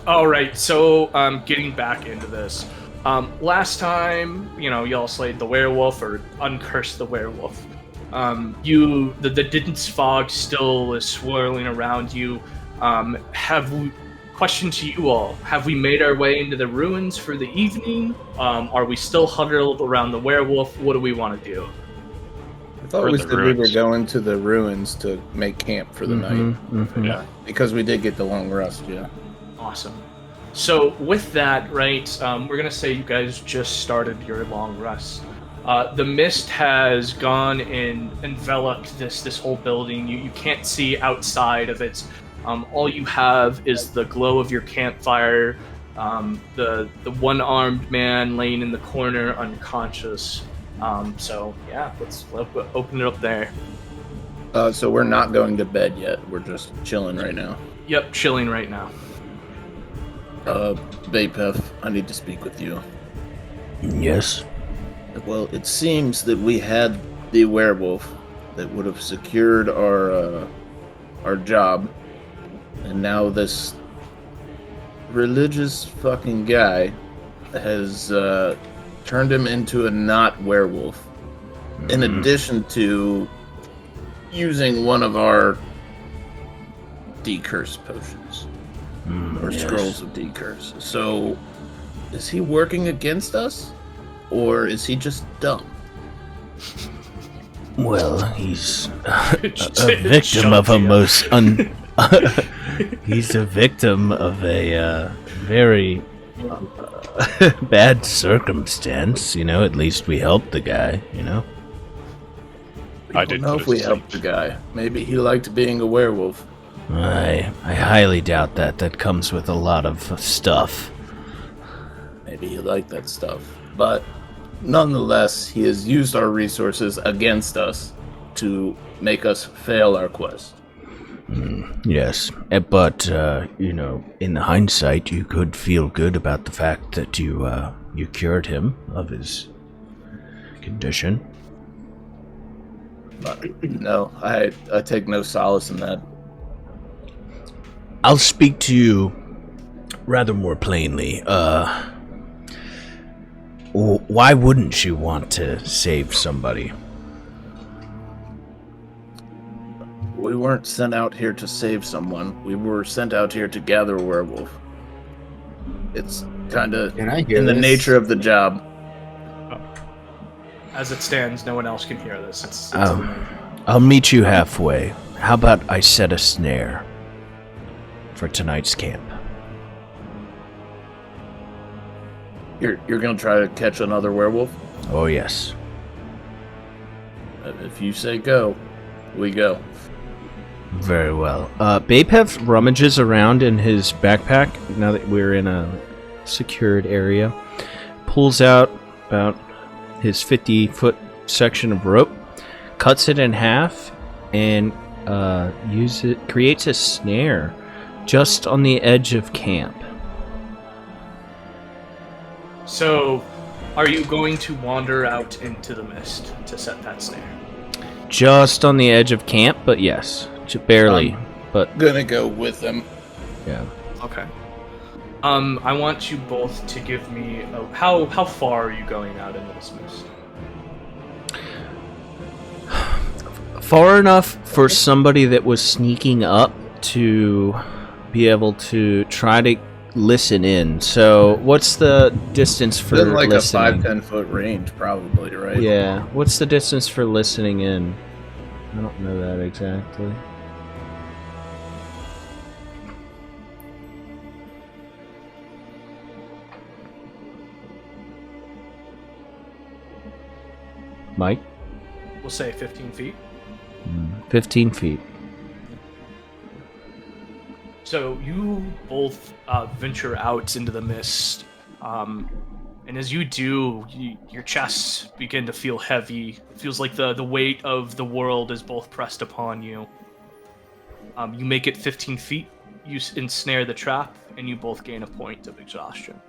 All right, so getting back into this. Last time, y'all slayed the werewolf or uncursed the werewolf. The dense fog still is swirling around you. Question to you all: have we made our way into the ruins for the evening? Are we still huddled around the werewolf? What do we want to do? I thought we said we were going to the ruins to make camp for the night. Mm-hmm. Yeah, because we did get the long rest. Yeah. Awesome. So with that, right, we're gonna say you guys just started your long rest. The mist has gone and enveloped this whole building. You can't see outside of it. All you have is the glow of your campfire. The one-armed man laying in the corner, unconscious. So yeah, let's open it up there. So we're not going to bed yet. We're just chilling right now. Yep, chilling right now. Bapef, I need to speak with you. Yes? Well, it seems that we had the werewolf that would have secured our job, and now this religious fucking guy has turned him into a not werewolf. In addition to using one of our decurse potions. Or scrolls of decurse. So, is he working against us? Or is he just dumb? Well, he's a victim of a he's a victim of a very bad circumstance, At least we helped the guy, I don't know if we helped the guy. Maybe he liked being a werewolf. I highly doubt that. That comes with a lot of stuff. Maybe he liked that stuff. But nonetheless, he has used our resources against us to make us fail our quest. Yes, but, in hindsight, you could feel good about the fact that you cured him of his condition. But, no, I take no solace in that. I'll speak to you rather more plainly. Why wouldn't you want to save somebody? We weren't sent out here to save someone. We were sent out here to gather a werewolf. It's kind of in the nature of the job. As it stands, no one else can hear this. I'll meet you halfway. How about I set a snare for tonight's camp? You're gonna try to catch another werewolf? Oh, yes. If you say go, we go. Very well. Bapef rummages around in his backpack, now that we're in a secured area, pulls out about his 50-foot section of rope, cuts it in half, and creates a snare just on the edge of camp. So, are you going to wander out into the mist to set that snare? Just on the edge of camp, but yes. Barely, but... Gonna go with them. Yeah. Okay. I want you both to give me... how far are you going out into this mist? Far enough for somebody that was sneaking up to be able to try to listen in. So, what's the distance for like listening? A 5-10 foot range, probably, right? Yeah. What's the distance for listening in? I don't know that exactly. Mike? We'll say 15 feet. 15 feet. So you both venture out into the mist, and as you do, your chests begin to feel heavy. It feels like the weight of the world is both pressed upon you. You make it 15 feet, you ensnare the trap, and you both gain a point of exhaustion.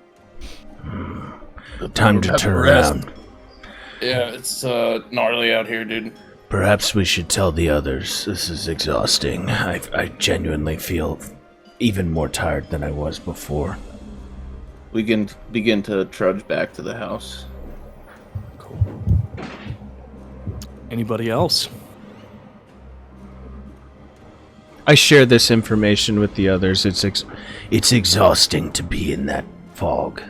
Time to turn around. Yeah, it's gnarly out here, dude. Perhaps we should tell the others. This is exhausting. I genuinely feel even more tired than I was before. We can begin to trudge back to the house. Cool. Anybody else? I share this information with the others. It's exhausting to be in that fog.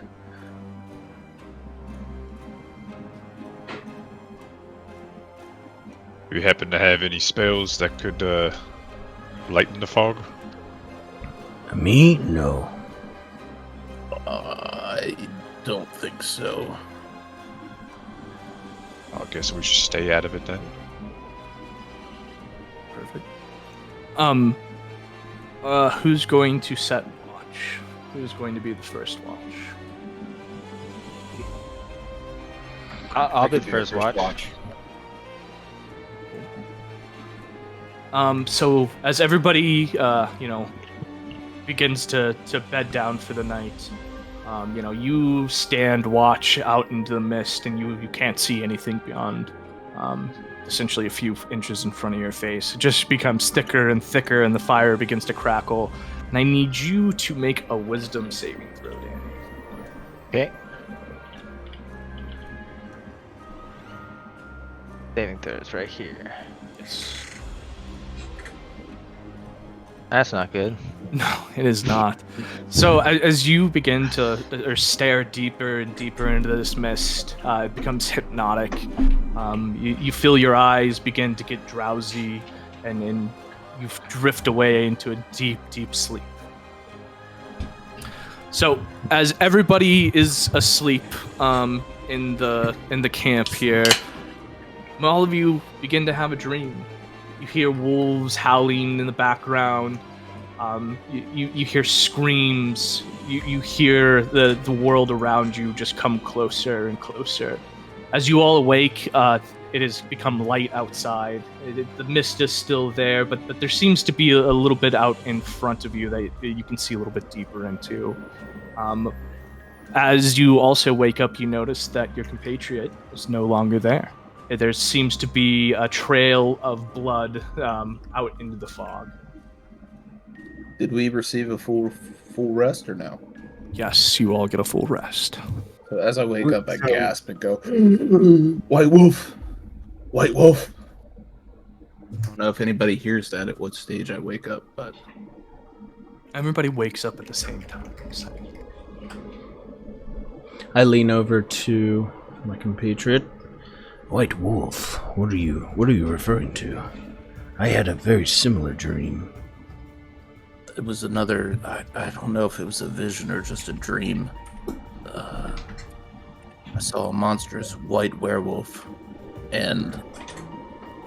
Do you happen to have any spells that could lighten the fog? Me? No. I don't think so. I guess we should stay out of it then. Perfect. Who's going to set watch? Who's going to be the first watch? I'll be the first watch. So as everybody, begins to bed down for the night, you stand watch out into the mist, and you can't see anything beyond, essentially a few inches in front of your face. It just becomes thicker and thicker, and the fire begins to crackle. And I need you to make a wisdom saving throw, Danny. Okay. Saving throws right here. Yes. That's not good. No, it is not. So as you begin to stare deeper and deeper into this mist, it becomes hypnotic. You feel your eyes begin to get drowsy, and then you drift away into a deep, deep sleep. So as everybody is asleep in the camp here, all of you begin to have a dream. You hear wolves howling in the background. You hear screams. You hear the world around you just come closer and closer. As you all awake, it has become light outside. The mist is still there, but there seems to be a little bit out in front of you that you can see a little bit deeper into. As you also wake up, you notice that your compatriot is no longer there. There seems to be a trail of blood out into the fog. Did we receive a full rest or no? Yes, you all get a full rest. So as I wake up, I gasp and go, "White wolf! White wolf!" I don't know if anybody hears that at what stage I wake up, but... Everybody wakes up at the same time. So. I lean over to my compatriot. White wolf, what are you referring to? I had a very similar dream. It was another, I don't know if it was a vision or just a dream. I saw a monstrous white werewolf, and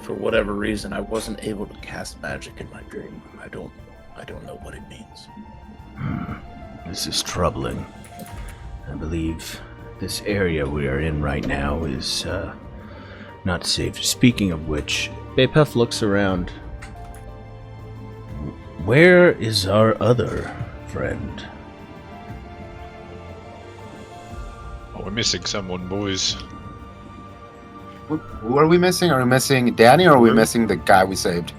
for whatever reason, I wasn't able to cast magic in my dream. I don't know what it means. This is troubling. I believe this area we are in right now is, not safe. Speaking of which, Bapef looks around. Where is our other friend? Oh, we're missing someone, boys. Who are we missing? Are we missing Danny, or are we missing the guy we saved?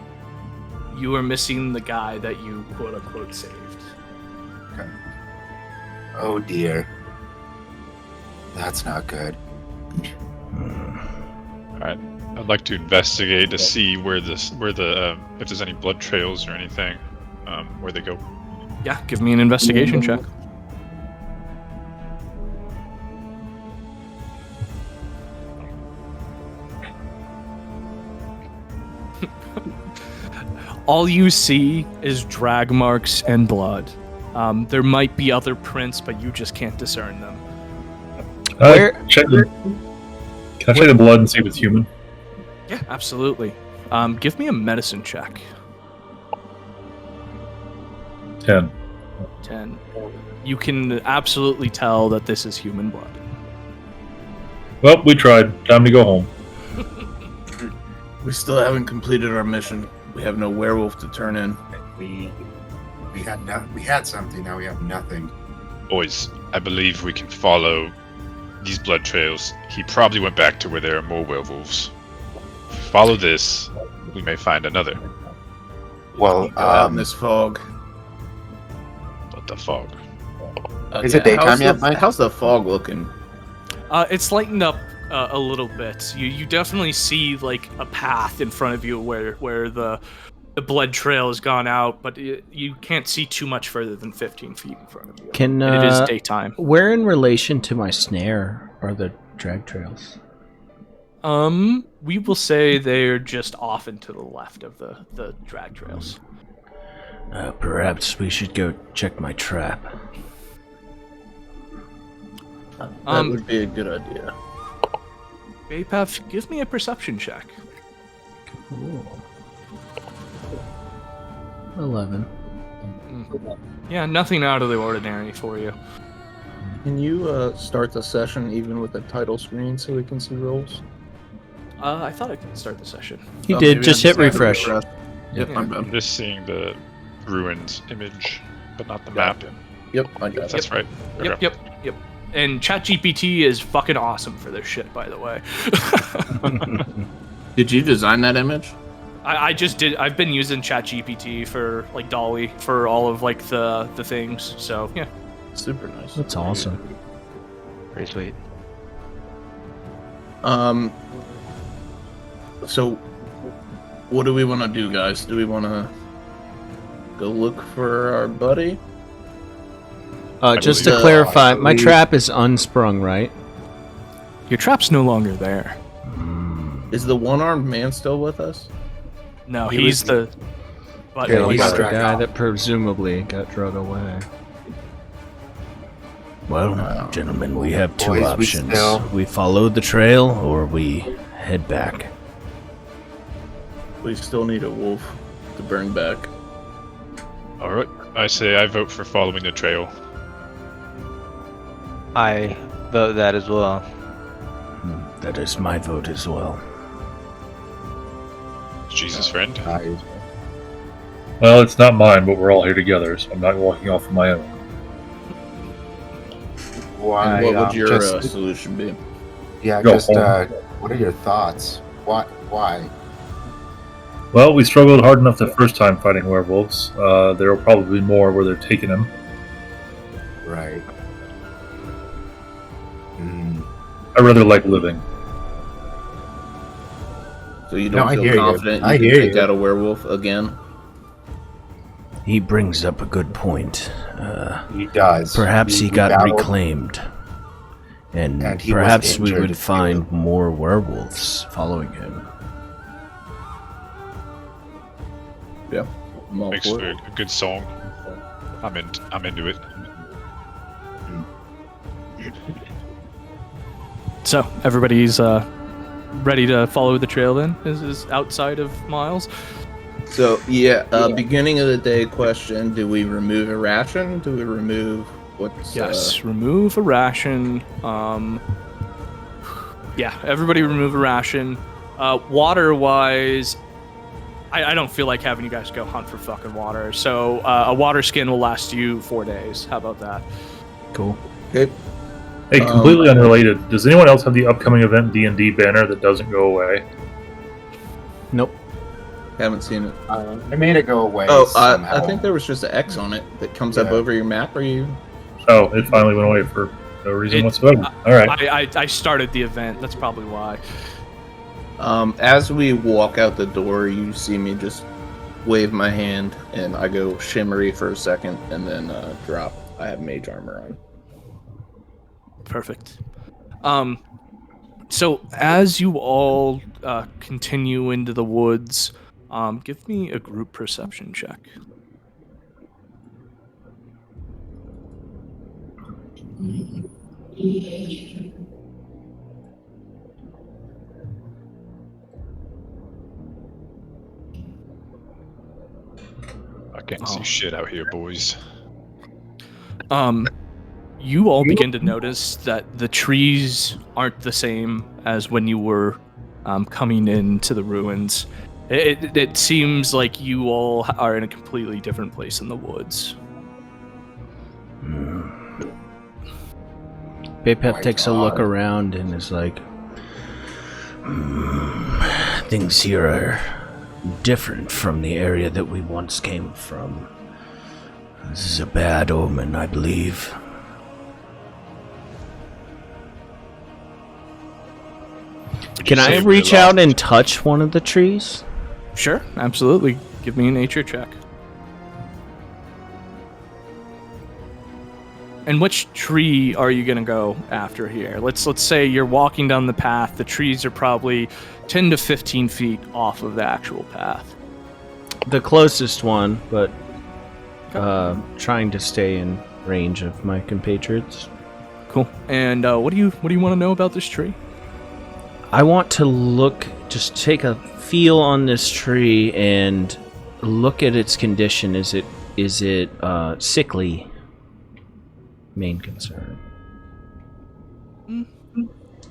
You are missing the guy that you quote-unquote saved. Okay. Oh dear. That's not good. Alright. I'd like to investigate to see where the if there's any blood trails or anything, where they go. Yeah, give me an investigation check. All you see is drag marks and blood. There might be other prints, but you just can't discern them. Can I check the blood and see if it's human? Yeah, absolutely. Give me a medicine check. 10. 10. You can absolutely tell that this is human blood. Well, we tried. Time to go home. We still haven't completed our mission. We have no werewolf to turn in. We had something, now we have nothing. Boys, I believe we can follow these blood trails. He probably went back to where there are more werewolves. Follow this, we may find another. Well, Out in this fog. the fog. Is it daytime yet, Mike? How's the fog looking? It's lightened up a little bit. You definitely see like a path in front of you where the blood trail has gone out, but you can't see too much further than 15 feet in front of you. Can And it is daytime. Where in relation to my snare are the drag trails? We will say they're just off and to the left of the drag trails. Perhaps we should go check my trap. That would be a good idea. E Bapef, give me a perception check. Cool. 11. Yeah, nothing out of the ordinary for you. Can you start the session even with the title screen so we can see rolls? I thought I could start the session. He Oh, did, maybe just I'm hit refresh. Yep, Yeah. I'm I'm done. just seeing the ruined image, but not the map. Yep, I got it. That's right. Yep, Okay. yep. And ChatGPT is fucking awesome for this shit, by the way. Did you design that image? I just did. I've been using ChatGPT for like Dolly for all of like the things. So yeah. Super nice. That's awesome. Pretty sweet. So, what do we want to do, guys? Do we want to go look for our buddy? Just to believe- clarify, my we- trap is unsprung, right? Your trap's no longer there. Is the one-armed man still with us? No, He he's was- the. But Yeah, He's got the dragged guy off. that presumably got drug away. Well, gentlemen, we have two Boys, we options. still- We follow the trail, or we head back. We still need a wolf to bring back. All right. I say I vote for following the trail. I vote that as well. That is my vote as well. Jesus, friend. Well, it's not mine, but we're all here together, so I'm not walking off on my own. Why? And what would your just, solution be? yeah, Go just home. what are your thoughts? Why? Well, we struggled hard enough the first time fighting werewolves. There will probably be more where they're taking them. Right. Mm. I rather like living. So you No, don't I feel hear you. confident I you hear can take you. out a werewolf again? He brings up a good point. He does. Perhaps he We got battled- reclaimed. And And he was perhaps we injured would too. find more werewolves following him. Yeah. I'm all Makes for for it. a good song. I'm into it. So everybody's ready to follow the trail. Then is outside of Miles. So, yeah, beginning of the day question, do we remove a ration? Do we remove what's... Yes, remove a ration. Yeah, everybody remove a ration. Water-wise, I don't feel like having you guys go hunt for fucking water. So a water skin will last you 4 days. How about that? Cool. Okay. Hey, completely unrelated. Does anyone else have the upcoming event D&D banner that doesn't go away? Nope. Haven't seen it. I made it go away. Oh, somehow. I think there was just an X on it that comes up Yeah. over your map. Are you... Oh, it finally went away for no reason It- whatsoever. All right. I started the event. That's probably why. As we walk out the door, you see me just wave my hand, and I go shimmery for a second, and then drop. I have mage armor on. Perfect. So as you all continue into the woods, give me a group perception check. I can't Oh. see shit out here, boys. You all begin to notice that the trees aren't the same as when you were coming into the ruins. It seems like you all are in a completely different place in the woods. Bapef My takes a look God. around and is like, things here are different from the area that we once came from. This is a bad omen, I believe. Can I reach out and touch one of the trees? Sure, absolutely. Give me a nature check. And which tree are you gonna go after here? Let's say you're walking down the path. The trees are probably 10 to 15 feet off of the actual path. The closest one, but trying to stay in range of my compatriots. Cool. And what do you want to know about this tree? I want to just take a feel on this tree and look at its condition. Is it sickly? Main concern.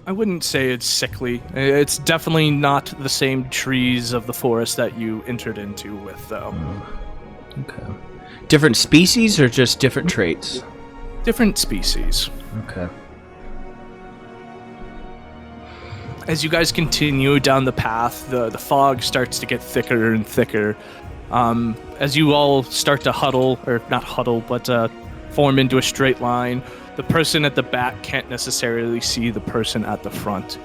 I wouldn't say it's sickly. It's definitely not the same trees of the forest that you entered into with, though. Okay. Different species or just different traits? Different species. Okay. As you guys continue down the path, the fog starts to get thicker and thicker. As you all start to huddle, or not huddle, but form into a straight line, the person at the back can't necessarily see the person at the front.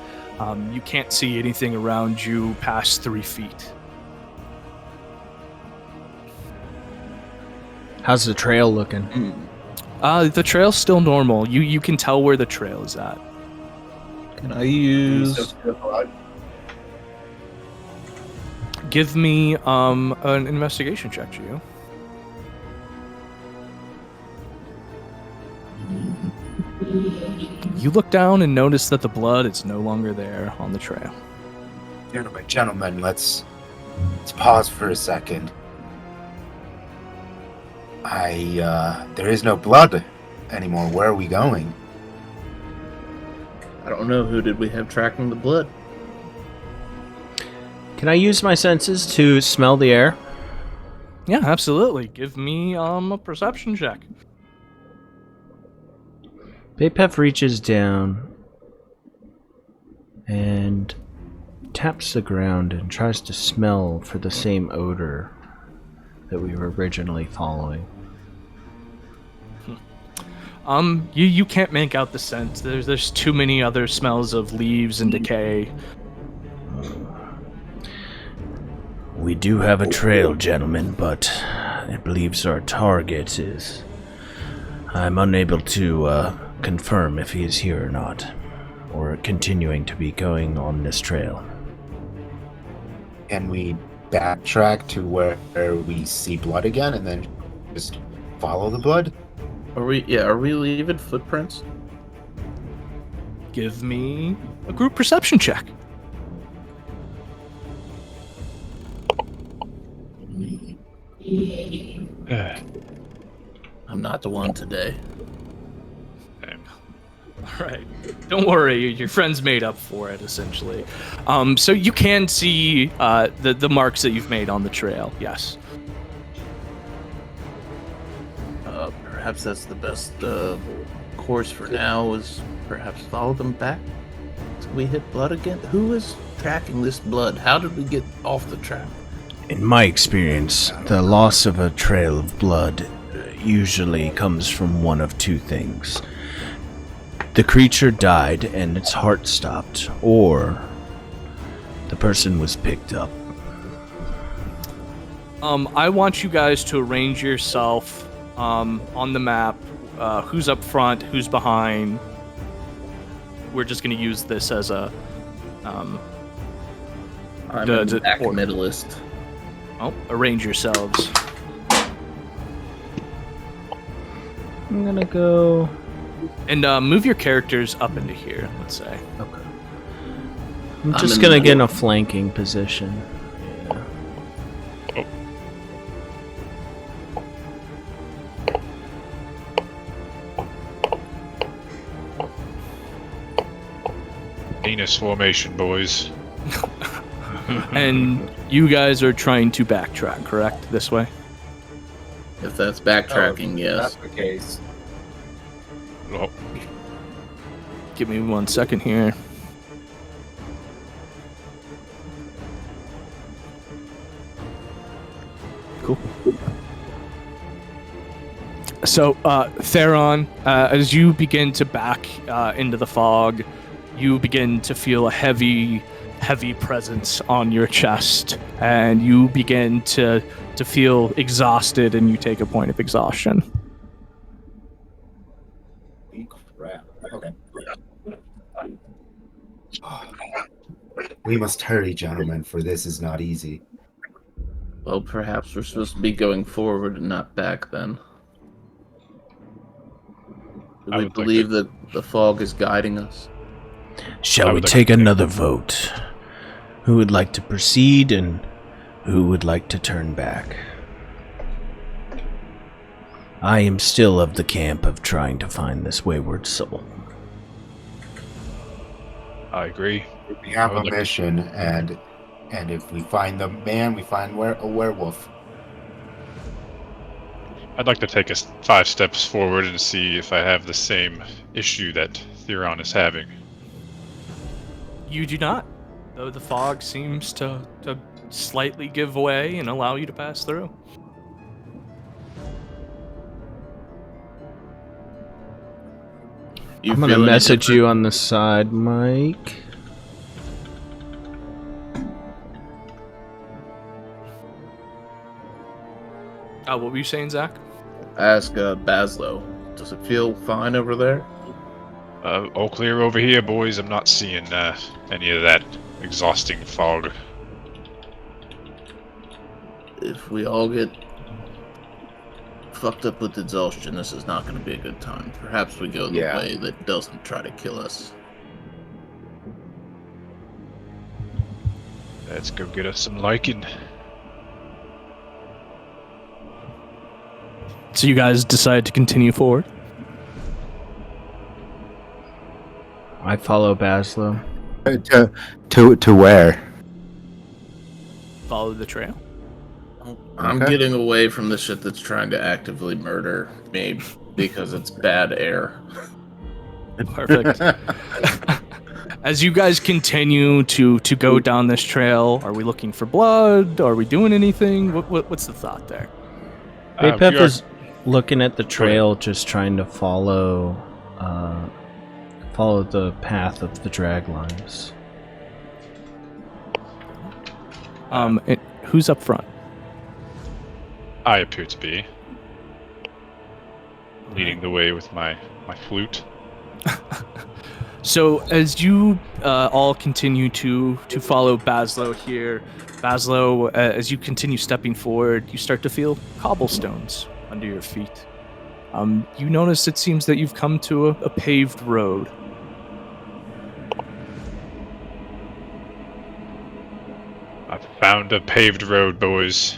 You can't see anything around you past 3 feet. How's the trail looking? The trail's still normal. You can tell where the trail is at. Can I use? Give me an investigation check, Geo. You look down and notice that the blood is no longer there on the trail. Gentlemen, let's pause for a second. There is no blood anymore. Where are we going? I don't know. Who did we have tracking the blood? Can I use my senses to smell the air? Yeah, absolutely. Give me a perception check. Bapef reaches down and taps the ground and tries to smell for the same odor that we were originally following. You can't make out the scent. There's too many other smells of leaves and decay. We do have a trail, gentlemen, but it believes our target is... I'm unable to confirm if he is here or not, or continuing to be going on this trail. Can we backtrack to where we see blood again and then just follow the blood? Are we leaving footprints? Give me a group perception check. I'm not the one today. Alright. Don't worry, your friends made up for it, essentially. So you can see the marks that you've made on the trail, yes. Perhaps that's the best course for now, is perhaps follow them back till we hit blood again. Who is tracking this blood? How did we get off the track? In my experience, the loss of a trail of blood usually comes from one of two things. The creature died and its heart stopped, or the person was picked up. I want you guys to arrange yourself on the map. Who's up front, who's behind. We're just going to use this as a... I'm the back middleist. Oh, arrange yourselves. I'm gonna go... And move your characters up into here, let's say. Okay. I'm just gonna get in a flanking position. Yeah. Penis formation, boys. And you guys are trying to backtrack, correct? This way? If that's backtracking, yes. That's the case. Oh, Give me 1 second here. Cool. So, Theron, as you begin to back into the fog, you begin to feel a heavy presence on your chest, and you begin to feel exhausted, and you take a point of exhaustion. Crap. Okay. We must hurry, gentlemen, for this is not easy. Well, perhaps we're supposed to be going forward and not back then. Do I we would like believe to- that the fog is guiding us? Shall I we would like take to take- another vote? Who would like to proceed and who would like to turn back? I am still of the camp of trying to find this wayward soul. I agree. We have I a would like to- mission, and if we find the man, we find a werewolf. I'd like to take 5 steps forward and see if I have the same issue that Theron is having. You do not, though the fog seems to slightly give way and allow you to pass through. I'm gonna message you on the side, Mike. What were you saying, Zack? Ask Bazzlo. Does it feel fine over there? All clear over here, boys. I'm not seeing any of that exhausting fog. If we all get fucked up with exhaustion, this is not going to be a good time. Perhaps we go the Yeah. way that doesn't try to kill us. Let's go get us some lichen. So you guys decide to continue forward? I follow Bazzlo. To where? Follow the trail? I'm Okay. getting away from the shit that's trying to actively murder me because it's bad air. Perfect. As you guys continue to go down this trail, are we looking for blood? Are we doing anything? What's the thought there? We Bapef are- is looking at the trail, just trying to follow the path of the drag lines. Who's up front? I appear to be leading the way with my flute. So as you all continue to follow Bazzlo here, Bazzlo, as you continue stepping forward, you start to feel cobblestones under your feet. You notice it seems that you've come to a paved road. I found a paved road, boys.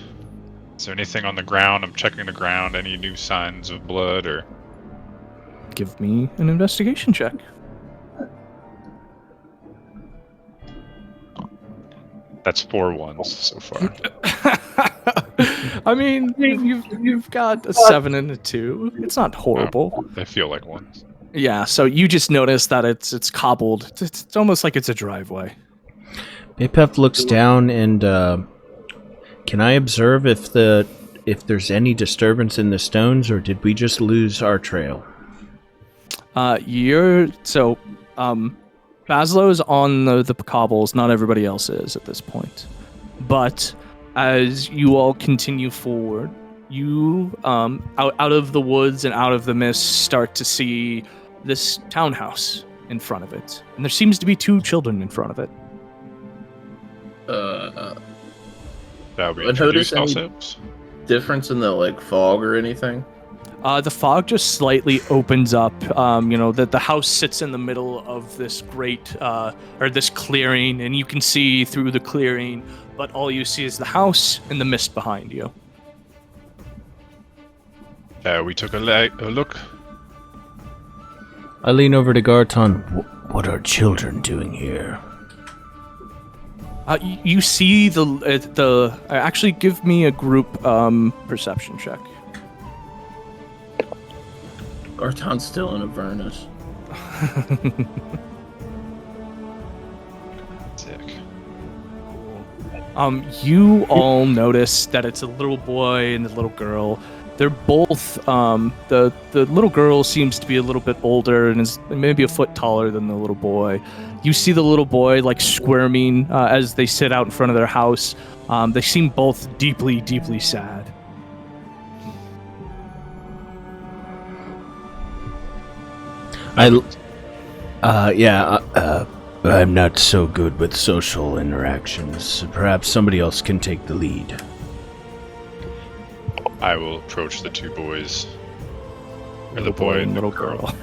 Is there anything on the ground? I'm checking the ground. Any new signs of blood or... Give me an investigation check. That's 4 ones so far. I mean, you've got a 7 and a 2. It's not horrible. They feel like ones. Yeah, so you just notice that it's cobbled. It's almost like it's a driveway. Bapef looks down and can I observe if there's any disturbance in the stones, or did we just lose our trail? Bazzlo's on the cobbles. Not everybody else is at this point. But as you all continue forward, you out of the woods and out of the mist start to see this townhouse in front of it, and there seems to be 2 children in front of it. Shall we I notice introduce any- ourselves? Difference in the fog or anything? The fog just slightly opens up. That the house sits in the middle of this great, or this clearing, and you can see through the clearing, but all you see is the house and the mist behind you. We took a look. I lean over to Garton. What are children doing here? You see the. Actually, give me a group perception check. Garton's still in Avernus. Sick. You all notice that it's a little boy and a little girl. They're both the little girl seems to be a little bit older and is maybe a foot taller than the little boy. You see the little boy like squirming as they sit out in front of their house. They seem both deeply, deeply sad. I'm not so good with social interactions. Perhaps somebody else can take the lead. I will approach the two boys. Or the boy and the little girl.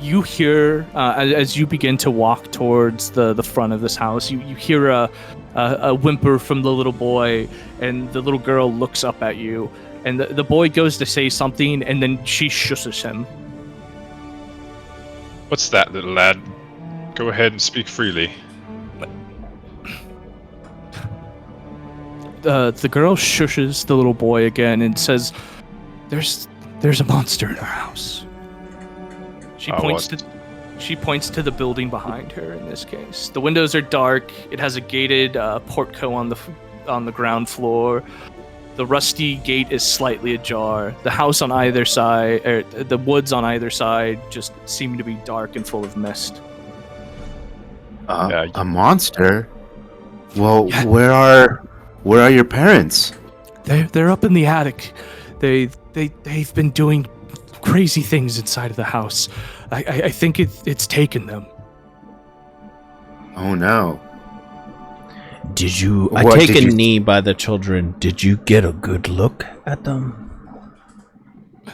You hear as you begin to walk towards the front of this house, you hear a whimper from the little boy, and the little girl looks up at you, and the boy goes to say something, and then she shushes him. What's that, little lad? Go ahead and speak freely. The girl shushes the little boy again and says, "There's a monster in our house." She points to the building behind her. In this case, the windows are dark. It has a gated portico on the ground floor. The rusty gate is slightly ajar. The house on either side, the woods on either side, just seem to be dark and full of mist. A monster? Well, yeah. Where are your parents? They're up in the attic. They've been doing crazy things inside of the house. I think it's taken them. Oh no. Did you... I take a knee by the children. Did you get a good look at them?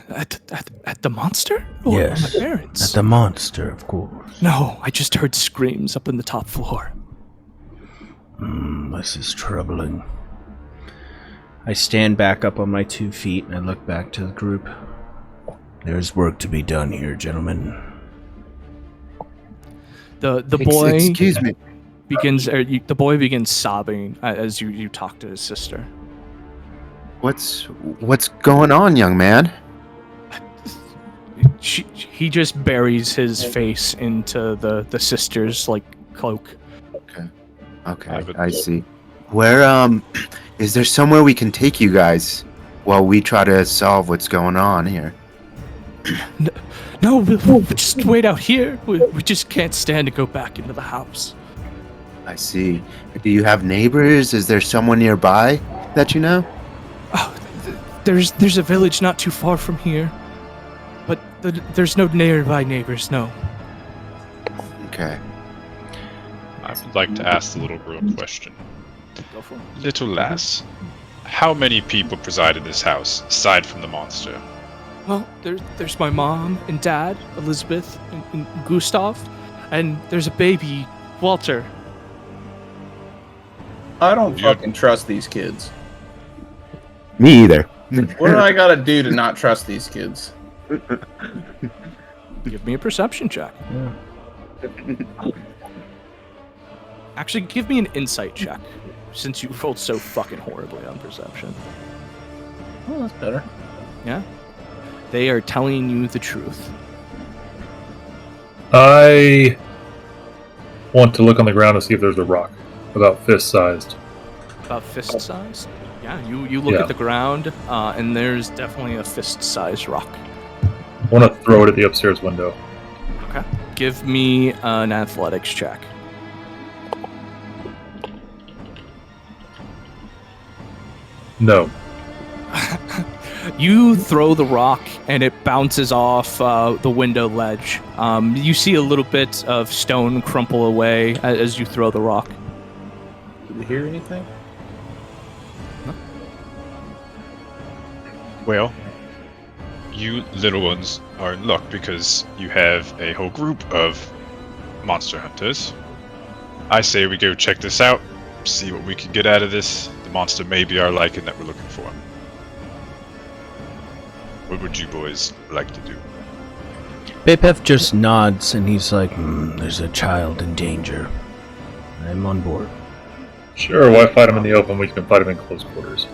At the monster? Or yes. My parents? At the monster, of course. No, I just heard screams up in the top floor. This is troubling. I stand back up on my 2 feet and I look back to the group. There's work to be done here, gentlemen. The boy... Excuse me. The boy begins sobbing as you talk to his sister. What's going on, young man? He just buries his face into the sister's cloak. Okay, I see. Where is there somewhere we can take you guys while we try to solve what's going on here? No, we'll just wait out here. We just can't stand to go back into the house. I see. Do you have neighbors? Is there someone nearby that you know? Oh, there's a village not too far from here, but there's no nearby neighbors. No. Okay. I would like to ask the little girl a question. Go for it. Little lass, how many people preside in this house aside from the monster? Well, there's my mom and dad, Elizabeth and Gustav, and there's a baby, Walter. I don't fucking trust these kids. Me either. What do I gotta do to not trust these kids? Give me a perception check. Yeah. Actually, give me an insight check, since you rolled so fucking horribly on perception. Oh, that's better. Yeah? They are telling you the truth. I want to look on the ground to see if there's a rock. About fist-sized. About fist-sized? Yeah, you look at the ground, and there's definitely a fist-sized rock. I want to throw it at the upstairs window. Okay. Give me an athletics check. No. You throw the rock, and it bounces off the window ledge. You see a little bit of stone crumple away as you throw the rock. Did you hear anything? No. Well, you little ones are in luck because you have a whole group of monster hunters. I say we go check this out, see what we can get out of this. The monster may be our liking that we're looking for. What would you boys like to do? Bapef just nods and he's like, there's a child in danger. I'm on board. Sure, why fight him in the open? We can fight him in close quarters.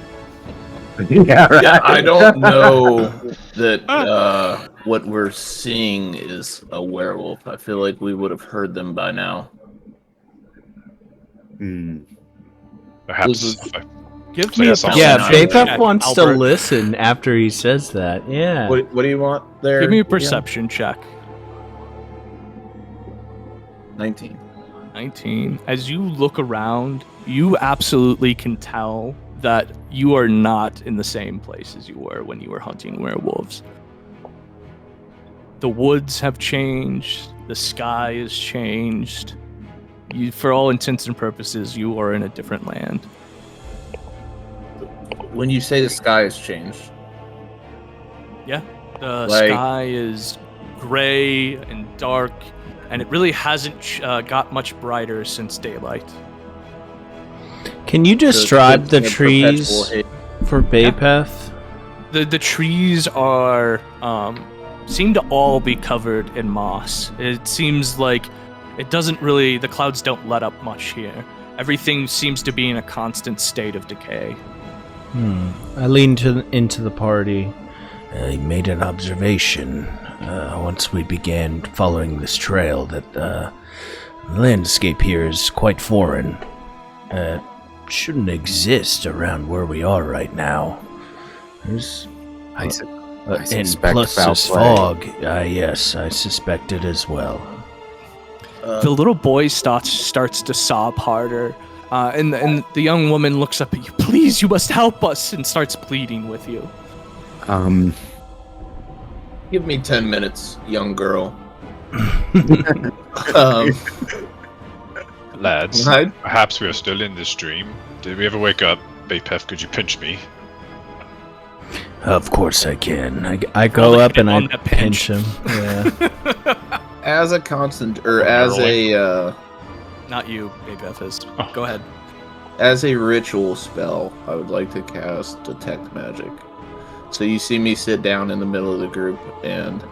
Yeah, right. Yeah, I don't know that what we're seeing is a werewolf. I feel like we would have heard them by now. Perhaps Give So me I a guess I'll Yeah, Perception Bapef check, wants to Albert. listen after he says that. Yeah. What do you want there? Give me a Leon? perception check. 19. 19. As you look around, you absolutely can tell that you are not in the same place as you were when you were hunting werewolves. The woods have changed. The sky has changed. You, for all intents and purposes, you are in a different land. When you say the sky has changed, Yeah, the Like- sky is gray and dark, and it really hasn't got much brighter since daylight. Can you so it's describe the a perpetual trees hate. for Bapef? The trees are seem to all be covered in moss. It seems like it doesn't really, the clouds don't let up much here. Everything seems to be in a constant state of decay. I leaned into the party. I made an observation once we began following this trail that the landscape here is quite foreign. Shouldn't exist around where we are right now. There's I and suspect plus foul this play. fog. Yes, I suspect it as well. The little boy starts to sob harder, and the young woman looks up at you. Please, you must help us, and starts pleading with you. Give me 10 minutes, young girl. Lads, Right. perhaps we are still in this dream. Did we ever wake up? Bapef, could you pinch me? Of course I can. I go Only up hit and I on that pinch. pinch him. Yeah. As a constant, or as a Not you, Bapef is. Oh. Go ahead. as a ritual spell, I would like to cast Detect Magic. So you see me sit down in the middle of the group, and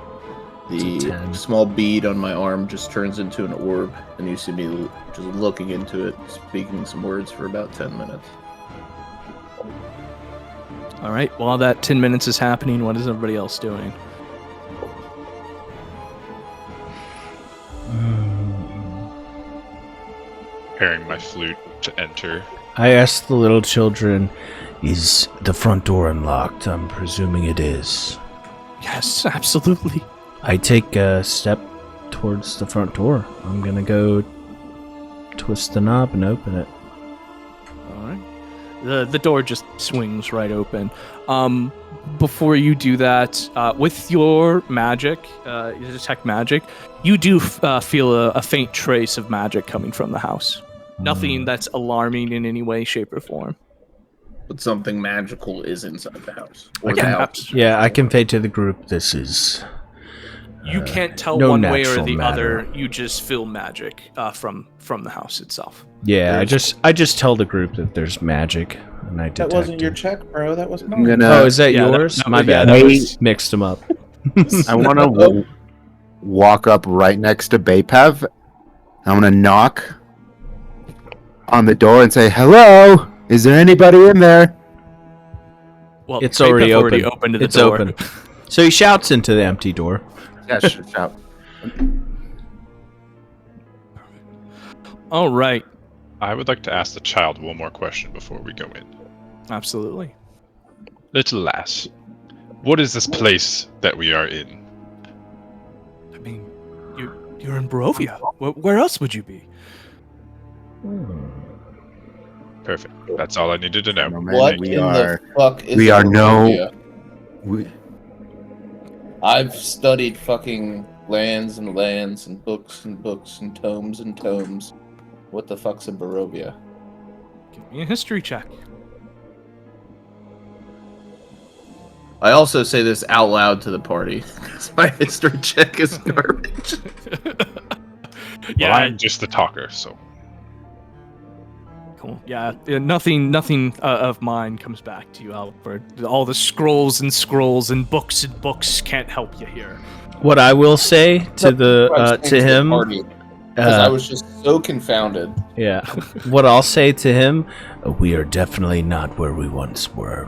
It's a the 10. small bead on my arm just turns into an orb, and you see me just looking into it, speaking some words for about 10 minutes. All right. While that 10 minutes is happening, what is everybody else doing? Preparing my flute to enter. I asked the little children, is the front door unlocked? I'm presuming it is. Yes, absolutely. I take a step towards the front door. I'm gonna go twist the knob and open it. All right. The door just swings right open. Before you do that, with your magic, your detect magic, you do feel a faint trace of magic coming from the house. Nothing that's alarming in any way, shape, or form. But something magical is inside the house. Or Okay, the house. Yeah, I convey to the group this is... You can't tell no one way or natural the matter. other. You just feel magic from the house itself. Yeah, I just tell the group that there's magic, and I detect That wasn't your it. check, bro. That was I'm mine. gonna. Oh, is that Yeah, that- yours? that My was- yeah, bad. that I was- mixed them up. I want to walk up right next to Bapef. I'm gonna knock on the door and say, "Hello, is there anybody in there?" Well, It's already Bapef open. opened the It's door. open. So he shouts into the empty door. Yeah, shout. All right. I would like to ask the child one more question before we go in. Absolutely. Little lass, what is this place that we are in? I mean, you're in Barovia. Where else would you be? Perfect. That's all I needed to know. Oh, man, What we in are. the fuck is we are Barovia? We, I've studied fucking lands and lands and books and books and tomes and tomes. What the fuck's a Barovia? Give me a history check. I also say this out loud to the party because my history check is garbage. Yeah, Well, I'm just the talker, so cool. Yeah, nothing of mine comes back to you, Albert. All the scrolls and books can't help you here. What I will say to the to him, because I was just so confounded. yeah, what I'll say to him, we are definitely not where we once were.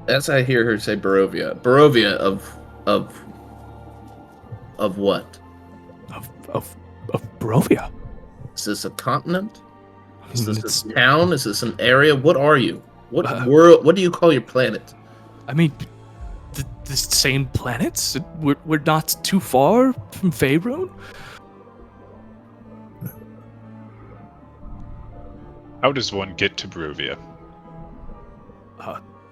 As I hear her say Barovia. Barovia of what? Of Barovia. Is this a continent? Is this it's, a town? Is this an area? What are you? What Uh, world? What do you call your planet? I mean, the same planets. We're not too far from Faerun. How does one get to Barovia?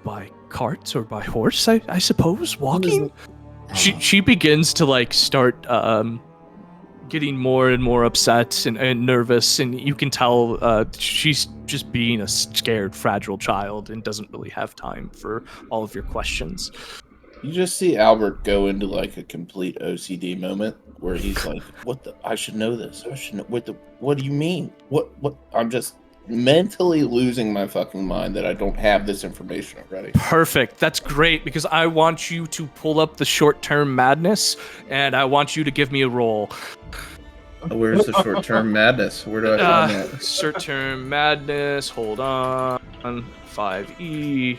By carts or by horse, I suppose. Walking. She begins to like start getting more and more upset and nervous, and you can tell she's just being a scared, fragile child and doesn't really have time for all of your questions. You just see Albert go into like a complete OCD moment where he's like, "What the? I should know this. I should know. What do you mean? What? I'm just mentally losing my fucking mind that I don't have this information already." Perfect. That's great, because I want you to pull up the short-term madness, and I want you to give me a roll. Where's the short-term madness? Where do I find that? Short-term madness. Hold on. 5E.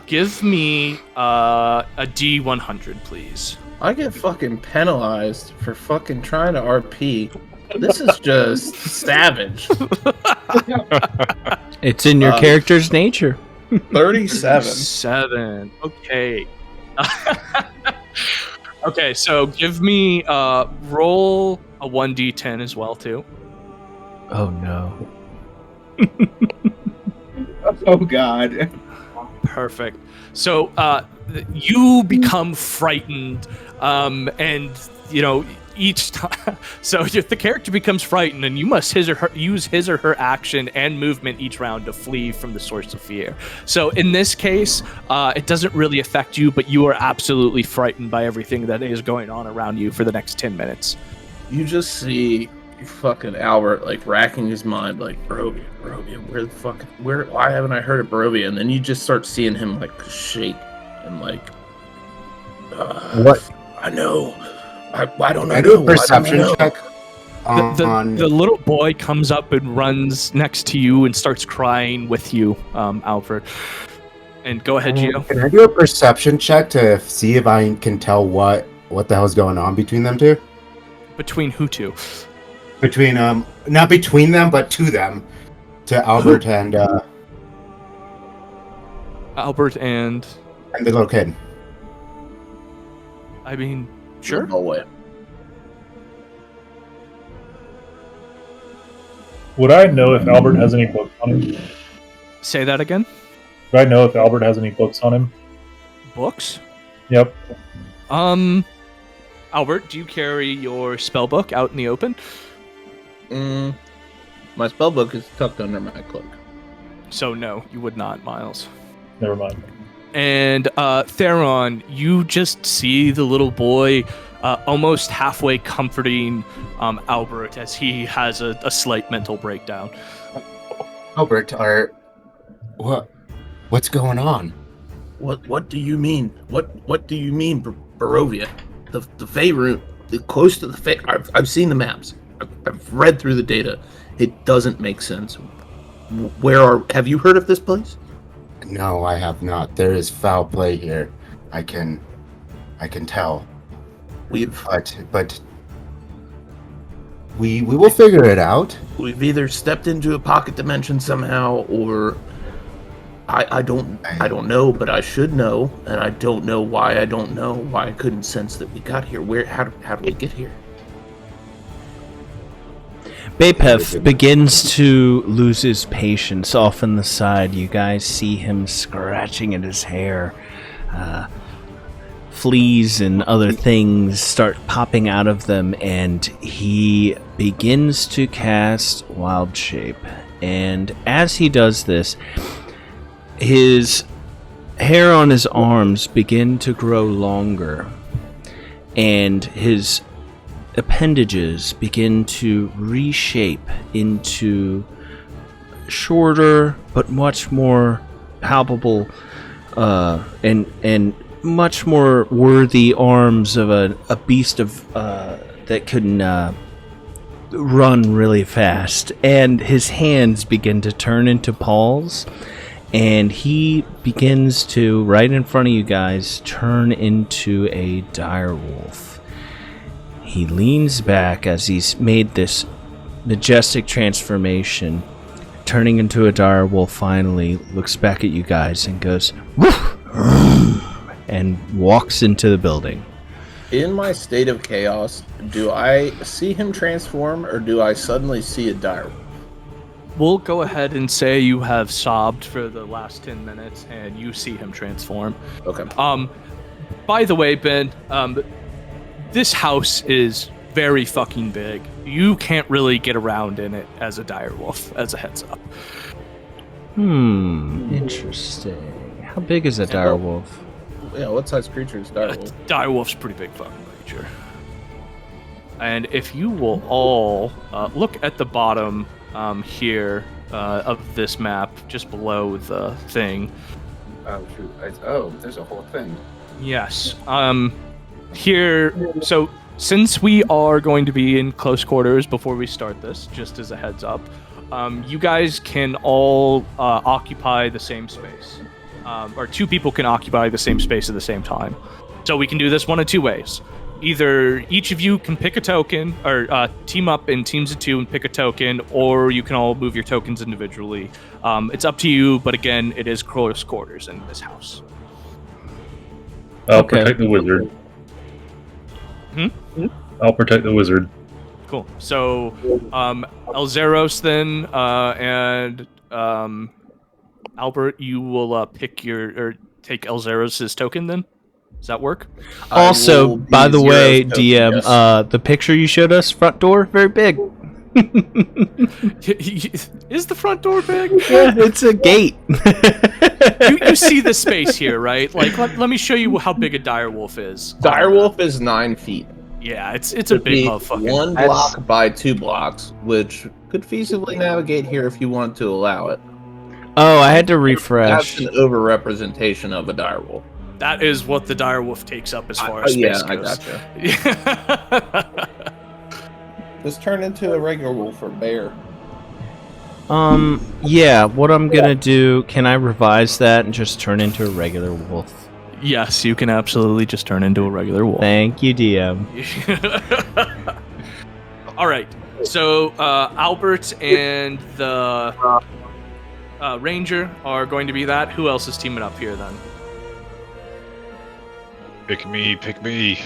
Give me a D100, please. I get fucking penalized for fucking trying to RP. This is just savage. It's in your character's nature. 37. 7. Okay. Okay, so give me roll a 1d10 as well too. Oh no. Oh God. Perfect. So you become frightened, and you know each time. So if the character becomes frightened, and you must use his or her action and movement each round to flee from the source of fear. So in this case, it doesn't really affect you, but you are absolutely frightened by everything that is going on around you for the next 10 minutes. You just see fucking Albert like racking his mind, like Barovia, where the fuck, why haven't I heard of Barovia? And then you just start seeing him like shake and like, What? I know. I don't know. I do a perception check on. The little boy comes up and runs next to you and starts crying with you, Alfred. And go ahead, Geo. Can I do a perception check to see if I can tell what the hell is going on between them two? Between who two? Between not between them, but to them, to Albert and Albert and the little kid. I mean, sure. No way. Would I know if Albert has any books on him? Say that again. Would I know if Albert has any books on him? Books? Yep. Albert, do you carry your spell book out in the open? My spellbook is tucked under my cloak. So no, you would not, Miles. Never mind. And Theron, you just see the little boy almost halfway comforting Albert as he has a slight mental breakdown. Albert, what's going on? What do you mean? What do you mean, Barovia? The Faerun, the close to the Faerun. I've seen the maps. I've read through the data. It doesn't make sense. Have you heard of this place? No, I have not. There is foul play here. I can tell. But we will figure it out. We've either stepped into a pocket dimension somehow, or I don't know, but I should know, and I don't know why I don't know why I couldn't sense that we got here. How did we get here? Bapef begins to lose his patience off on the side. You guys see him scratching at his hair. Fleas and other things start popping out of them, and he begins to cast Wild Shape. And as he does this, his hair on his arms begin to grow longer, and his appendages begin to reshape into shorter but much more palpable and much more worthy arms of a beast of that can run really fast. And his hands begin to turn into paws, and he begins to, right in front of you guys, turn into a direwolf. He leans back as he's made this majestic transformation, turning into a dire wolf. Finally looks back at you guys and goes, "Woof!" and walks into the building. In my state of chaos, do I see him transform, or do I suddenly see a dire wolf? We'll go ahead and say you have sobbed for the last 10 minutes and you see him transform. Okay. By the way, Ben, this house is very fucking big. You can't really get around in it as a dire wolf, as a heads up. Interesting. How big is a dire wolf? Yeah, what size creature is dire wolf? Dire wolf's a pretty big fucking creature. And if you will all look at the bottom here of this map, just below the thing. Oh, shoot. There's a whole thing. Yes. Here, so since we are going to be in close quarters before we start this, just as a heads up, you guys can all occupy the same space. Or two people can occupy the same space at the same time. So we can do this one of two ways. Either each of you can pick a token, or team up in teams of two and pick a token, or you can all move your tokens individually. It's up to you, but again, it is close quarters in this house. I'll protect the wizard. I'll protect the wizard. Cool. So, Elzeiros then, and Albert, you will pick take Elzeiros' token then? Does that work? Also, by the way, DM, the picture you showed us, front door, very big. Is the front door big? Yeah, it's a gate. you see the space here, right? Like, let me show you how big a dire wolf is. Dire wolf is 9 feet. Yeah, it's a big motherfucker. 1 block by 2 blocks, which could feasibly navigate here if you want to allow it. Oh, I had to refresh. That's an overrepresentation of a dire wolf. That is what the dire wolf takes up as far as space goes. I gotcha. Just turn into a regular wolf or bear. Yeah, what I'm gonna do, can I revise that and just turn into a regular wolf? Yes, you can absolutely just turn into a regular wolf. Thank you, DM. Alright, so Albert and the Ranger are going to be that. Who else is teaming up here then? Pick me, pick me.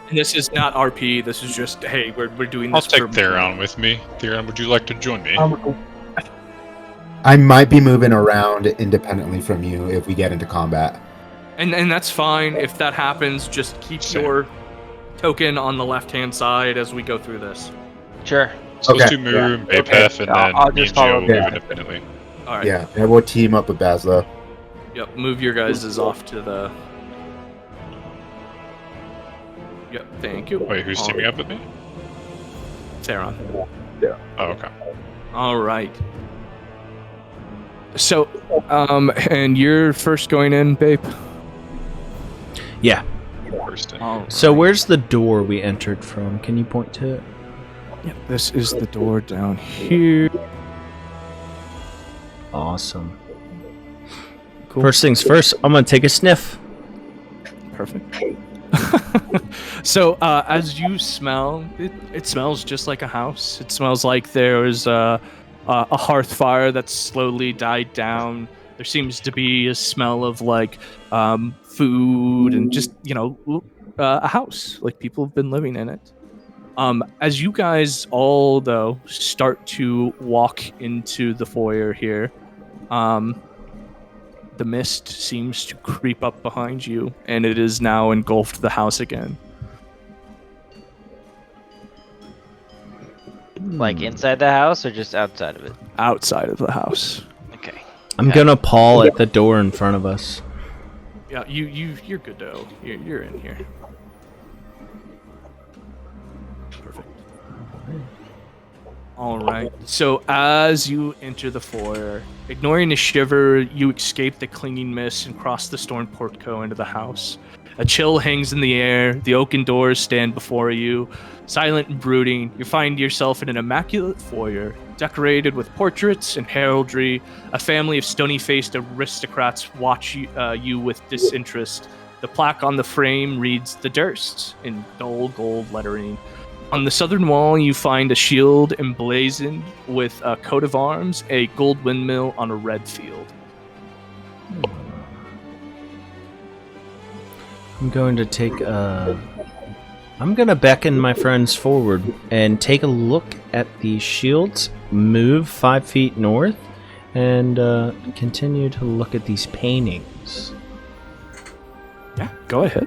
And this is not RP, this is just, hey, we're doing I'll this take for... Theron with me. Theron, would you like to join me? I might be moving around independently from you if we get into combat. And that's fine. If that happens, just keep your token on the left-hand side as we go through this. Sure. So Okay. let's do Muurujin, Yeah. Bapef, and then I'll me just and Geo follow will them. move independently. Alright. Yeah, and we'll team up with Bazzlo. Yep, move your guys' off to the... Yep, thank you. Wait, who's teaming up with me? Theron. Oh, okay. Alright. So, and you're first going in, babe? Yeah. First in. Alright. So where's the door we entered from? Can you point to it? Yep, this is the door down here. Awesome. Cool. First things first, I'm gonna take a sniff. Perfect. So, as you smell, it smells just like a house. It smells like there's a hearth fire that's slowly died down. There seems to be a smell of like food and just, a house. Like people have been living in it. As you guys all, though, start to walk into the foyer here, the mist seems to creep up behind you, and it is now engulfed the house again. Like inside the house or just outside of it? Outside of the house. Okay. I'm gonna paw at the door in front of us. Yeah, you're good to go. You're in here. Perfect. All right. So as you enter the foyer, ignoring the shiver, you escape the clinging mist and cross the stone portico into the house. A chill hangs in the air. The oaken doors stand before you, silent and brooding. You find yourself in an immaculate foyer, decorated with portraits and heraldry. A family of stony-faced aristocrats watch you with disinterest. The plaque on the frame reads "The Dursts" in dull gold lettering. On the southern wall, you find a shield emblazoned with a coat of arms, a gold windmill on a red field. I'm going to I'm going to beckon my friends forward and take a look at the shields, move 5 feet north, and continue to look at these paintings. Yeah, go ahead.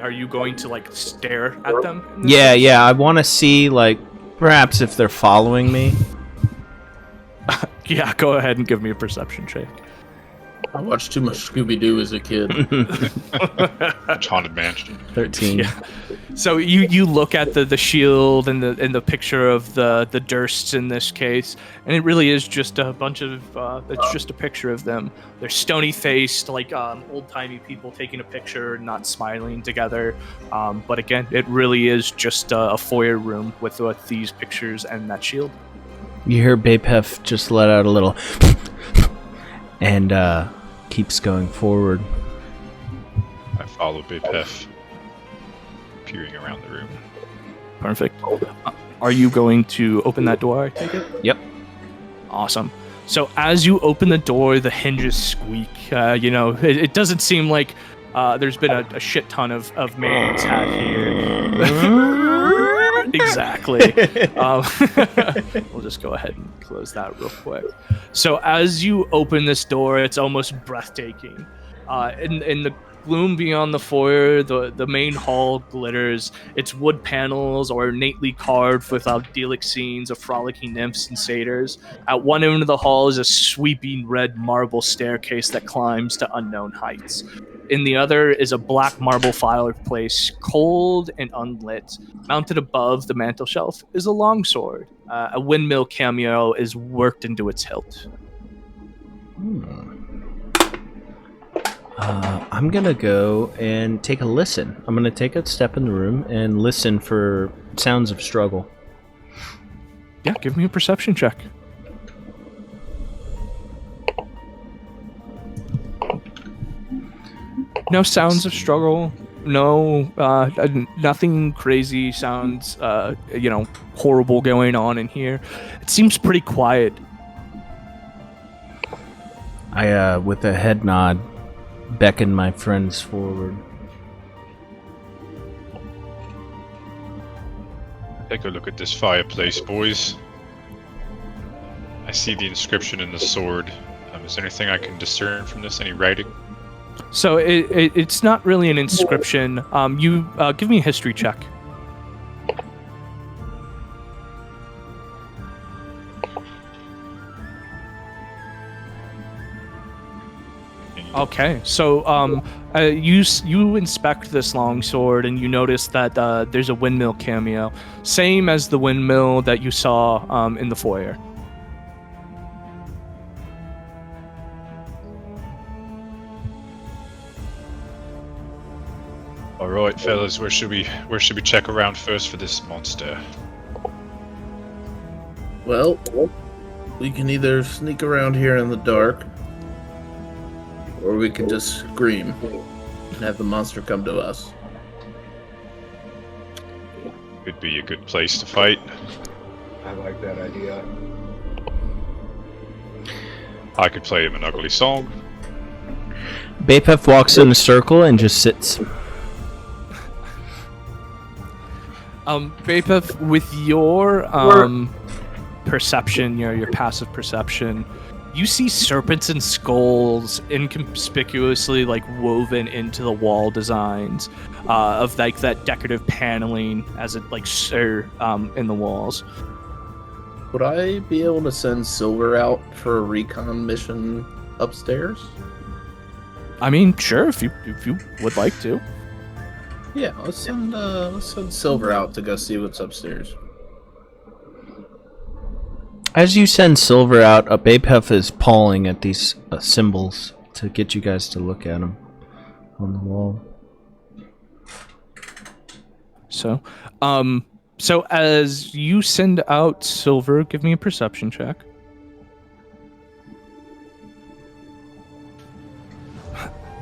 Are you going to, like, stare at them? Yeah, I want to see, like, perhaps if they're following me. Yeah, go ahead and give me a perception check. I watched too much Scooby-Doo as a kid. Haunted Mansion. 13. Yeah. So you look at the shield and the picture of the Dursts in this case, and it really is just a bunch of it's just a picture of them. They're stony faced, like old timey people taking a picture, not smiling together. But again, it really is just a foyer room with these pictures and that shield. You hear Bapef just let out a little and keeps going forward. I follow Bapef, peering around the room. Perfect. Are you going to open that door, I take it? Yep. Awesome. So as you open the door, the hinges squeak. It doesn't seem like there's been a shit ton of maintenance had here. Exactly. We'll just go ahead and close that real quick. So as you open this door, it's almost breathtaking. In the gloom beyond the foyer, the main hall glitters. Its wood panels are ornately carved with idyllic scenes of frolicking nymphs and satyrs. At one end of the hall is a sweeping red marble staircase that climbs to unknown heights. In the other is a black marble fireplace, cold and unlit. Mounted above the mantelshelf is a longsword. A windmill cameo is worked into its hilt. I'm gonna go and take a listen. I'm gonna take a step in the room and listen for sounds of struggle. Yeah, give me a perception check. No sounds of struggle. No, nothing crazy sounds, horrible going on in here. It seems pretty quiet. I, with a head nod, beckon my friends forward. Take a look at this fireplace, boys. I see the inscription in the sword. Is there anything I can discern from this? Any writing? So it's not really an inscription. You give me a history check. Okay, so you inspect this longsword and you notice that there's a windmill cameo, same as the windmill that you saw in the foyer. All right, fellas, where should we check around first for this monster? Well, we can either sneak around here in the dark, or we can just scream and have the monster come to us. Could be a good place to fight. I like that idea. I could play him an ugly song. Bapef walks in a circle and just sits. Bapef, with your perception, your passive perception, you see serpents and skulls inconspicuously woven into the wall designs of that decorative paneling as it in the walls. Would I be able to send Silver out for a recon mission upstairs? I mean, sure, if you would like to. Yeah, let's send Silver out to go see what's upstairs. As you send Silver out, Bapef is pawing at these symbols to get you guys to look at them on the wall. So as you send out Silver, give me a perception check.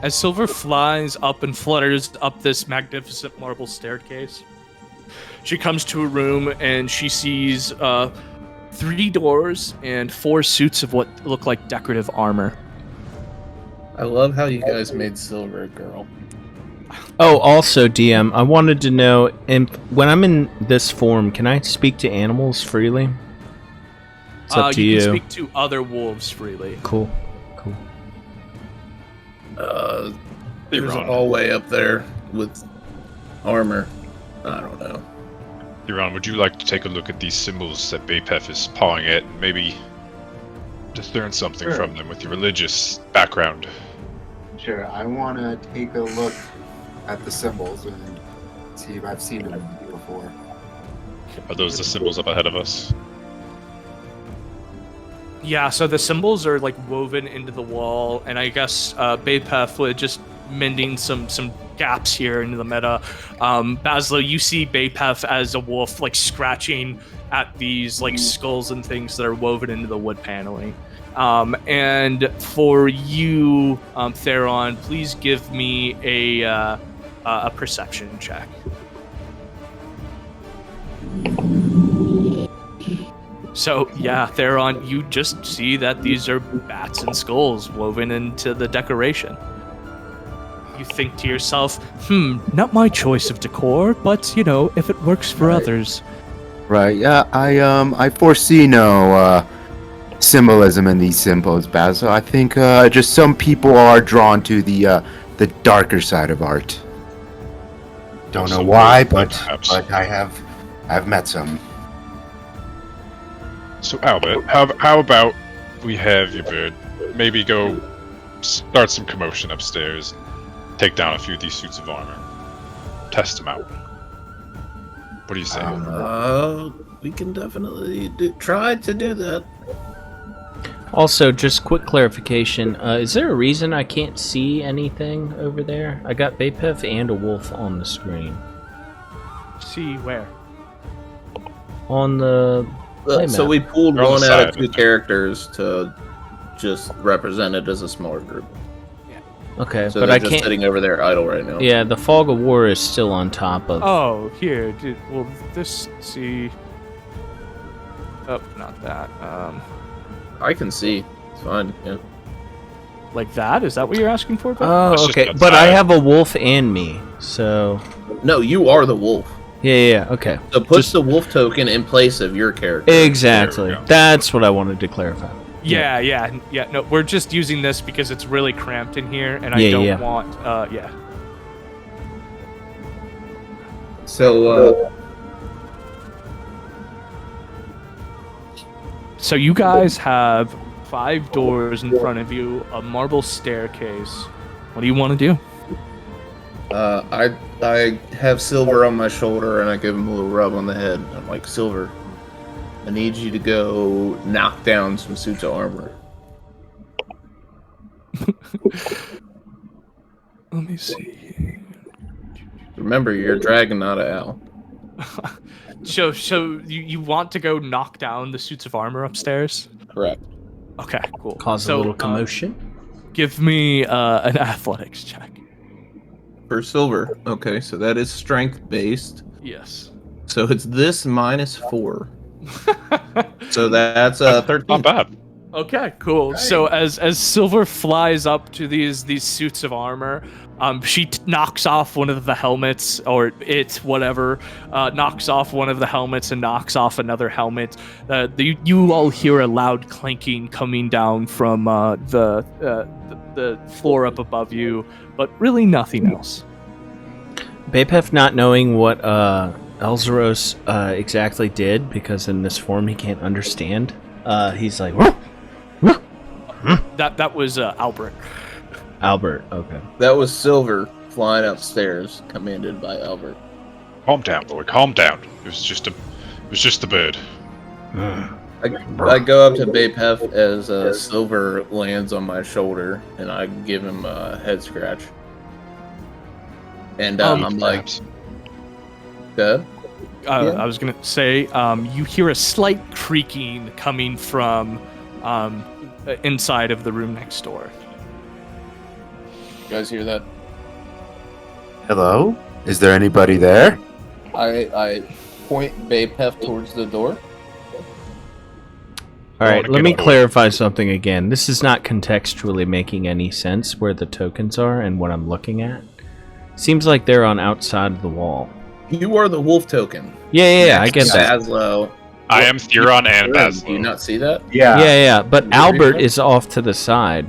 As Silver flies up and flutters up this magnificent marble staircase, she comes to a room and she sees 3 doors and 4 suits of what look like decorative armor. I love how you guys made Silver a girl. Oh, also, DM, I wanted to know, when I'm in this form, can I speak to animals freely? It's up to you. You can speak to other wolves freely. Cool. There's a hallway up there with armor. I don't know. Theron, would you like to take a look at these symbols that Bapef is pawing at and maybe discern something from them with your religious background? Sure, I want to take a look at the symbols and see if I've seen them before. Are those the symbols up ahead of us? Yeah, so the symbols are like woven into the wall, and I guess Bapef was just mending some gaps here into the meta. Bazzlo, you see Bapef as a wolf like scratching at these like skulls and things that are woven into the wood paneling. And for you, Theron, please give me a perception check. So, yeah, Theron, you just see that these are bats and skulls woven into the decoration. You think to yourself, not my choice of decor, but, you know, if it works for others. Right, yeah, I foresee no symbolism in these symbols, Bazzlo. I think just some people are drawn to the darker side of art. Don't know why, but I've met some. So Albert, how about we have your bird maybe go start some commotion upstairs, take down a few of these suits of armor, test them out. What do you say? We can definitely try to do that. Also, just quick clarification, is there a reason I can't see anything over there? I got Bapef and a wolf on the screen. See where? On the So we pulled They're on one the out of side. 2 characters to just represent it as a smaller group. Okay, So but they're I just can't. sitting over there idle right now. Yeah, the fog of war is still on top of. Oh, here. Well, this, see... Oh, not that. I can see. It's fine. Yeah. Like that? Is that what you're asking for, Ben? Oh, Let's just okay. get But I tired. have a wolf and me, so. No, you are the wolf. Yeah, okay. So put Just- the wolf token in place of your character. Exactly. There we go. That's what I wanted to clarify. Yeah. No, we're just using this because it's really cramped in here, and I Yeah, don't yeah. want. Yeah. So, So you guys have 5 doors in front of you, a marble staircase. What do you want to do? I have Silver on my shoulder and I give him a little rub on the head. I'm like, Silver, I need you to go knock down some suits of armor. Let me see. Remember, you're a dragon, not an owl. So you want to go knock down the suits of armor upstairs? Correct. Okay, cool. Cause So, a little commotion. Give me an athletics check. For Silver. Okay, so that is strength based. Yes. So it's this -4. So that's 13. Not bad. Okay, cool. So as Silver flies up to these suits of armor, she knocks off one of the helmets, or knocks off one of the helmets and knocks off another helmet. You all hear a loud clanking coming down from the floor up above you, but really nothing else. Bapef not knowing what Elzeiros exactly did, because in this form he can't understand, he's like, "Whoa!" That was Albert. Albert, okay. That was Silver flying upstairs, commanded by Albert. Calm down, boy. Calm down. It was just a bird. I go up to Bapef as Silver lands on my shoulder, and I give him a head scratch. And I'm like, Perhaps. good? I was gonna say, you hear a slight creaking coming from inside of the room next door. You guys hear that? Hello? Is there anybody there? I point Bapef towards the door. Alright, let me clarify something again. This is not contextually making any sense where the tokens are and what I'm looking at. Seems like they're on outside of the wall. You are the wolf token. Yeah, I get that. Bazzlo. I am Theron and Do you Bazzlo. not see that? Yeah, but Albert is off to the side.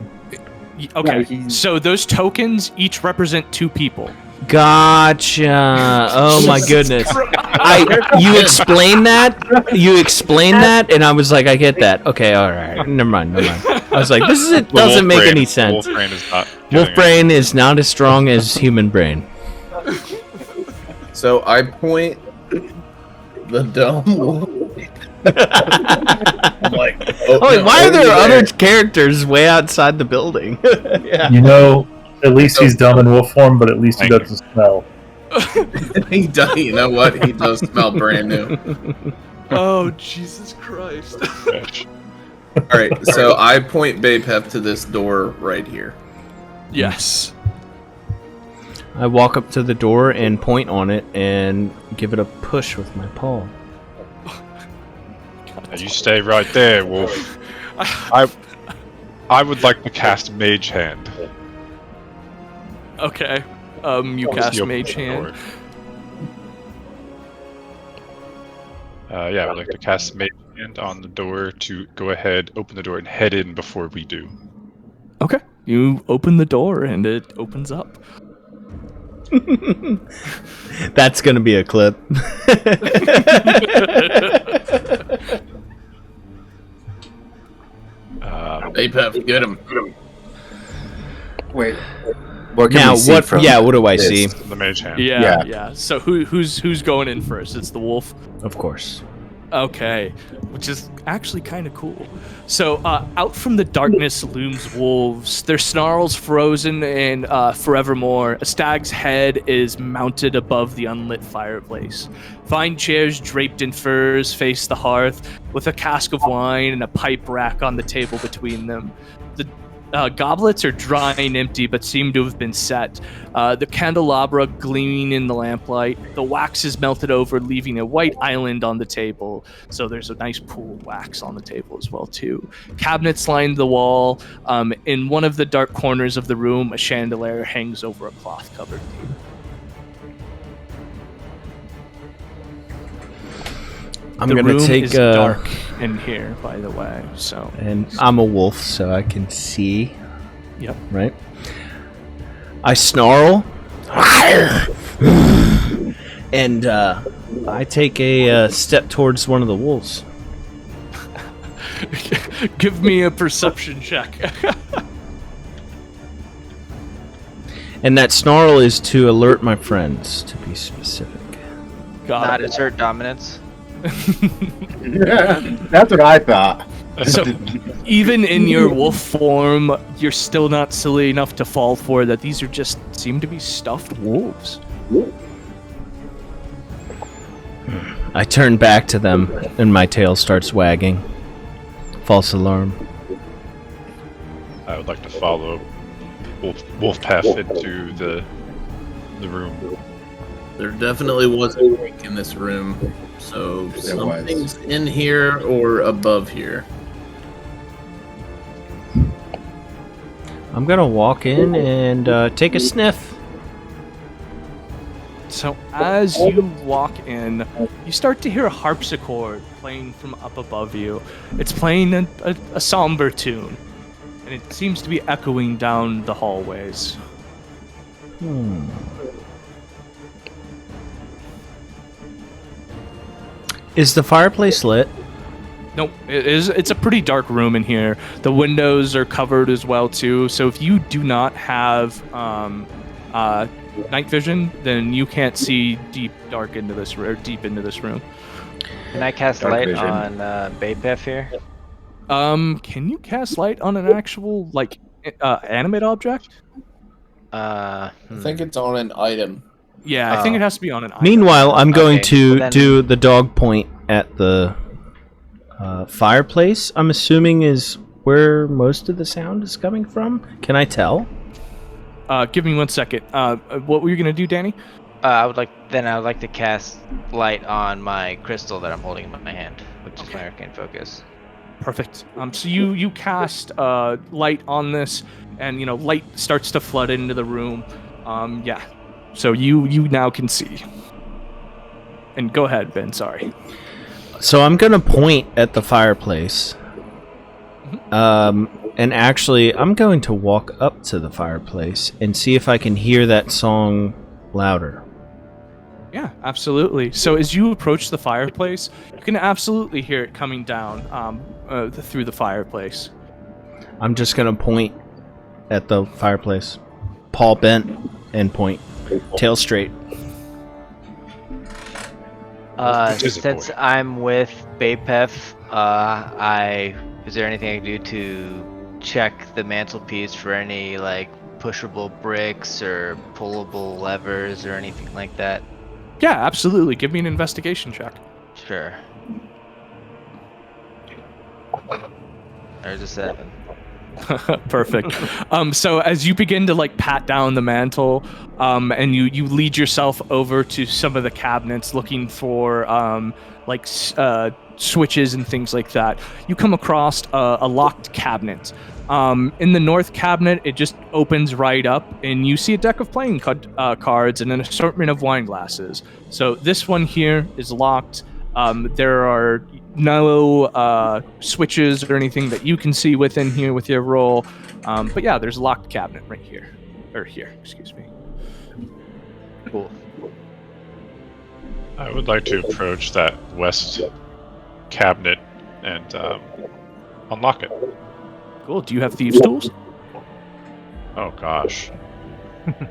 Okay, so those tokens each represent 2 people. Gotcha. Oh my goodness. You explained that, and I was like, I get that. Okay, all right. Never mind. I was like, doesn't make any sense. Wolf brain is not as strong as human brain. So I point the dumb wolf. I'm like, wait, why are there other characters way outside the building? Yeah. You know, at least he's dumb in wolf form, but at least he doesn't smell. He does. You know what? He does smell brand new. Oh, Jesus Christ. All right, so I point Bapef to this door right here. Yes. I walk up to the door and point on it and give it a push with my paw. You stay right there, Wolf. I would like to cast Mage Hand. Okay. You cast Mage Hand. Yeah, I would like to cast Mage Hand on the door to go ahead, open the door, and head in before we do. Okay. You open the door and it opens up. That's gonna be a clip. Bapef, get him. Wait. What can Now, we see what? from Yeah, what do I this? see? The Mage Hand. Yeah. So who's going in first? It's the wolf. Of course. Okay, which is actually kind of cool. So, out from the darkness looms wolves, their snarls frozen and forevermore. A stag's head is mounted above the unlit fireplace. Fine chairs draped in furs face the hearth, with a cask of wine and a pipe rack on the table between them. The goblets are dry and empty, but seem to have been set. The candelabra gleaming in the lamplight. The wax is melted over, leaving a white island on the table. So there's a nice pool of wax on the table as well, too. Cabinets line the wall. In one of the dark corners of the room, a chandelier hangs over a cloth-covered table. I'm The gonna room take is dark in here, by the way. So, and I'm a wolf, so I can see. Yep. Right. I snarl, and I take a step towards one of the wolves. Give me a perception check. And that snarl is to alert my friends, to be specific. Not assert dominance. That's what I thought. So, even in your wolf form, you're still not silly enough to fall for that. These are just seem to be stuffed wolves. I turn back to them, and my tail starts wagging. False alarm. I would like to follow Wolfpath into the room. There definitely was a leak in this room, so something's in here or above here. I'm gonna walk in and take a sniff. So as you walk in, you start to hear a harpsichord playing from up above you. It's playing a somber tune, and it seems to be echoing down the hallways. Is the fireplace lit? Nope, it's a pretty dark room in here. The windows are covered as well too, so if you do not have night vision, then you can't see deep into this room. Can I cast Dark light vision. on Bapef here? Can you cast light on an actual animate object? I think it's on an item. Yeah, I think it has to be on an item. Meanwhile, I'm going Okay, to well then- do the dog point at the fireplace. I'm assuming is where most of the sound is coming from. Can I tell? Give me 1 second. What were you gonna do, Danny? I would like to cast light on my crystal that I'm holding in my hand, which is my arcane focus. Perfect. So you cast light on this, and light starts to flood into the room. Yeah. So you now can see. And go ahead, Ben. Sorry. So I'm gonna point at the fireplace. And actually, I'm going to walk up to the fireplace and see if I can hear that song louder. Yeah, absolutely. So as you approach the fireplace, you can absolutely hear it coming down through the fireplace. I'm just going to point at the fireplace. Paw bent and point. Tail straight. Since I'm with Bapef, is there anything I can do to check the mantelpiece for any pushable bricks or pullable levers or anything like that? Yeah, absolutely. Give me an investigation check. Sure. There's a 7. Perfect. So as you begin to pat down the mantle, and you lead yourself over to some of the cabinets looking for switches and things like that, you come across a locked cabinet. In the north cabinet, it just opens right up, and you see a deck of playing cards and an assortment of wine glasses. So this one here is locked. There are no switches or anything that you can see within here with your roll. But yeah, there's a locked cabinet right here. Or here, excuse me. Cool. I would like to approach that west cabinet and unlock it. Cool. Do you have thieves' tools? Oh gosh. Can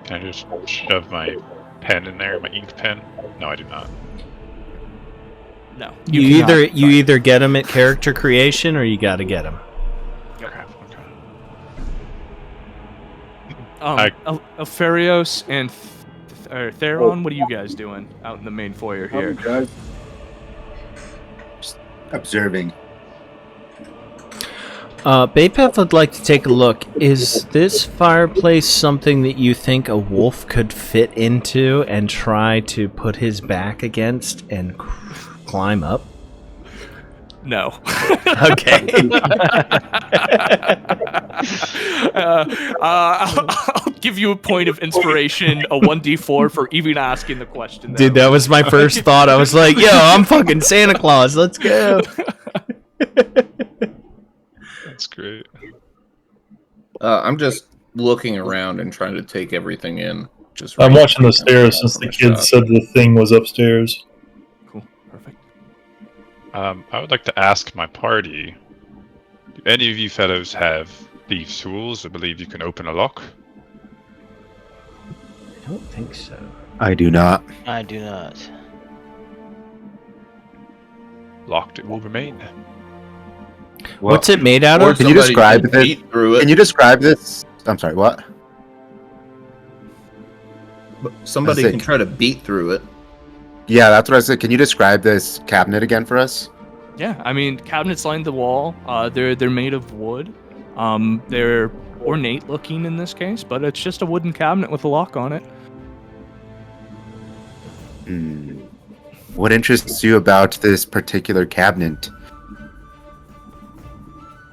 I just shove my pen in there, my ink pen? No, I do not. No. You either get them at character creation or you got to get them. Okay. Elzeiros and Theron, what are you guys doing out in the main foyer here? Just observing. Bapef would like to take a look. Is this fireplace something that you think a wolf could fit into and try to put his back against and climb up? No. Okay. I'll give you a point of inspiration, a 1d4 for even asking the question. Dude, that was my first thought. I was like, yo, I'm fucking Santa Claus. Let's go. That's great. I'm just looking around and trying to take everything in. I'm watching the stairs since the kid said the thing was upstairs. Cool. Perfect. I would like to ask my party, do any of you fellows have thieves' tools or believe you can open a lock? I don't think so. I do not. I do not. Locked it will remain. What's it made out Or of? Can you describe can this? beat through it. Can you describe this? I'm sorry, what? Somebody Sick. can try to beat through it. Yeah, that's what I said. Can you describe this cabinet again for us? Yeah, I mean, cabinets line the wall. They're made of wood. They're ornate looking in this case, but it's just a wooden cabinet with a lock on it. What interests you about this particular cabinet?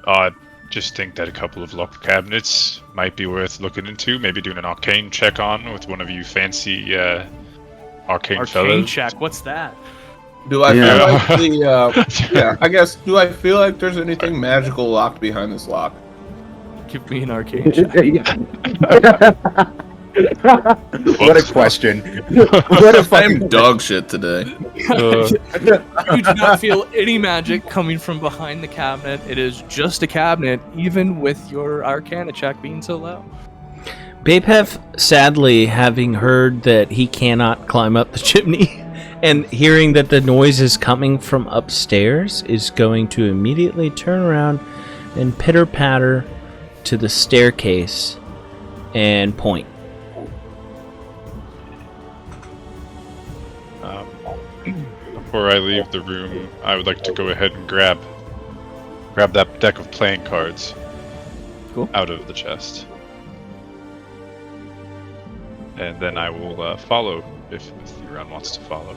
I just think that a couple of locked cabinets might be worth looking into. Maybe doing an arcane check on with one of you fancy arcane fellows. Check. What's that? Do I feel like the I guess, do I feel like there's anything magical locked behind this lock? Give me an arcane check. What a question. What a fucking I'm dog shit today. You do not feel any magic coming from behind the cabinet. It is just a cabinet, even with your Arcana check being so low. Bapef, sadly, having heard that he cannot climb up the chimney and hearing that the noise is coming from upstairs, is going to immediately turn around and pitter-patter to the staircase and point. Before I leave the room, I would like to go ahead and grab that deck of playing cards. Cool. out of the chest. And then I will follow if Theron wants to follow.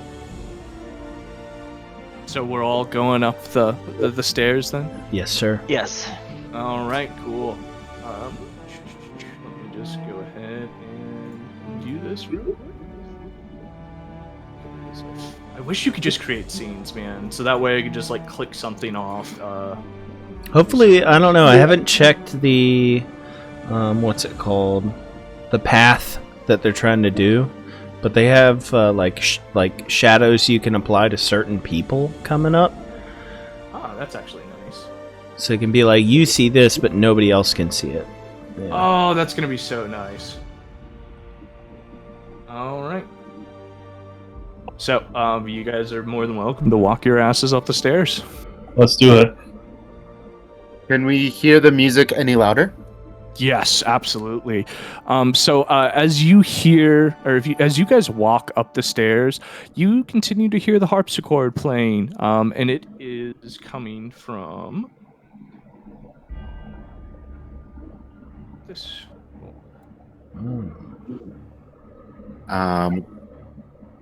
So we're all going up the stairs then? Yes, sir. Yes. All right, cool. Let me just go ahead and do this real quick. I wish you could just create scenes, man. So that way I could just like click something off. Hopefully, I don't know. I haven't checked the, what's it called? The path that they're trying to do, but they have like shadows you can apply to certain people coming up. Ah, that's actually nice. So it can be like you see this, but nobody else can see it. Yeah. Oh, that's gonna be so nice. All right. So, you guys are more than welcome to walk your asses up the stairs. Let's do it. Can we hear the music any louder? Yes, absolutely. So as you hear, or as you guys walk up the stairs, you continue to hear the harpsichord playing, and it is coming from this.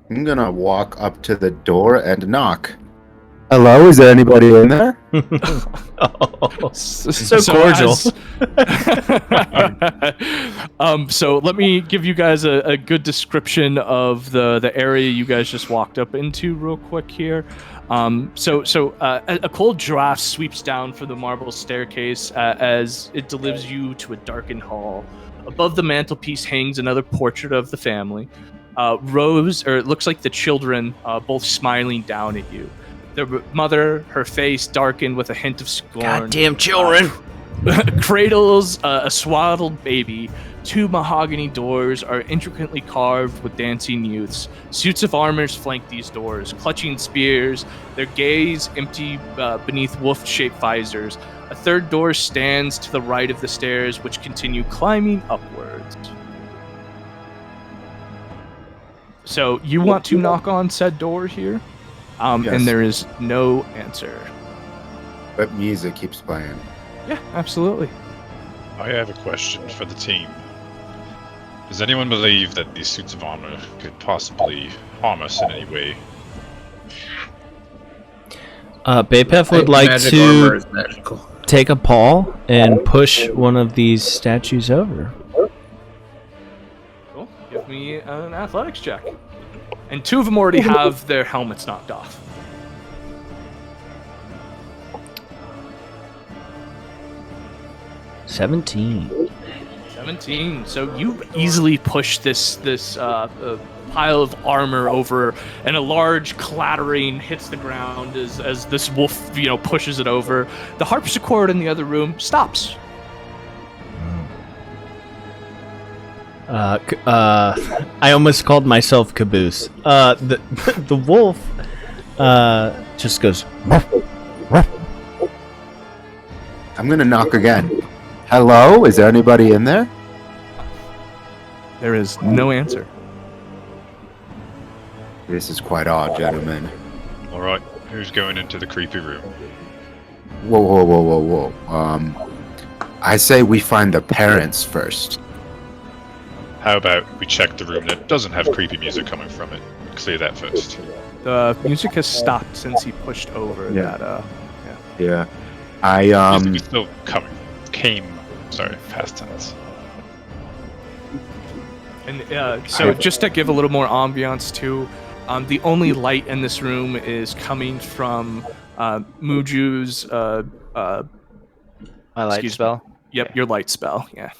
I'm gonna walk up to the door and knock. Hello, is there anybody in there? Oh, so cordial. So let me give you guys a good description of the area you guys just walked up into real quick here. A cold draft sweeps down from the marble staircase as it delivers you to a darkened hall. Above the mantelpiece hangs another portrait of the family. It looks like the children, both smiling down at you. The mother, her face darkened with a hint of scorn. Goddamn children! Cradles a swaddled baby. Two mahogany doors are intricately carved with dancing youths. Suits of armor flank these doors, clutching spears, their gaze empty beneath wolf-shaped visors. A third door stands to the right of the stairs, which continue climbing upwards. So you want to knock on said door here? Yes. And there is no answer. But music keeps playing. Yeah, absolutely. I have a question for the team. Does anyone believe that these suits of armor could possibly harm us in any way? Bapef would like Magic armor is to magical. take a paw and push one of these statues over. Cool. Give me an athletics check. And two of them already have their helmets knocked off. 17. 17. So you easily push this pile of armor over, and a large clattering hits the ground as this wolf, pushes it over. The harpsichord in the other room stops. I almost called myself Caboose. The wolf just goes. I'm gonna knock again. Hello, is there anybody in there? There is no answer. This is quite odd, gentlemen. Alright, who's going into the creepy room? Whoa. I say we find the parents first. How about we check the room that doesn't have creepy music coming from it? Clear that first. The music has stopped since he pushed over that. Yeah. Music is still past tense. And so just to give a little more ambiance too, the only light in this room is coming from Muju's My light spell? Yep, your light spell, yeah.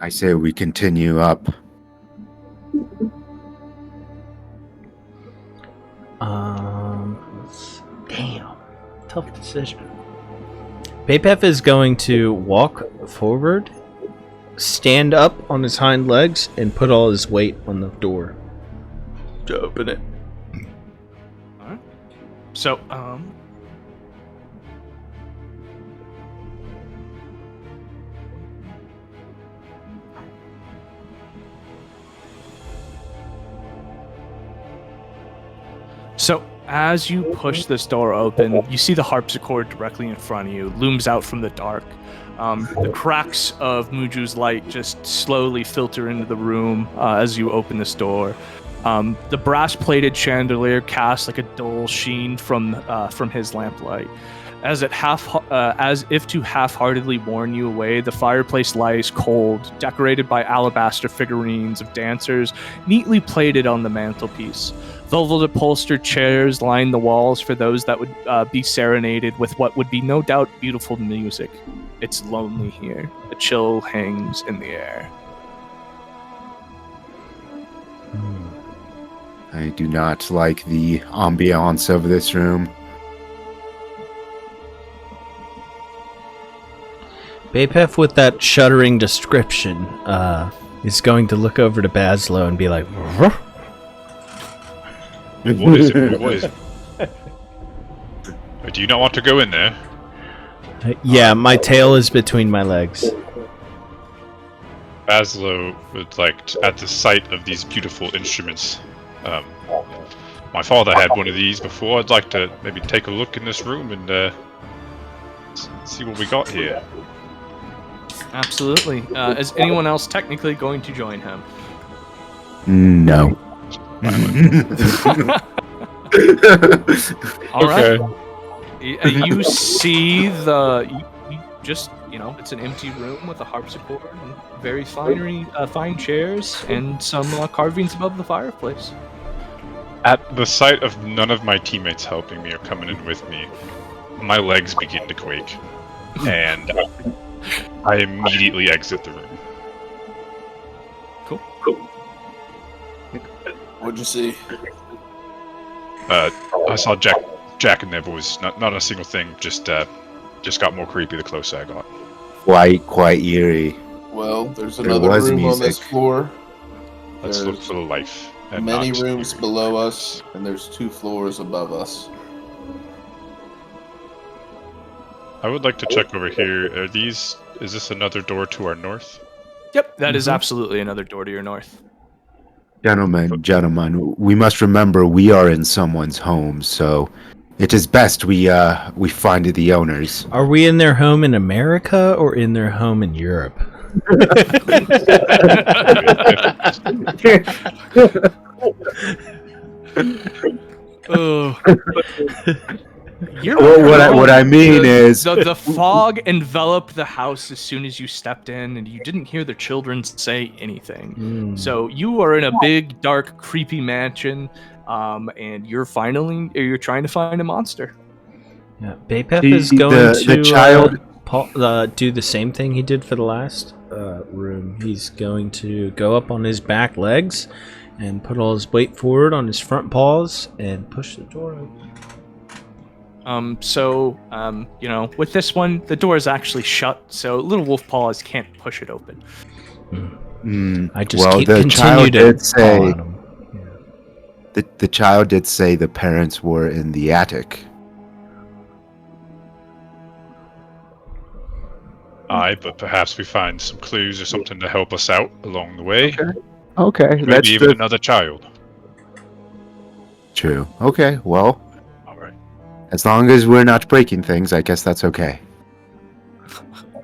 I say we continue up. Damn. Tough decision. Bapef is going to walk forward, stand up on his hind legs, and put all his weight on the door to open it. Alright. So, As you push this door open, you see the harpsichord directly in front of you, looms out from the dark. The cracks of Muju's light just slowly filter into the room as you open this door. The brass-plated chandelier casts like a dull sheen from his lamplight. As if to half-heartedly warn you away, the fireplace lies cold, decorated by alabaster figurines of dancers, neatly plated on the mantelpiece. Velvet upholstered chairs line the walls for those that would be serenaded with what would be no doubt beautiful music. It's lonely here. A chill hangs in the air. I do not like the ambiance of this room. Bapef, with that shuddering description, is going to look over to Bazzlo and be like, "Ruh?" What is it? What is it? Do you not want to go in there? Yeah, my tail is between my legs. Bazzlo would like, at the sight of these beautiful instruments. My father had one of these before. I'd like to maybe take a look in this room and see what we got here. Absolutely. Is anyone else technically going to join him? No. All right. You see it's an empty room with a harpsichord and very fine chairs and some carvings above the fireplace. At the sight of none of my teammates helping me or coming in with me, my legs begin to quake, and I immediately exit the room. Cool. What'd you see? I saw Jack and their boys. Not a single thing. Just got more creepy the closer I got. Quite eerie. Well, there's There another was room on music. this floor. Let's There's look for the life. And many not rooms eerie. below us, and there's 2 floors above us. I would like to check over here. Is this another door to our north? Yep, that is absolutely another door to your north. Gentlemen, we must remember we are in someone's home, so it is best we find the owners. Are we in their home in America or in their home in Europe? Oh. What I mean is the fog enveloped the house as soon as you stepped in, and you didn't hear the children say anything. So you are in a big, dark, creepy mansion, and you're trying to find a monster. Yeah, Bapef is going to do the same thing he did for the last room. He's going to go up on his back legs and put all his weight forward on his front paws and push the door open. With this one, the door is actually shut, so little wolf paws can't push it open. I just the child did say the child did say the parents were in the attic. Aye, but perhaps we find some clues or something to help us out along the way. Okay, Maybe even another child. True. Okay, well, All right. as long as we're not breaking things, I guess that's okay.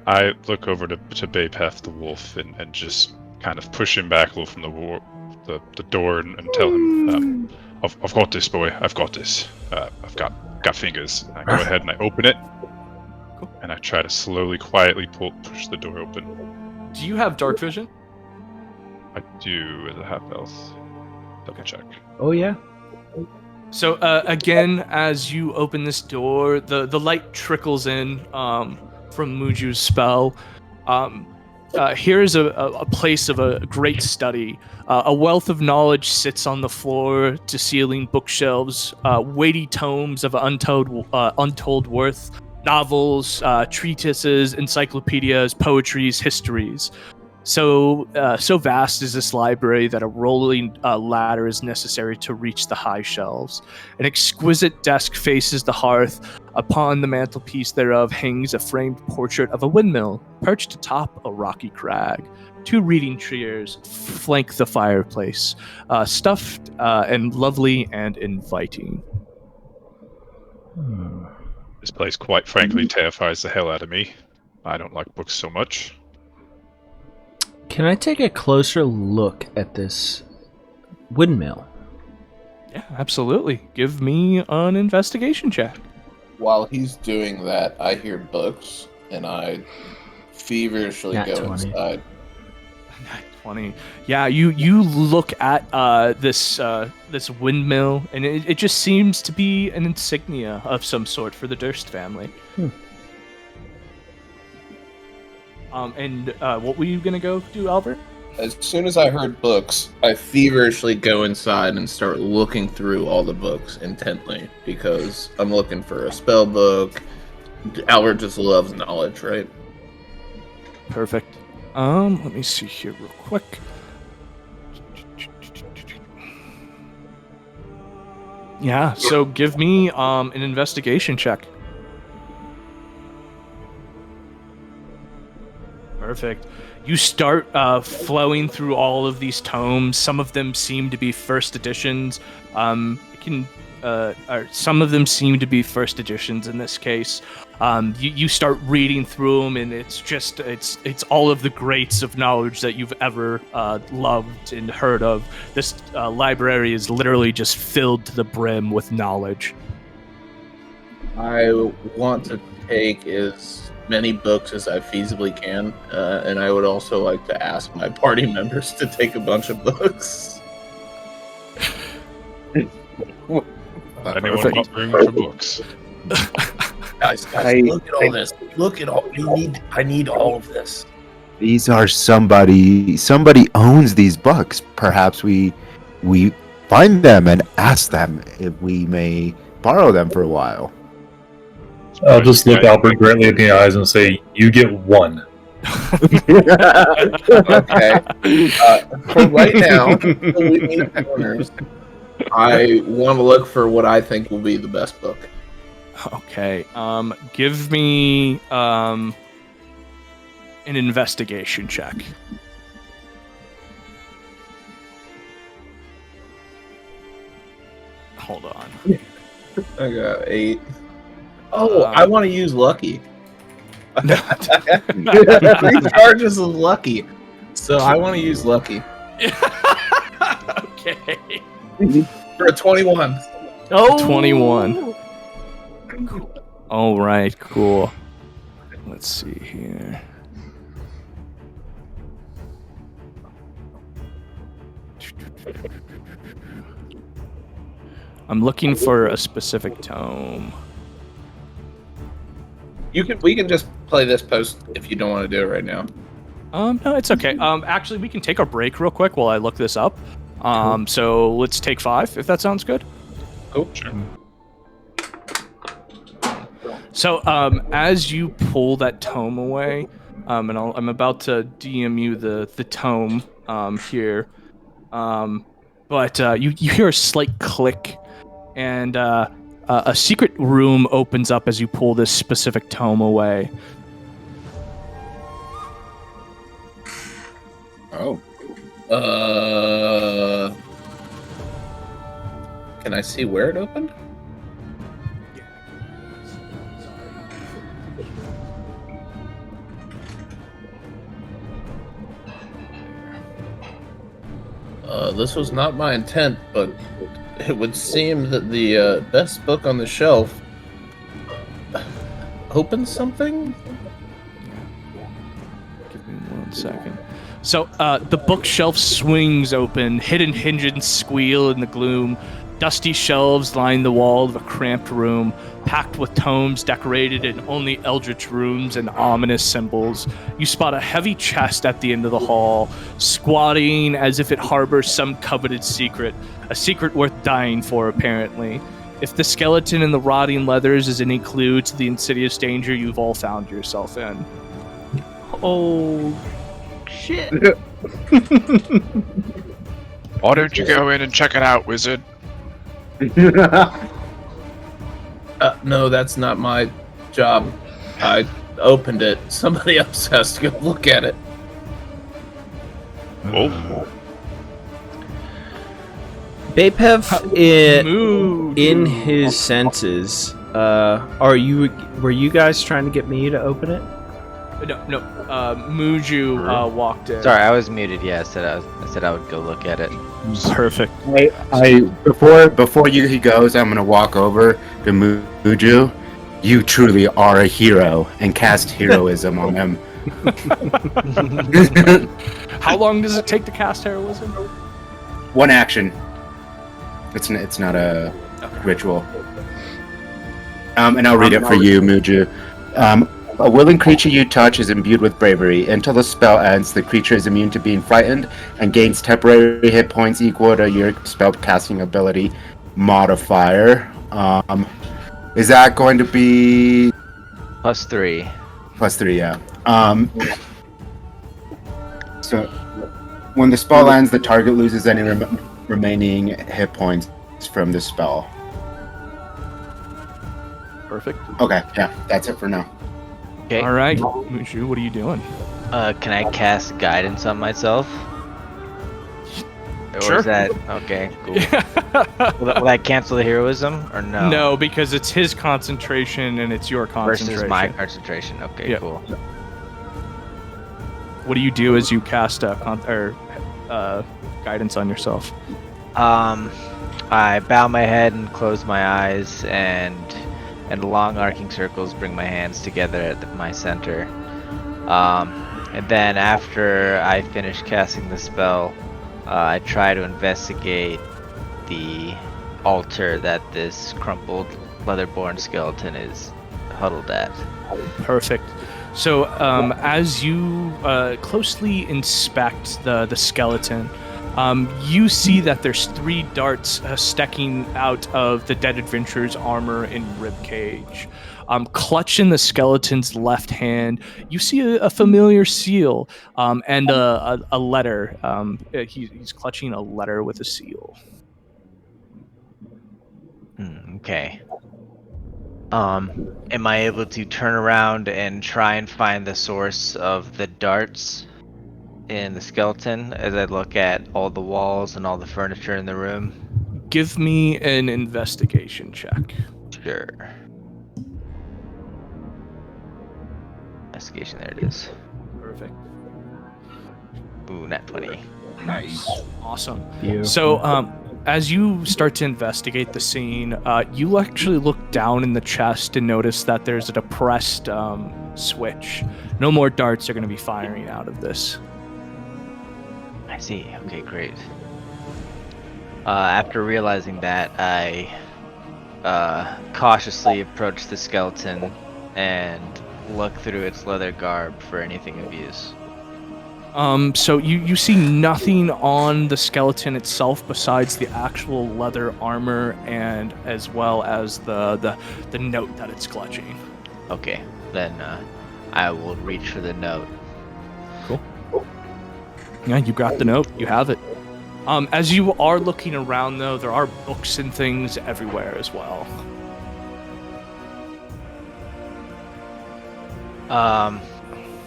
I look over to Bapef the wolf and just kind of push him back a little from the door and tell him, I've got this, boy. I've got this. I've got fingers. I go ahead and I open it. Cool. And I try to slowly, quietly push the door open. Do you have dark vision? I do as a half elf. Double check. Oh yeah. So again, as you open this door, the light trickles in from Muju's spell. Here is a place of a great study. A wealth of knowledge sits on the floor to ceiling bookshelves, weighty tomes of untold worth, novels, treatises, encyclopedias, poetries, histories. So vast is this library that a rolling ladder is necessary to reach the high shelves. An exquisite desk faces the hearth. Upon the mantelpiece thereof hangs a framed portrait of a windmill perched atop a rocky crag. 2 reading chairs flank the fireplace, stuffed and lovely and inviting. This place, quite frankly, terrifies the hell out of me. I don't like books so much. Can I take a closer look at this windmill? Yeah, absolutely. Give me an investigation check. While he's doing that, I hear books, and I feverishly Nat go 20. inside. 20. Yeah, you look at this windmill, and it just seems to be an insignia of some sort for the Durst family. And what were you gonna go do, Albert? As soon as I heard books, I feverishly go inside and start looking through all the books intently because I'm looking for a spell book. Albert just loves knowledge, right? Perfect. Let me see here real quick. Yeah, so give me an investigation check. Perfect. You start flowing through all of these tomes. Some of them seem to be first editions. Some of them seem to be first editions in this case. You start reading through them, and it's all of the greats of knowledge that you've ever loved and heard of. This library is literally just filled to the brim with knowledge. I want to take as many books as I feasibly can, and I would also like to ask my party members to take a bunch of books. Anyone got room for books? Guys, look at all this. Look at all. I need all of this. These are somebody owns these books. Perhaps we find them and ask them if we may borrow them for a while. I'll just look Albert directly in the eyes and say, "You get one." Okay. For right now, we need owners. I want to look for what I think will be the best book. Okay. Give me an investigation check. Hold on. I got 8. Oh, I want to use Lucky. 3 charges of Lucky. So I want to use Lucky. Okay. For a 21. Oh, 21. Cool. All right, cool. Let's see here. I'm looking for a specific tome. We can just play this post if you don't want to do it right now. No, it's okay. Actually, we can take a break real quick while I look this up. So let's take 5, if that sounds good. Cool. Sure. So, as you pull that tome away, and I'm about to DM you the tome here, but you hear a slight click, and a secret room opens up as you pull this specific tome away. Oh. Can I see where it opened? This was not my intent, but it would seem that the best book on the shelf opens something? Give me 1 second. So, the bookshelf swings open, hidden hinges squeal in the gloom. Dusty shelves line the wall of a cramped room, packed with tomes decorated in only eldritch runes and ominous symbols. You spot a heavy chest at the end of the hall, squatting as if it harbors some coveted secret, a secret worth dying for, apparently. If the skeleton in the rotting leathers is any clue to the insidious danger you've all found yourself in. Oh, shit. Why don't you go in and check it out, wizard? No, that's not my job. I opened it. Somebody else has to go look at it. Oh. Bapef, in his senses, Were you guys trying to get me to open it? No. Muurujin walked in. Sorry, I was muted. Yeah, I said I would go look at it. Perfect. Before he goes, I'm gonna walk over to Muurujin. You truly are a hero, and cast heroism on him. How long does it take to cast heroism? One action. It's not a ritual. And I'll read it for you, Muurujin. A willing creature you touch is imbued with bravery. Until the spell ends, the creature is immune to being frightened and gains temporary hit points equal to your spell casting ability modifier. Is that going to be +3? +3, yeah. So when the spell ends, the target loses any remaining hit points from the spell. Perfect. Okay, yeah, that's it for now. Okay. All right, Muurujin, what are you doing? Can I cast guidance on myself? Or Sure. is that okay? Cool. Will that cancel the heroism or no? No, because it's his concentration and it's your concentration. Versus my concentration. Okay, Yeah. cool. What do you do as you cast guidance on yourself? I bow my head and close my eyes, and long arcing circles bring my hands together at my center. And then after I finish casting the spell, I try to investigate the altar that this crumpled leather-born skeleton is huddled at. Perfect. So as you closely inspect the skeleton, you see that there's 3 darts sticking out of the dead adventurer's armor and ribcage. Clutched in the skeleton's left hand, you see a familiar seal and a letter. He's clutching a letter with a seal. Okay. Am I able to turn around and try and find the source of the darts in the skeleton as I look at all the walls and all the furniture in the room? Give me an investigation check. Sure. Investigation, there it is. Perfect. Ooh, nat 20. Nice. Awesome. You. So, as you start to investigate the scene, you actually look down in the chest and notice that there's a depressed switch. No more darts are going to be firing out of this. I see. Okay, great. After realizing that, I cautiously approach the skeleton and look through its leather garb for anything of use. So you see nothing on the skeleton itself besides the actual leather armor and as well as the note that it's clutching. Okay, then I will reach for the note. Cool. Yeah, you got the note. You have it. As you are looking around, though, there are books and things everywhere as well.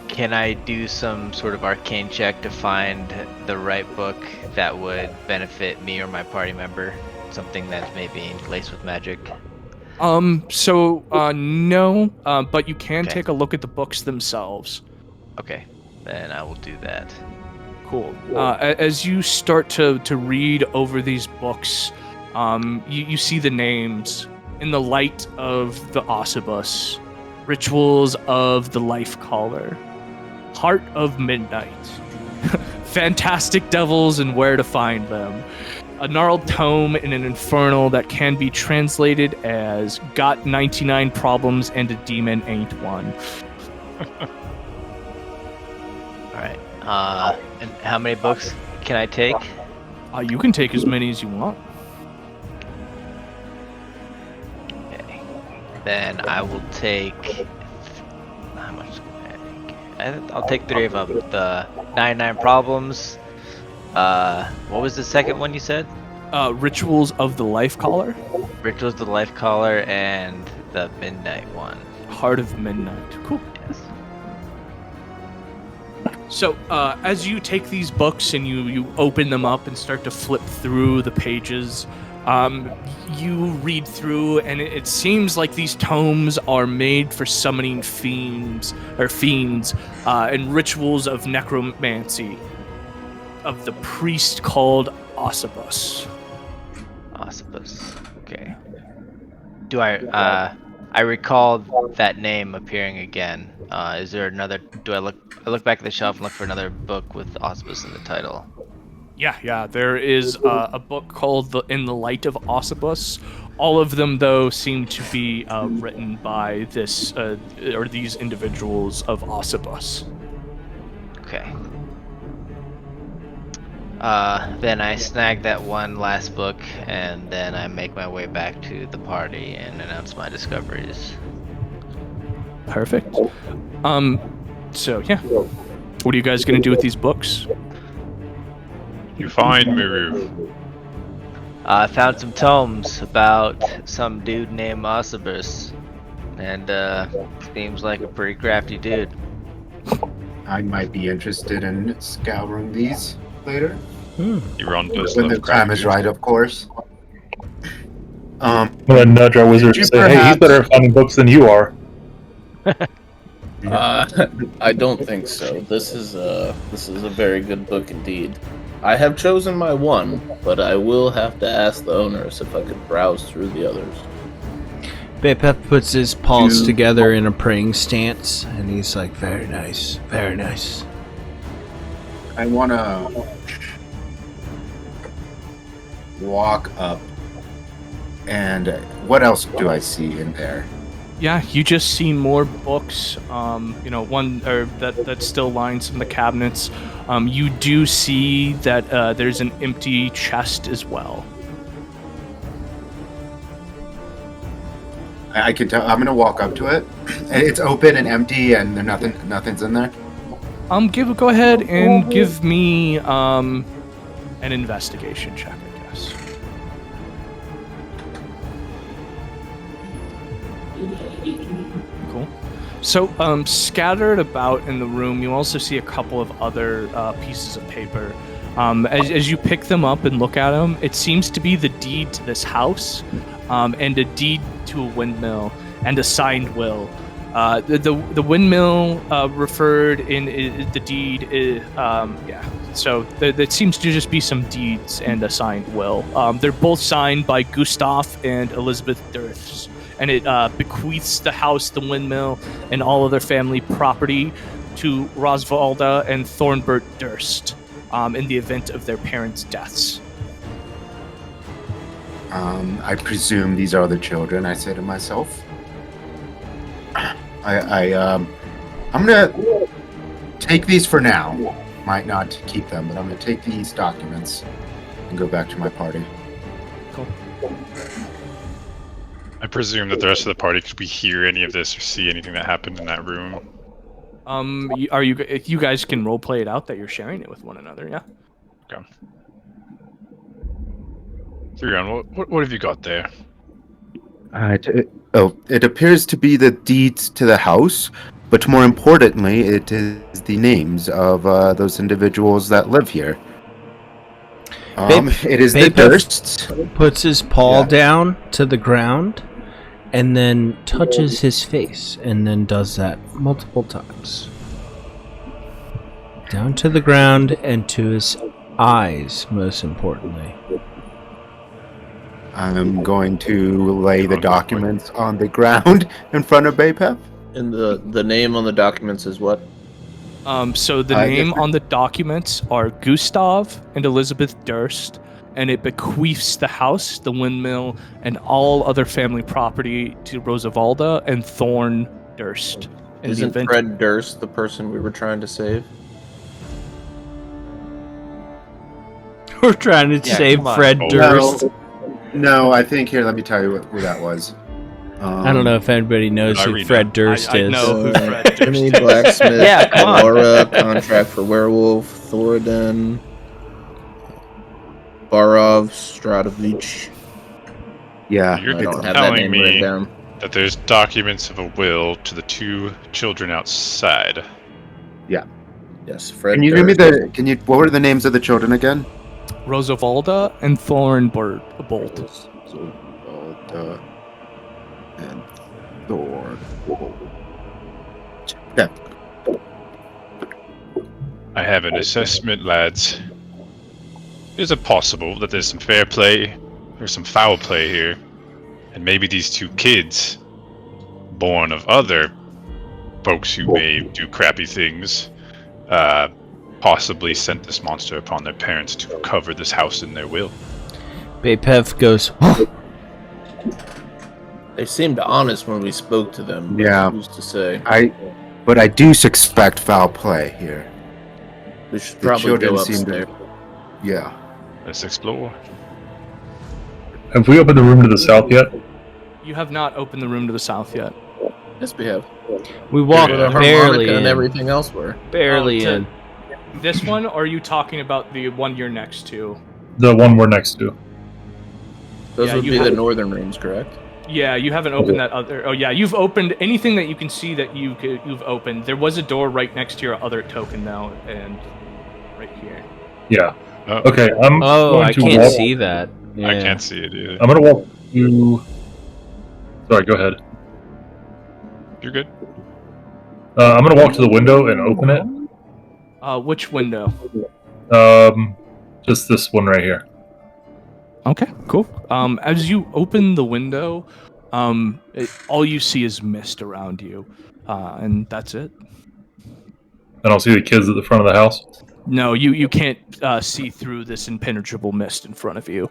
Can I do some sort of arcane check to find the right book that would benefit me or my party member? Something that's maybe laced with magic? No, but you can Okay. take a look at the books themselves. Okay, then I will do that. Cool. As you start to read over these books, you see the names in the light of the Ossibus, Rituals of the Life Caller, Heart of Midnight, Fantastic Devils and Where to Find Them, a gnarled tome in an infernal that can be translated as Got 99 Problems and a Demon Ain't One. Alright, and how many books can I take? You can take as many as you want. Okay. Then I will take... How much can I take? I'll take 3 of them. The 99 Problems. What was the second one you said? Rituals of the Life Caller, Rituals of the Life Caller, and the Midnight one. Heart of Midnight. Cool. Yes. So, as you take these books and you open them up and start to flip through the pages, You read through, and it seems like these tomes are made for summoning fiends and rituals of necromancy of the priest called Ossibus. Ossibus. Okay. Do I recall that name appearing again? Is there another? Do I look back at the shelf and look for another book with Ossibus in the title? Yeah. There is a book called In the Light of Ossibus. All of them, though, seem to be written by these individuals of Ossibus. Okay. Then I snag that one last book, and then I make my way back to the party and announce my discoveries. Perfect. So yeah, what are you guys gonna do with these books? You find Muru. I found some tomes about some dude named Ossibus, and seems like a pretty crafty dude. I might be interested in scouring these later. You're on those When the time is right, of course. I'm gonna nudge our wizard and say, "Hey, he's better at finding books than you are." I don't think so. This is a very good book indeed. I have chosen my one, but I will have to ask the owners if I could browse through the others. Bapef puts his paws together in a praying stance, and he's like, very nice, very nice. I want to walk up, and what else do I see in there? Yeah, you just see more books. One or that still lines some of the cabinets. You do see that there's an empty chest as well. I can tell. I'm gonna walk up to it. It's open and empty, and nothing's in there. Go ahead and give me an investigation check, I guess. Cool. So, scattered about in the room, you also see a couple of other pieces of paper. As you pick them up and look at them, it seems to be the deed to this house, and a deed to a windmill, and a signed will. The windmill referred in the deed is, So there seems to just be some deeds and a signed will. They're both signed by Gustav and Elizabeth Durst, and it bequeaths the house, the windmill, and all other family property to Rosvalda and Thornbert Durst in the event of their parents' deaths. I presume these are the children, I say to myself. I'm gonna take these for now. Might not keep them, but I'm gonna take these documents and go back to my party. Cool. I presume that the rest of the party, could we hear any of this or see anything that happened in that room? You guys can roleplay it out that you're sharing it with one another, yeah? Okay. Theron, what have you got there? It appears to be the deeds to the house, but more importantly, it is the names of those individuals that live here. It is the Dursts. Puts his paw down to the ground, and then touches his face, and then does that multiple times. Down to the ground and to his eyes, most importantly. I'm going to lay the documents on the ground in front of Bapef. And the name on the documents is what? So the name on the documents are Gustav and Elizabeth Durst, and it bequeaths the house, the windmill, and all other family property to Rosavalda and Thorn Durst. Isn't Fred Durst the person we were trying to save? We're trying to save Fred Durst. No, I think here. Let me tell you who that was. I don't know if anybody knows who Fred Durst is. I know who Fred Durst Jimmy is. Blacksmith, Yeah, come on. Laura, Contract for Werewolf, Thoradin, Barov, Stradovich. Yeah, You're I don't have that telling name written me down. that there's documents of a will to the two children outside. Yes, Fred. Can you give me Durst. what were the names of the children again? Rosavalda and Thornbolt. Rosavalda and Thornwood. Yeah. I have an assessment, lads. Is it possible that there's some fair play or some foul play here? And maybe these two kids, born of other folks who may do crappy things, possibly sent this monster upon their parents to cover this house in their will. Bapef goes, They seemed honest when we spoke to them. But Yeah. who's to say? But I do suspect foul play here. We should The probably children go seem upstairs. to. Yeah. Let's explore. Have we opened the room to the south yet? You have not opened the room to the south yet. Yes, we have. we walk Yeah. Where the barely harmonica and in. everything else were. Barely Oh, in. This one, or are you talking about the one you're next to? The one we're next to. Those Yeah, would you be the have- northern rooms, correct? Yeah, you haven't opened that other. Oh yeah, you've opened anything that you can see that you've opened. There was a door right next to your other token though, and right here. Yeah. Oh, Okay, I'm Oh, going I to can't walk. see that. Yeah. I can't see it either. I'm going to walk to. Sorry, go ahead. You're good. I'm going to walk to the window and open it. Which window? Just this one right here. Okay, cool. As you open the window, all you see is mist around you, and that's it. And I'll see the kids at the front of the house. No, you can't see through this impenetrable mist in front of you.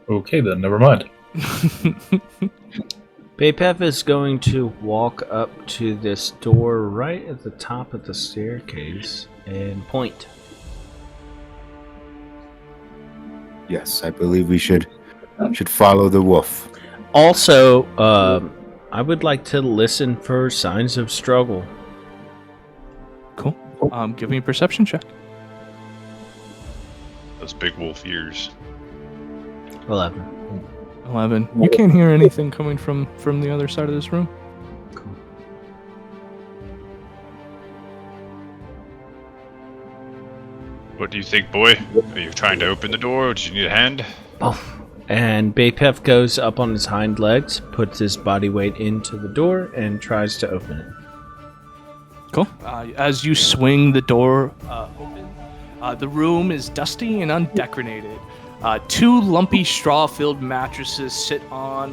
Okay, then, never mind. Bapef is going to walk up to this door right at the top of the staircase and point. Yes, I believe we should follow the wolf. Also, I would like to listen for signs of struggle. Cool. Give me a perception check. Those big wolf ears. 11. 11. You can't hear anything coming from the other side of this room. What do you think, boy? Are you trying to open the door, or do you need a hand? And Bapef goes up on his hind legs, puts his body weight into the door, and tries to open it. Cool. As you swing the door open, the room is dusty and undecorated. Two lumpy straw-filled mattresses sit on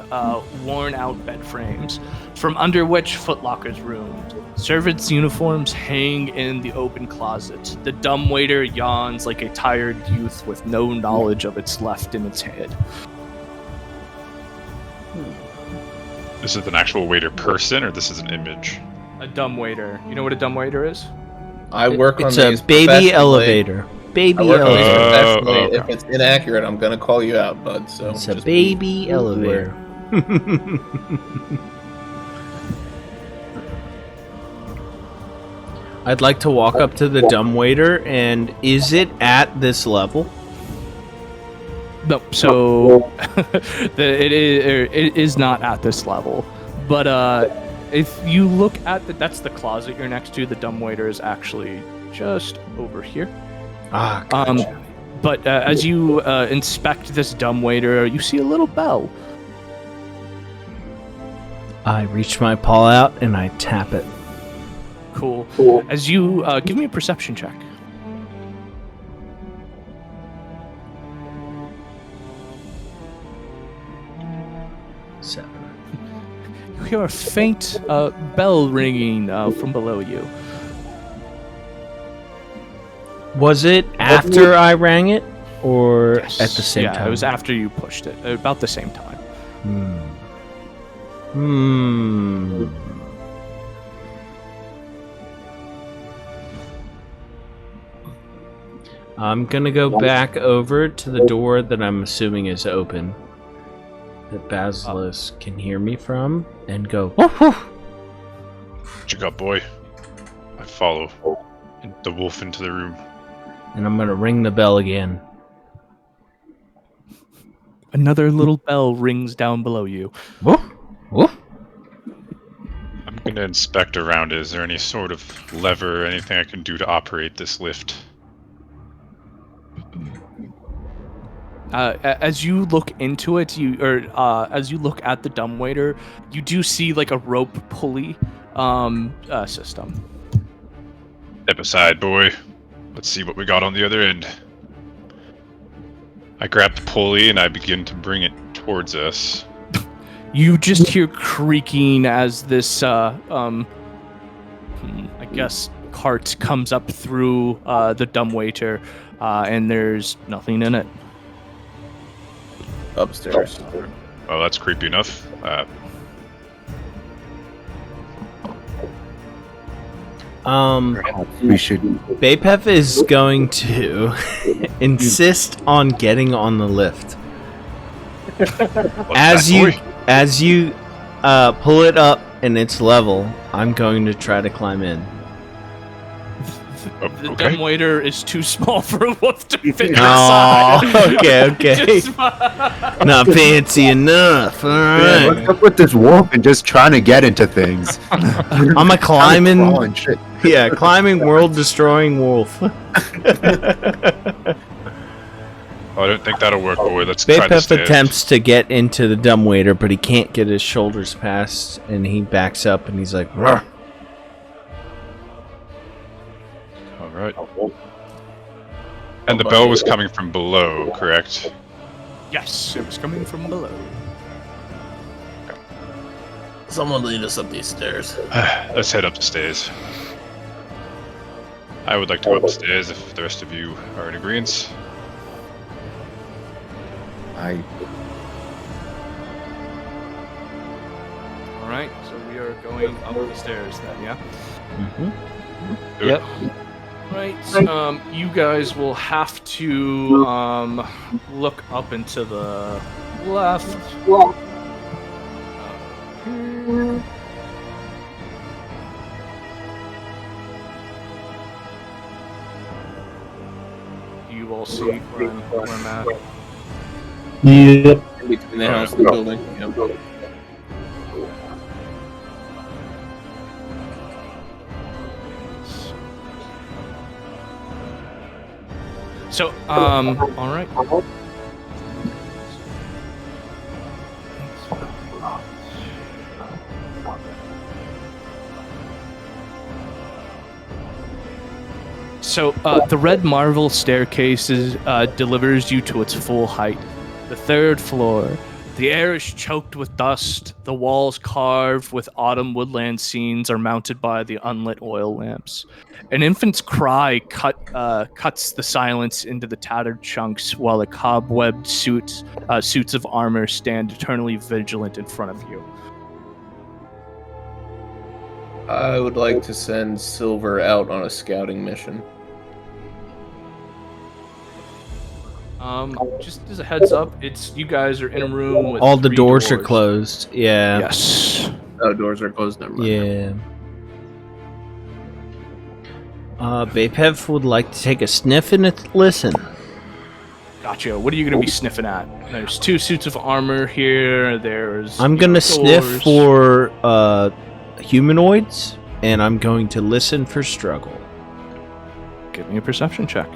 worn-out bed frames, from under which footlockers roam. Servants' uniforms hang in the open closet. The dumbwaiter yawns like a tired youth with no knowledge of its left in its head. This is an actual waiter person, or this is an image? A dumbwaiter. You know what a dumbwaiter is? I work on It's these a baby professionally. elevator. I Baby work on these elevator. professionally. okay. If it's inaccurate, I'm gonna call you out, bud. So It's a just baby be elevator. I'd like to walk up to the dumbwaiter, and is it at this level? No, so it is not at this level. But if you look at that's the closet you're next to. The dumbwaiter is actually just over here. Ah, gotcha. But as you inspect this dumbwaiter, you see a little bell. I reach my paw out and I tap it. Cool. As you give me a perception check. Seven. You hear a faint bell ringing from below you. Was it after I rang it, or at the same time? Yeah, it was after you pushed it, about the same time. I'm gonna go back over to the door that I'm assuming is open, that Bazzlo can hear me from, and go, woof, woof. What you got, boy? I follow the wolf into the room. And I'm gonna ring the bell again. Another little bell rings down below you. Woof, woof. I'm going to inspect around. Is there any sort of lever or anything I can do to operate this lift? As you look into it, as you look at the dumbwaiter, you do see like a rope pulley system. Step aside, boy. Let's see what we got on the other end. I grab the pulley and I begin to bring it towards us. You just hear creaking as this, I guess, cart comes up through the dumbwaiter, and there's nothing in it. Upstairs. Well, that's creepy enough. We should. Bapef is going to insist on getting on the lift. As you pull it up and it's level, I'm going to try to climb in. The Okay. dumbwaiter is too small for a wolf to fit Oh, inside. okay. Not fancy enough. All Man, right. what's up with this wolf and just trying to get into things? I'm a climbing, Shit. climbing, world-destroying wolf. I don't think that'll work, boy. Let's try the Bapef stairs. attempts to get into the dumbwaiter, but he can't get his shoulders past, and he backs up, and he's like, "Ruh." All right. And the bell was coming from below, correct? Yes, it was coming from below. Someone lead us up these stairs. Let's head up the stairs. I would like to go up the stairs if the rest of you are in agreement. All right, so we are going up the stairs then, yeah? Do it. Yep. Right, you guys will have to look up and to the left. You all see where I'm at. Yep. In between the house and the building. Yep. So, all right. So, the red marble staircase delivers you to its full height. The third floor. The air is choked with dust. The walls carved with autumn woodland scenes are mounted by the unlit oil lamps. An infant's cry cuts the silence into the tattered chunks, while the cobwebbed suits of armor stand eternally vigilant in front of you. I would like to send Silver out on a scouting mission. Just as a heads up, you guys are in a room with All the 3 doors are closed. Yeah. Yes. Oh, doors are closed. Never mind. Yeah. Bapef would like to take a sniff and listen. Gotcha. What are you going to be sniffing at? There's 2 suits of armor here. There's. I'm gonna doors. sniff for humanoids, and I'm going to listen for struggle. Give me a perception check.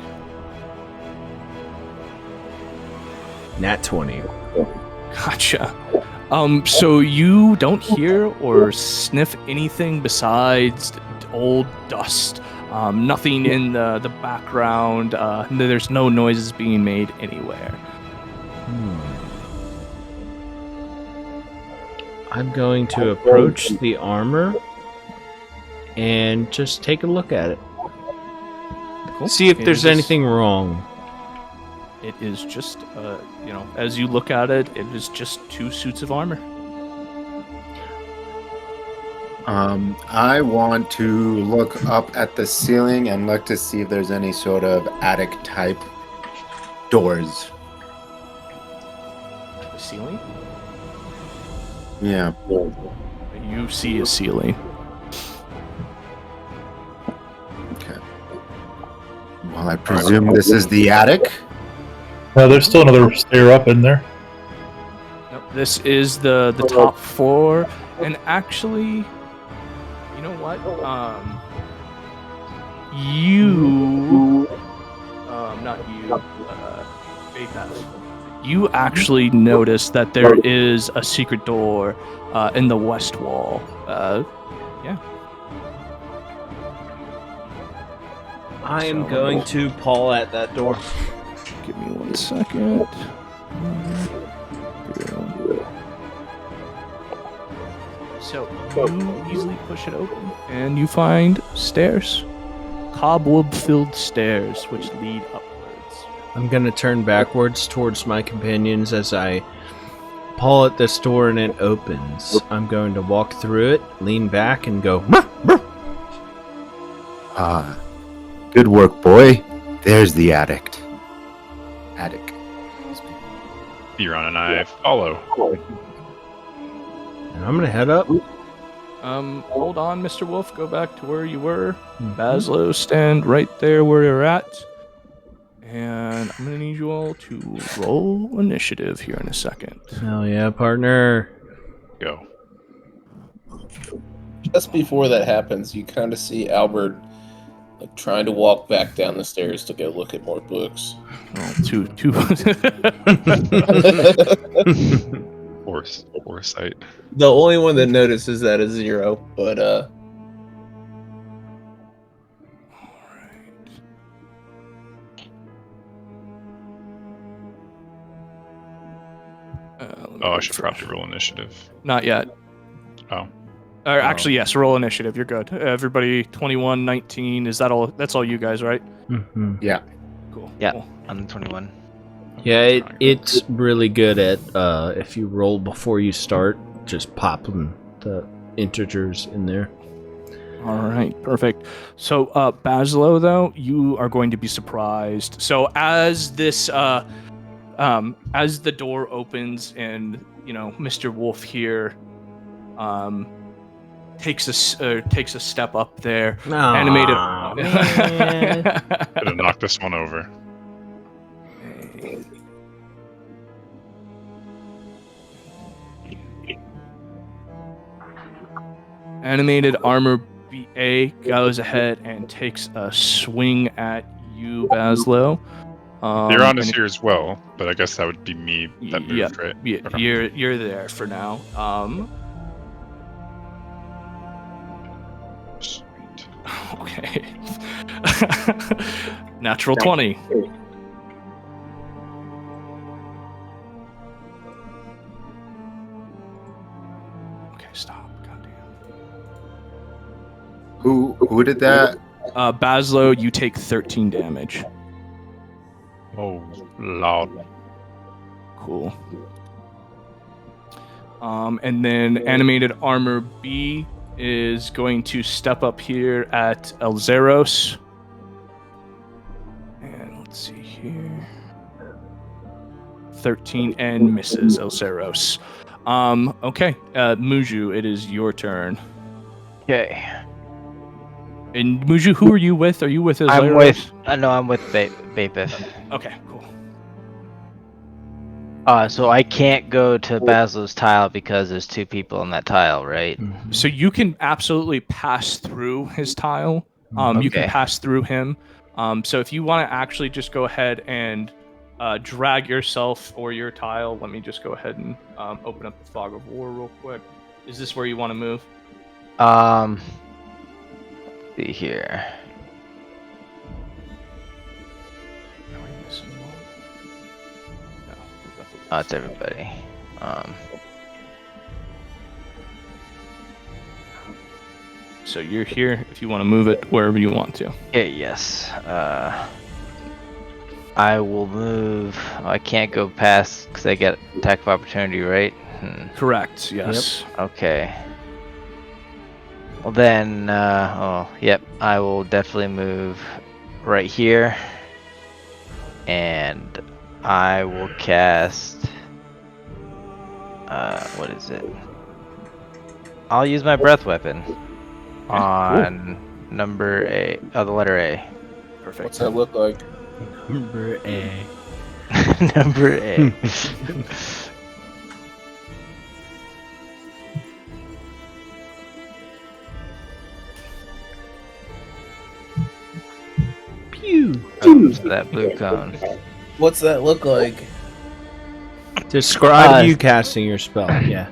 Nat 20. Gotcha. So you don't hear or sniff anything besides old dust. Nothing in the background. There's no noises being made anywhere. I'm going to approach the armor and just take a look at it. Cool. See if It there's is- anything wrong. It is just, as you look at it, it is just 2 suits of armor. I want to look up at the ceiling and look to see if there's any sort of attic type doors. The ceiling? Yeah. You see a ceiling. Okay. Well, I presume this is the attic. There's still another stair up in there. Nope, this is the top floor, and actually, you know what? Not you, Bapef. you actually notice that there is a secret door in the west wall. Yeah. I am So- going to paw at that door. Give me 1 second. So you easily push it open, and you find stairs, cobweb-filled stairs, which lead upwards. I'm going to turn backwards towards my companions as I paw at this door and it opens. I'm going to walk through it, lean back, and go, "Brr, brr." Ah, good work, boy. There's the addict. Attic. Theron and I follow. And I'm going to head up. Hold on, Mr. Wolf. Go back to where you were. Bazzlo, stand right there where you're at. And I'm gonna need you all to roll initiative here in a second. Hell yeah, partner. Go. Just before that happens, you kind of see Albert like trying to walk back down the stairs to go look at more books. Oh, two. Foresight. The only one that notices that is 0, but Oh, I should probably roll initiative. Not yet. Oh. Or actually, yes, roll initiative. You're good. Everybody, 21, 19. Is that all? That's all you guys, right? Mm-hmm. Yeah. Cool. Yeah. Cool. I'm 21. Yeah, it's really good at if you roll before you start, just popping the integers in there. All right, perfect. So, Bazzlo, though, you are going to be surprised. So, as this, as the door opens, and Mr. Wolf here, takes a step up there, animated. Could have knocked this one over. Animated armor BA goes ahead and takes a swing at you, Bazzlo. Theron is here as well, but I guess that would be me that moved, yeah, right? Yeah, Okay. you're there for now. Sweet. Okay. Natural 20. Okay, stop. Goddamn. Who did that? Bazzlo, you take 13 damage. Oh, loud. Cool. And then animated armor B is going to step up here at Elzeiros. And let's see here. 13 and misses Elzeiros. Okay, Muurujin, it is your turn. Okay. And Muurujin, who are you with? Are you with Elzeiros? I'm with. No, I'm with Bapef. Okay, cool. So I can't go to Bazzlo's tile because there's 2 people on that tile, right? So you can absolutely pass through his tile. You can Okay. pass through him. So if you want to actually just go ahead and drag yourself or your tile, let me just go ahead and open up the Fog of War real quick. Is this where you want to move? See here. Are we missing one? No, we've got the- Oh, it's everybody. So you're here if you want to move it wherever you want to. Okay, yes. I will move. Oh, I can't go past because I get attack of opportunity, right? Correct, yes. Okay. Well then, yep. I will definitely move right here, and I will cast. What is it? I'll use my breath weapon on number A. Oh, the letter A. Perfect. what's that look like? Number A. Number A. Pew. Oh, so that blue cone. What's that look like? Describe you casting your spell. Yeah.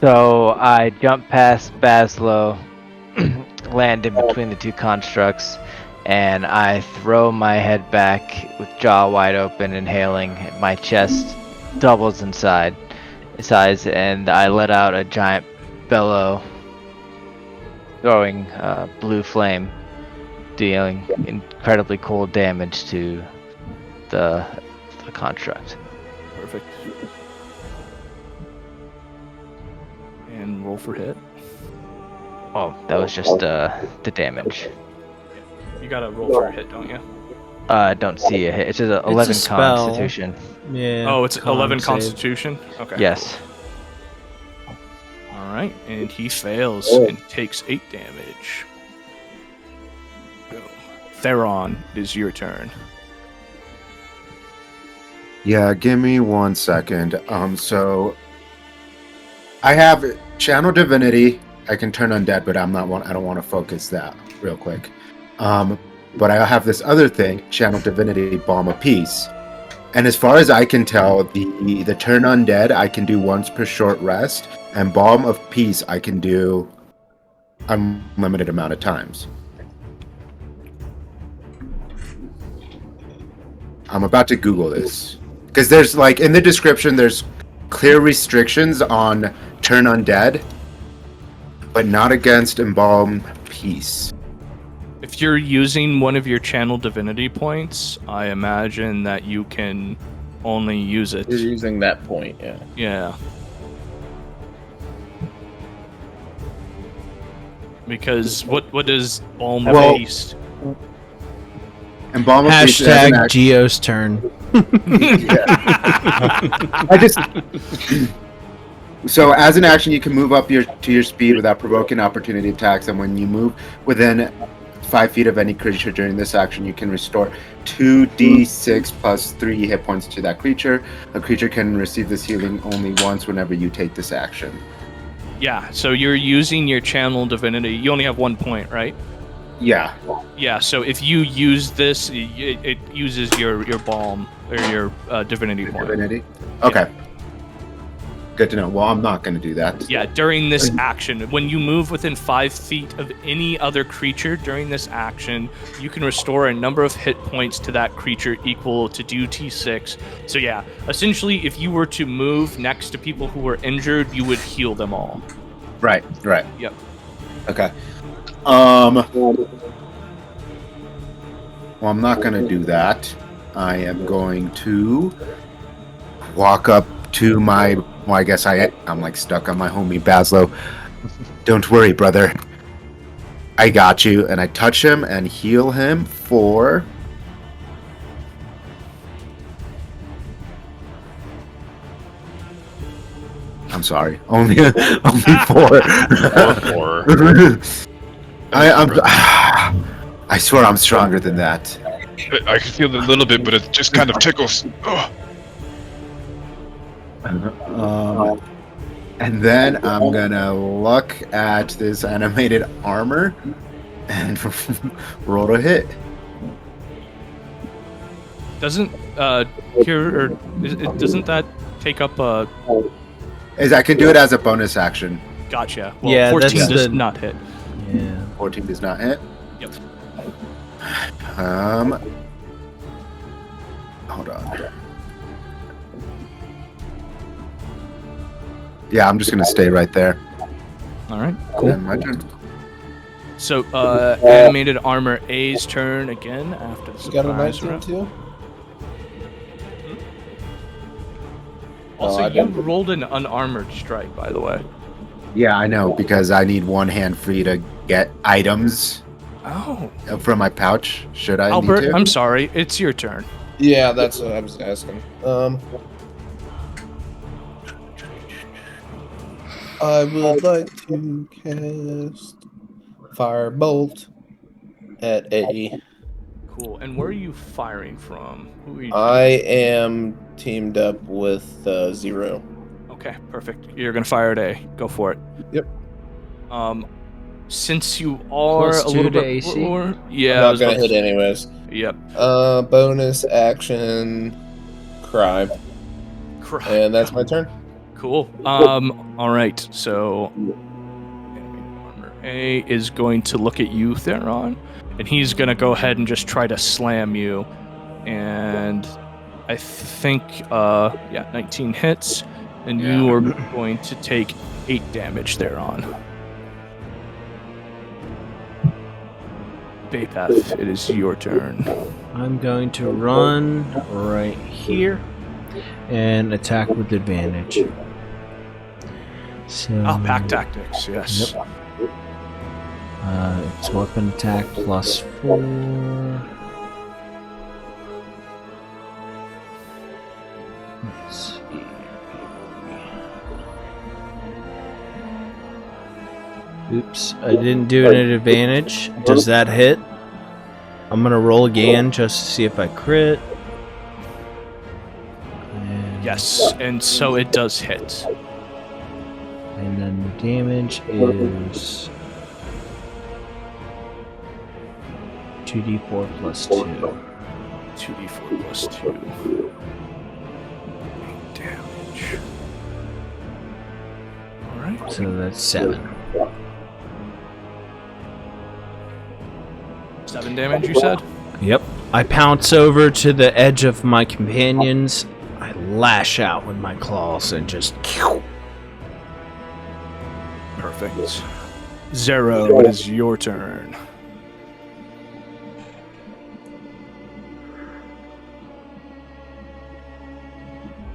So I jump past Bazzlo, land in between the two constructs, and I throw my head back with jaw wide open, inhaling. My chest doubles in size, and I let out a giant bellow, throwing blue flame, dealing incredibly cold damage to the construct. Perfect. And roll for hit. Oh, that was just the damage. You gotta roll for a hit, don't you? I don't see a hit. It's just 11 spell. Constitution. Yeah. Oh, it's 11 save. Constitution? Okay. Yes. Alright, and he fails and takes 8 damage. Boom. Theron, it is your turn. Yeah, give me 1 second. So I have Channel Divinity. I can turn undead, but I don't want to focus that real quick. But I have this other thing, Channel Divinity, Balm of Peace. And as far as I can tell, the turn undead I can do once per short rest, and Balm of Peace I can do unlimited amount of times. I'm about to Google this. Because there's, like, in the description, there's clear restrictions on turn undead, but not against Embalm Peace. If you're using one of your channel divinity points, I imagine that you can only use it. You're using that point, yeah. Yeah. Because what does Balm of Peace? Embalm of Peace Hashtag Geo's turn. So as an action, you can move up to your speed without provoking opportunity attacks, and when you move within 5 feet of any creature during this action, you can restore 2d6 plus 3 hit points to that creature. A creature can receive this healing only once whenever you take this action. Yeah, so you're using your channel divinity. You only have 1 point, right? Yeah. Yeah, so if you use this, it uses your balm or your divinity point. Divinity? Okay. Yeah. Good to know. Well, I'm not going to do that. Yeah, during this action, when you move within 5 feet of any other creature during this action, you can restore a number of hit points to that creature equal to 2d6. So yeah, essentially, if you were to move next to people who were injured, you would heal them all. Right. Yep. Okay. Well, I'm not going to do that. I am going to walk up to my... Well, I guess I'm like stuck on my homie Bazzlo. Don't worry, brother. I got you. And I touch him and heal him for... I'm sorry. Only 4. I swear I'm stronger than that. I can feel it a little bit, but it just kind of tickles. Oh. And then I'm gonna look at this animated armor and roll to hit. Doesn't doesn't that take up a? I can do it as a bonus action. Gotcha. Well, Yeah, 14 does not hit. Yeah. 14 does not hit. Yep. Hold on. Yeah, I'm just gonna stay right there. All right. Cool. My turn. So, animated armor A's turn again after the surprise You got a 19 round. too? Also, you rolled an unarmored strike, by the way. Yeah, I know, because I need one hand free to get items from my pouch. Should I Albert, need to? I'm sorry. It's your turn. Yeah, that's what I was asking. I would like to cast Firebolt at A. Cool. And where are you firing from? Who are you? I am teamed up with Zero. Okay, perfect. You're gonna fire at A. Go for it. Yep. Since you are Plus a little 2 to bit AC? more, yeah, I'm not gonna hit anyways. Yep. Bonus action, cry. And that's my turn. Cool. All right. So, Armor A is going to look at you, Theron, and he's gonna go ahead and just try to slam you. And I think, 19 hits, and you are going to take 8 damage thereon. Bapef, it is your turn. I'm going to run right here and attack with advantage. So, Pack tactics, yes. Yep. It's weapon attack plus 4. Let's see. Oops, I didn't do it at advantage. Does that hit? I'm gonna roll again just to see if I crit. And, Yes, and so it does hit. and then the damage is 2d4 plus 2. 2d4 plus 2. 8 damage. Alright. So that's 7. 7 damage, you said? Yep. I pounce over to the edge of my companions. I lash out with my claws and just... Perfect. Zero, it is your turn.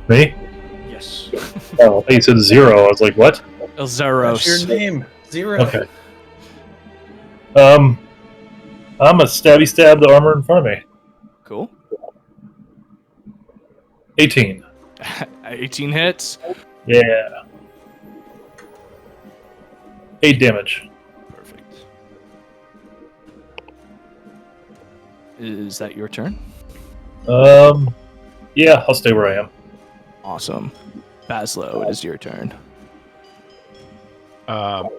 Me? Yes. Oh, I think you said 0. I was like, what? Elzeiros. What's your name? 0. Okay. I'm a stabby stab the armor in front of me. Cool. 18. 18 hits. Yeah. 8 damage. Perfect. Is that your turn? Yeah, I'll stay where I am. Awesome. Bazzlo, it is your turn. How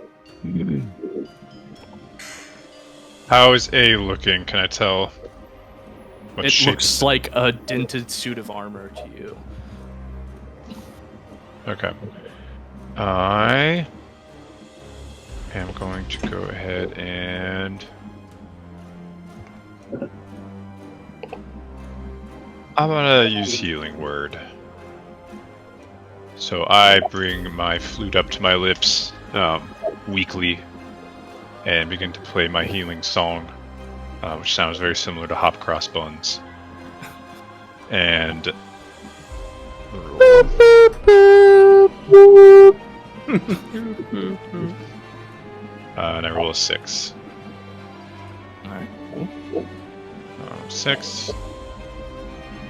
is A looking? Can I tell? What It shape looks like a dented suit of armor to you. Okay. I am going to go ahead and... I'm gonna use Healing Word. So I bring my flute up to my lips, weakly, and begin to play my healing song, which sounds very similar to Hop Cross Buns. And... and I roll a 6. Alright. 6.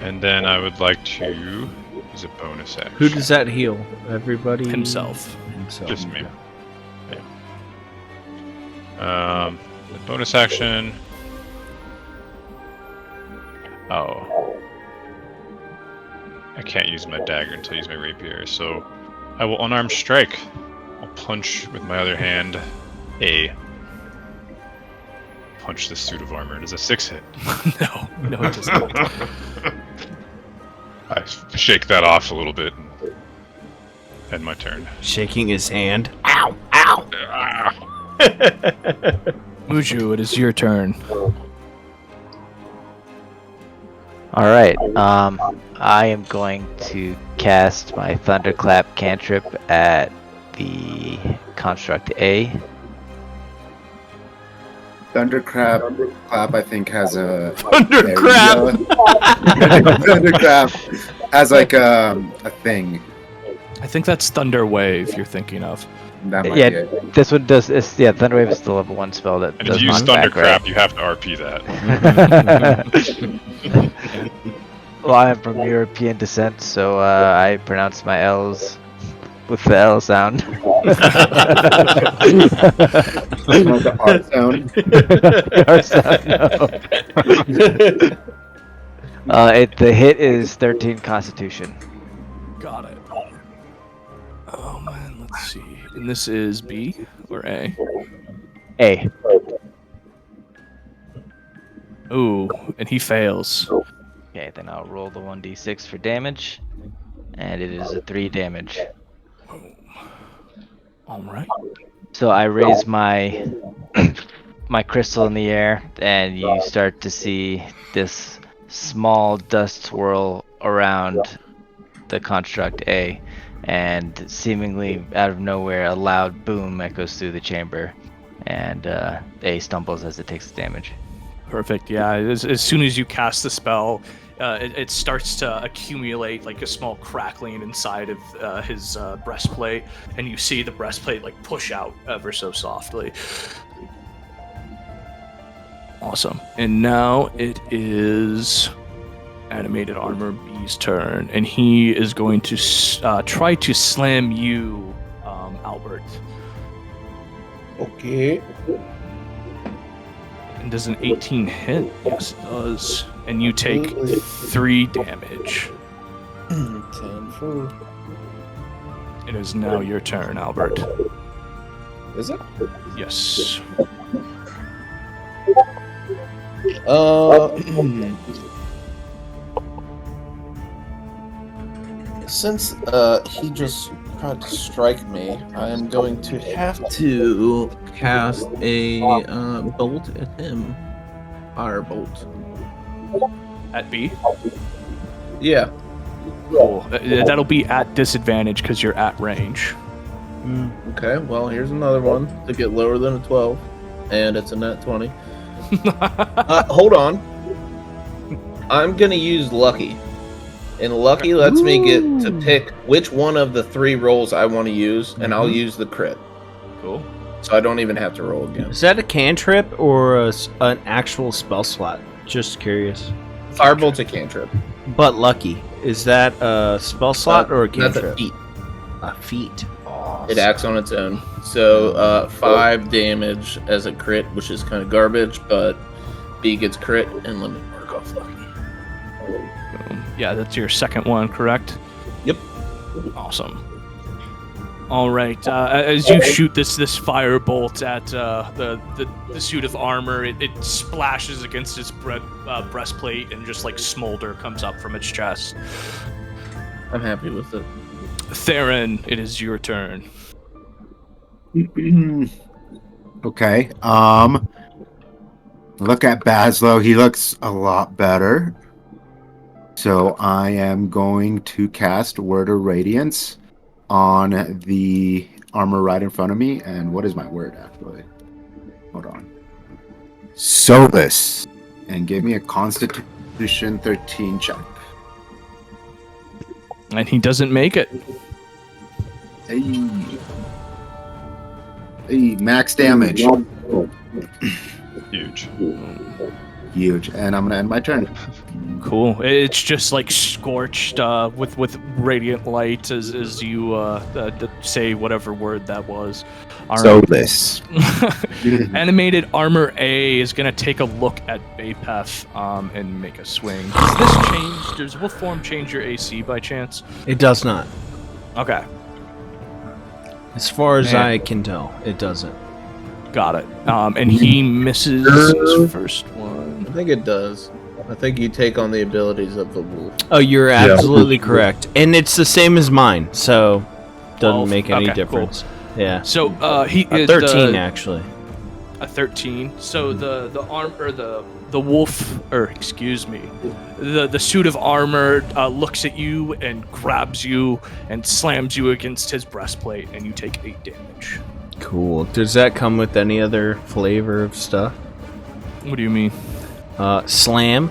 And then I would like to use a bonus action. Who does that heal? Everybody? Himself. Just me. Yeah. The bonus action. Oh. I can't use my dagger until I use my rapier, so I will unarmed strike. I'll punch with my other hand. Punch this suit of armor. Does a 6 hit? No, it does not. I shake that off a little bit and end my turn. Shaking his hand. Ow! Ow! Muju, it is your turn. Alright, I am going to cast my Thunderclap cantrip at the construct A. Thunderclap, I think, has a Thundercrab! Thunderclap has like a thing. I think that's Thunder Wave you're thinking of. That might Yeah, be it. this one does. Thunderwave is the level 1 spell that And does if you use knock back, Thundercrap, right? you have to RP that. Well, I am from European descent, so I pronounce my L's with the L sound. The art sound. The hit is 13 Constitution. Got it. Oh man, let's see. And this is B or A? A. Ooh, and he fails. Okay, then I'll roll the 1d6 for damage. and it is a 3 damage. All right. So I raise my my crystal in the air, and you start to see this small dust swirl around the construct A, and seemingly out of nowhere, a loud boom echoes through the chamber, and A stumbles as it takes damage. Perfect. Yeah. As soon as you cast the spell, it starts to accumulate like a small crackling inside of his breastplate, and you see the breastplate like push out ever so softly. Awesome. And now it is Animated Armor B's turn, and he is going to try to slam you, Albert. Okay. And does an 18 hit? Yes, it does. And you take 3 damage. 10 for... It is now your turn, Albert. Is it? Yes. Since he just tried to strike me, I am going to have to cast a bolt at him. Firebolt. At B? Yeah. Cool. That'll be at disadvantage because you're at range. Okay, well, here's another one to get lower than a 12. And it's a nat 20. Hold on. I'm going to use Lucky. And Lucky lets me get to pick which one of the 3 rolls I want to use, and I'll use the crit. Cool. So I don't even have to roll again. Is that a cantrip or an actual spell slot? Just curious. Firebolt's a cantrip. But Lucky, is that a spell slot or a cantrip? That's a feat. A feat. Awesome. It acts on its own. So 5 damage as a crit, which is kind of garbage, but B gets crit, and let me mark off Lucky. Yeah, that's your second one, correct? Yep. Awesome. All right. As you shoot this firebolt at the suit of armor, it splashes against its breastplate, and just like smolder comes up from its chest. I'm happy with it. Theron, it is your turn. Okay. Look at Bazzlo. He looks a lot better. So I am going to cast Word of Radiance on the armor right in front of me. And what is my word, actually? Hold on. Solace. And give me a Constitution 13 check. And he doesn't make it. Hey. Hey, max damage. Huge. Huge. And I'm going to end my turn. Cool. It's just like scorched with radiant light as you say whatever word that was. All right. Solace. Animated Armor A is going to take a look at Bapef and make a swing. Does this change? Does Wolf Form change your AC by chance? It does not. Okay. As far as I can tell, it doesn't. Got it. And he misses his first one. I think it does. I think you take on the abilities of the wolf. Oh, you're absolutely correct. And it's the same as mine, so doesn't make any difference. Cool. Yeah. So he is 13 actually. A 13. So the arm or the wolf, or excuse me, the suit of armor looks at you and grabs you and slams you against his breastplate, and you take 8 damage. Cool. Does that come with any other flavor of stuff? What do you mean? Slam.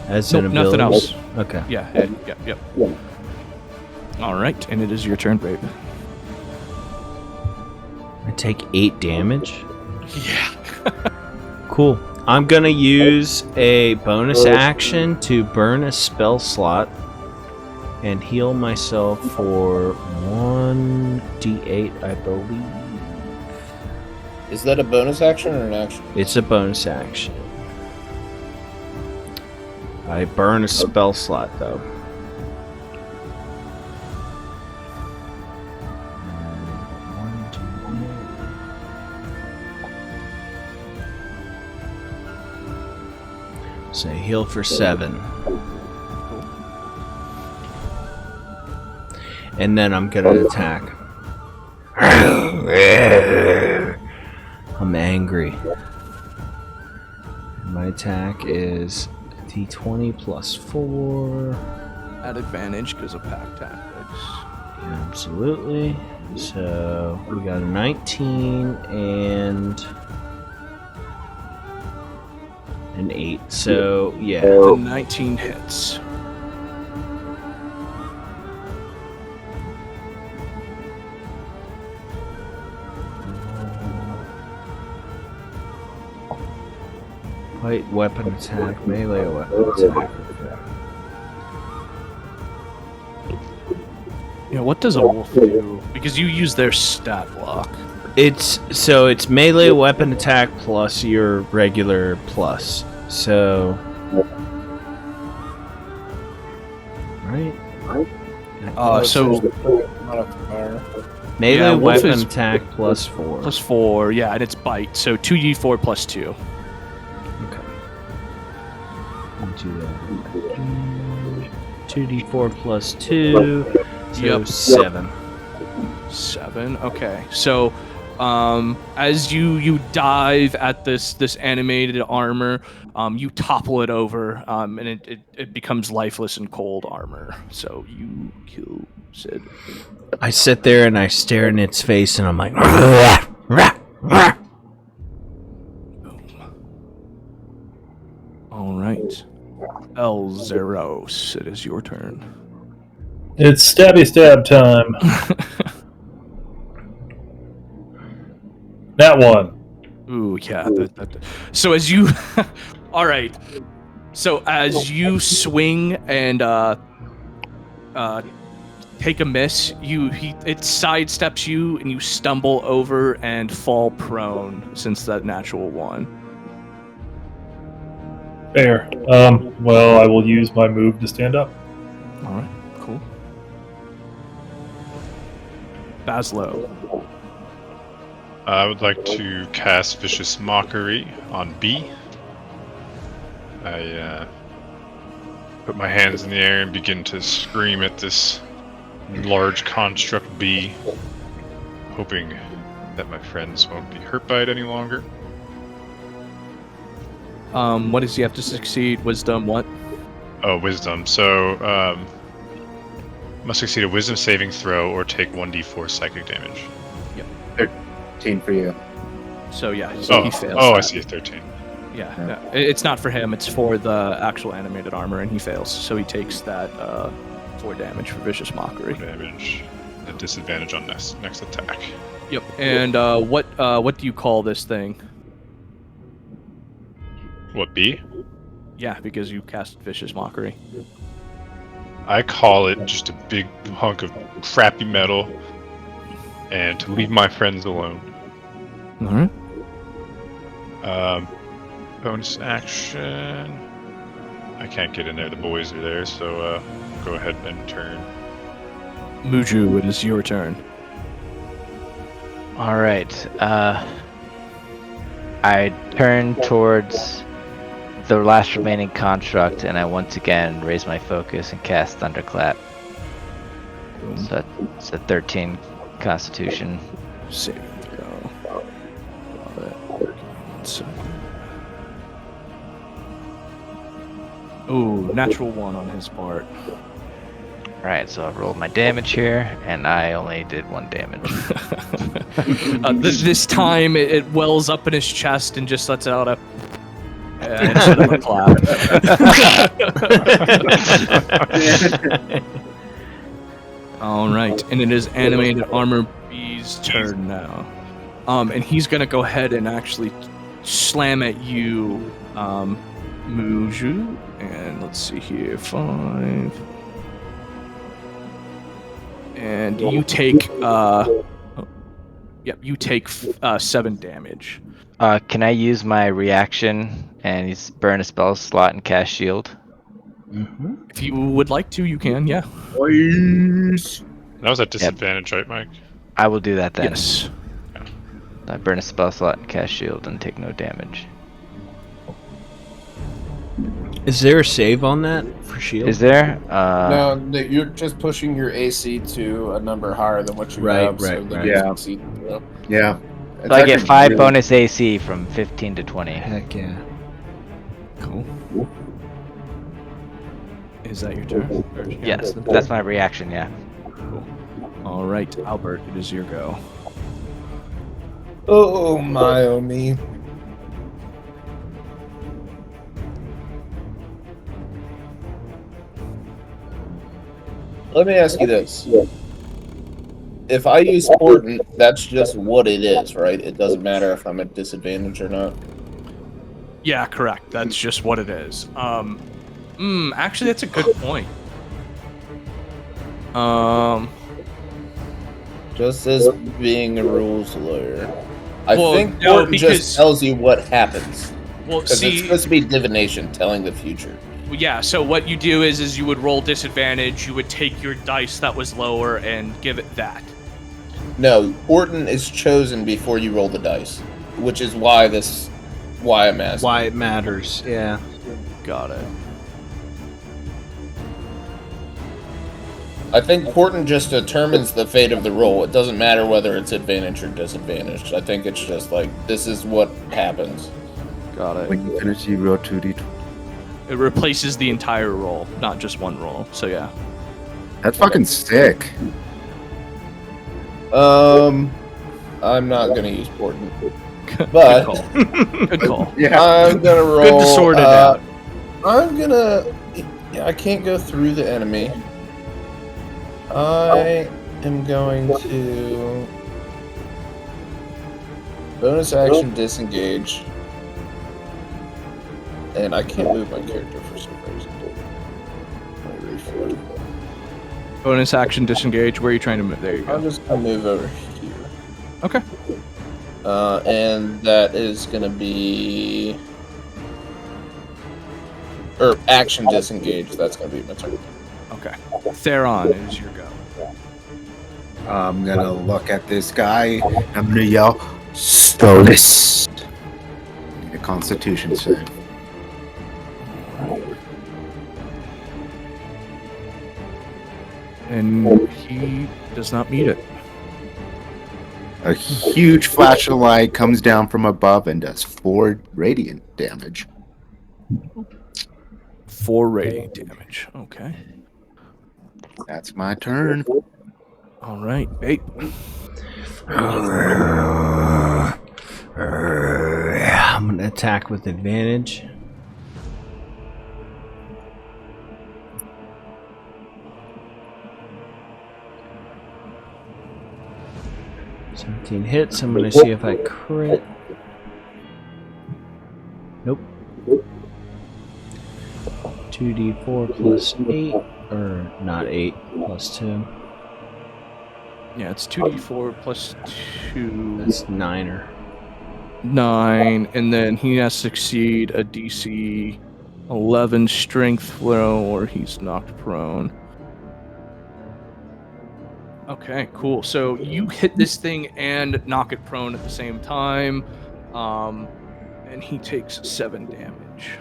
As an ability. Nothing else. Okay. Yeah. Yep. All right, and it is your turn, Babe. I take 8 damage. Yeah. Cool. I'm gonna use a bonus action to burn a spell slot and heal myself for 1d8, I believe. Is that a bonus action or an action? It's a bonus action. I burn a spell slot, though. So heal for 7. and then I'm gonna attack. I'm angry. My attack is D20 plus 4. At advantage because of pack tactics. Yeah, absolutely. So we got a 19 and an 8. So yeah, The 19 hits. light weapon attack, melee weapon attack. Yeah, what does a wolf do? Because you use their stat block. It's melee weapon attack plus your regular plus. So right? So melee wolf weapon is attack plus 4. plus 4, yeah, and it's bite. So 2d4 plus 2. Okay. Let me do that. 2d4 plus 2. So Yep. 7. 7. Okay. So, as you dive at this animated armor, you topple it over, and it becomes lifeless and cold armor. So you kill Sid. I sit there and I stare in its face and I'm like, rah, rah, rah. All right, Elzeiros, it is your turn. It's stabby stab time. That one. Ooh, yeah. So as you, all right. So as you swing and take a miss, it sidesteps you and you stumble over and fall prone since that natural 1. Fair. Well, I will use my move to stand up. All right, cool. Bazzlo. I would like to cast Vicious Mockery on B. I put my hands in the air and begin to scream at this large construct B, hoping that my friends won't be hurt by it any longer. What does he have to succeed? Wisdom, what? Oh, Wisdom. So, must succeed a Wisdom saving throw or take 1d4 psychic damage. 13 for you. So yeah, so he fails. Oh, that. I see, 13. Yeah, no, it's not for him. It's for the actual animated armor, and he fails. So he takes that 4 damage for Vicious Mockery. Damage. A disadvantage on next attack. Yep. And what do you call this thing? What, B? Yeah, because you cast Vicious Mockery. I call it just a big hunk of crappy metal, and to leave my friends alone. All right. Bonus action. I can't get in there. The boys are there, so go ahead and turn. Muurujin, it is your turn. All right. I turn towards the last remaining construct, and I once again raise my focus and cast Thunderclap. So it's a 13 Constitution. Saving throw. Love it. Ooh, natural 1 on his part. Alright, so I rolled my damage here, and I only did 1 damage. This time it wells up in his chest and just lets out a instead of a clap. All right, and it is animated armor B's turn now, and he's gonna go ahead and actually slam at you, Muurujin. And let's see here, 5. And you take, you take 7 damage. Can I use my reaction and burn a spell slot and cast shield? Mm-hmm. If you would like to, you can, yeah. That was at disadvantage, right, Mike? I will do that then. Yes. I burn a spell slot and cast shield and take no damage. Is there a save on that for shield? Is there? No, you're just pushing your AC to a number higher than what you have. Right. Yeah. Succeed. Yeah. So I get 5 bonus AC from 15 to 20. Heck yeah. Cool. Is that your turn? Or- Yes, that's my reaction. Yeah. All right, Albert, it is your go. Oh my, oh me. Let me ask you this. If I use Portent, that's just what it is, right? It doesn't matter if I'm at disadvantage or not. Yeah, correct. That's just what it is. Actually, that's a good point. Just as being a rules lawyer. I Well, think no, Portent because- just tells you what happens. Well, Because it's see, supposed to be divination, telling the future. yeah. So what you do is you would roll disadvantage. You would take your dice that was lower and give it that. No, Portent is chosen before you roll the dice, which is why I'm asking. Why it matters, yeah. Got it. I think Portent just determines the fate of the roll. It doesn't matter whether it's advantage or disadvantage. I think it's just like, this is what happens. Got it. When you finish, you roll 2d. It replaces the entire roll, not just one roll. So yeah. That's fucking sick. I'm not gonna use Portent, Good but call. Good call. Yeah. I'm gonna roll. Good to sort it out. I'm gonna. Yeah, I can't go through the enemy. I am going to bonus action disengage, and I can't move my character for some reason. Let me refill. Bonus action disengage. Where are you trying to move? There you I'm go. just gonna move over here. Okay. And that is gonna be, or action disengage. That's gonna be my turn. Okay. Theron, it is your go. I'm gonna look at this guy. I'm gonna yell, "Stolas!" Need a Constitution save. And he does not meet it. A huge flash of light comes down from above and does 4 radiant damage. 4 radiant damage. Okay. That's my turn. All right. Hey. I'm gonna attack with advantage. Hits. I'm gonna see if I crit. Nope. 2d4 plus 8, or not 8, plus 2. Yeah, it's 2d4 plus 2. That's 9er. 9, and then he has to succeed a DC 11 strength throw or he's knocked prone. Okay, cool. So you hit this thing and knock it prone at the same time, and he takes 7 damage.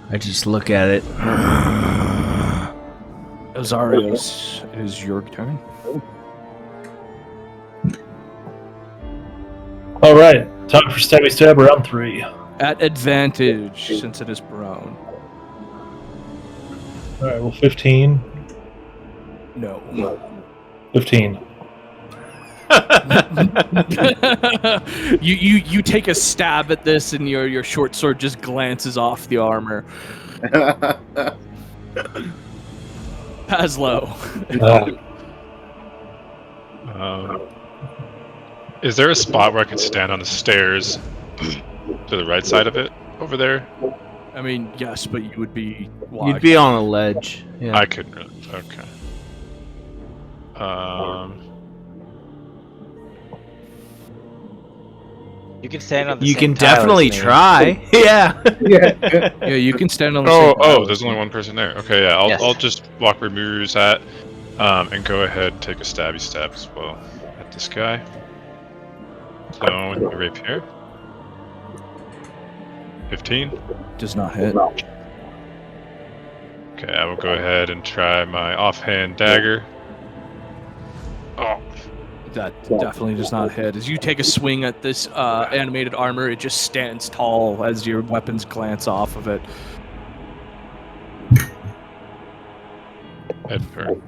I just look at it. Elzeiros, it is your turn. All right, time for stabby stab round 3. At advantage, since it is prone. All right, well, 15. No. 15. you take a stab at this, and your short sword just glances off the armor. Bazzlo. Is there a spot where I can stand on the stairs to the right side of it over there? I mean, yes, but you would be. You'd be on a ledge. Yeah. I couldn't really. Okay. You can stand on the You same can tile as definitely me. try. Yeah. Yeah, you can stand on the same. Oh, there's only one person there. Okay, yeah, Yes. I'll just walk where Muurujin's at, and go ahead and take a stabby stab as well at this guy. So, with the rapier. 15. Does not hit. Okay, I will go ahead and try my offhand dagger. Oh, That definitely does not hit. As you take a swing at this animated armor, it just stands tall as your weapons glance off of it. head burn.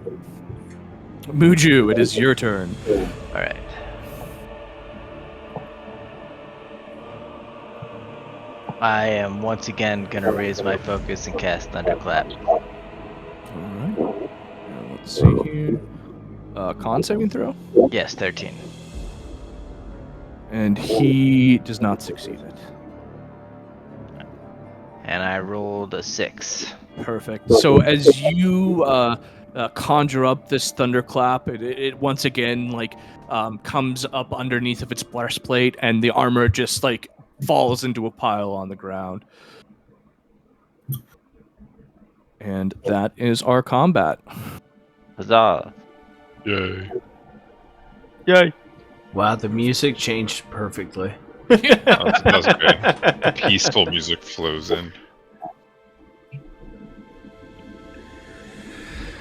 Muju, it is your turn. Alright. I am once again gonna raise my focus and cast Thunderclap. Alright. Let's see here. Con saving throw? Yes, 13. And he does not succeed it. And I rolled a 6. Perfect. So as you conjure up this thunderclap, it once again comes up underneath of its breastplate, and the armor just falls into a pile on the ground. And that is our combat. Huzzah! Yay. Yay! Wow, the music changed perfectly. That was great. Peaceful music flows in.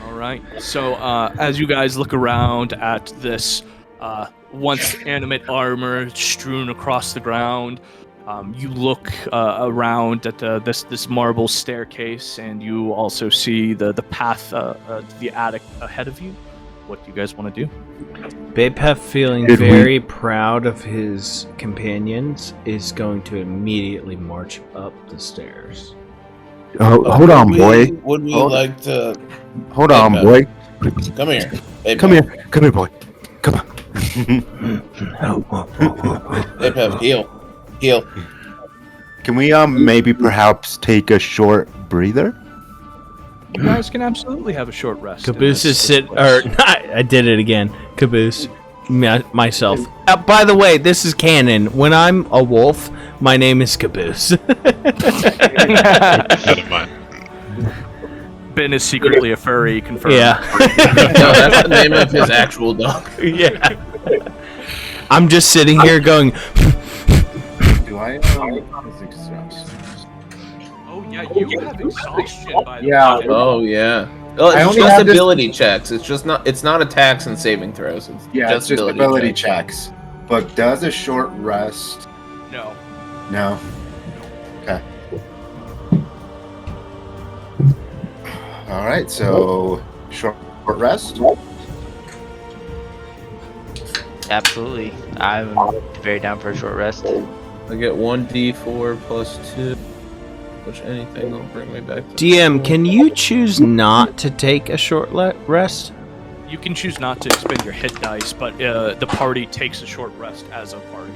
All right. So as you guys look around at this once animate armor strewn across the ground, you look around at this marble staircase, and you also see the path to the attic ahead of you. What do you guys want to do? Bapef, feeling very proud of his companions, is going to immediately march up the stairs. Hold on, boy. Would we like to... Hold on, boy. Come here. Hey, Come here. Come here, boy. Come on. Hey, Pep, heal. Can we maybe perhaps take a short breather? You guys can absolutely have a short rest. Caboose is I did it again. Caboose. Myself. By the way, this is canon. When I'm a wolf, my name is Caboose. Never mind. Ben is secretly a furry, confirmed. Yeah. No, that's the name of his actual dog. Yeah. I'm just sitting here going. Do I? Oh yeah, you have exhaustion by the Yeah. way. Oh, yeah. Oh, I it's only just have this- ability checks. It's not attacks and saving throws. It's It's just ability checks. But does a short rest? No. No. Okay. All right. So short rest. Absolutely. I'm very down for a short rest. I get 1d4 plus 2. Which anything will bring me back to... DM, can you choose not to take a short rest? You can choose not to expend your hit dice, but the party takes a short rest as a party.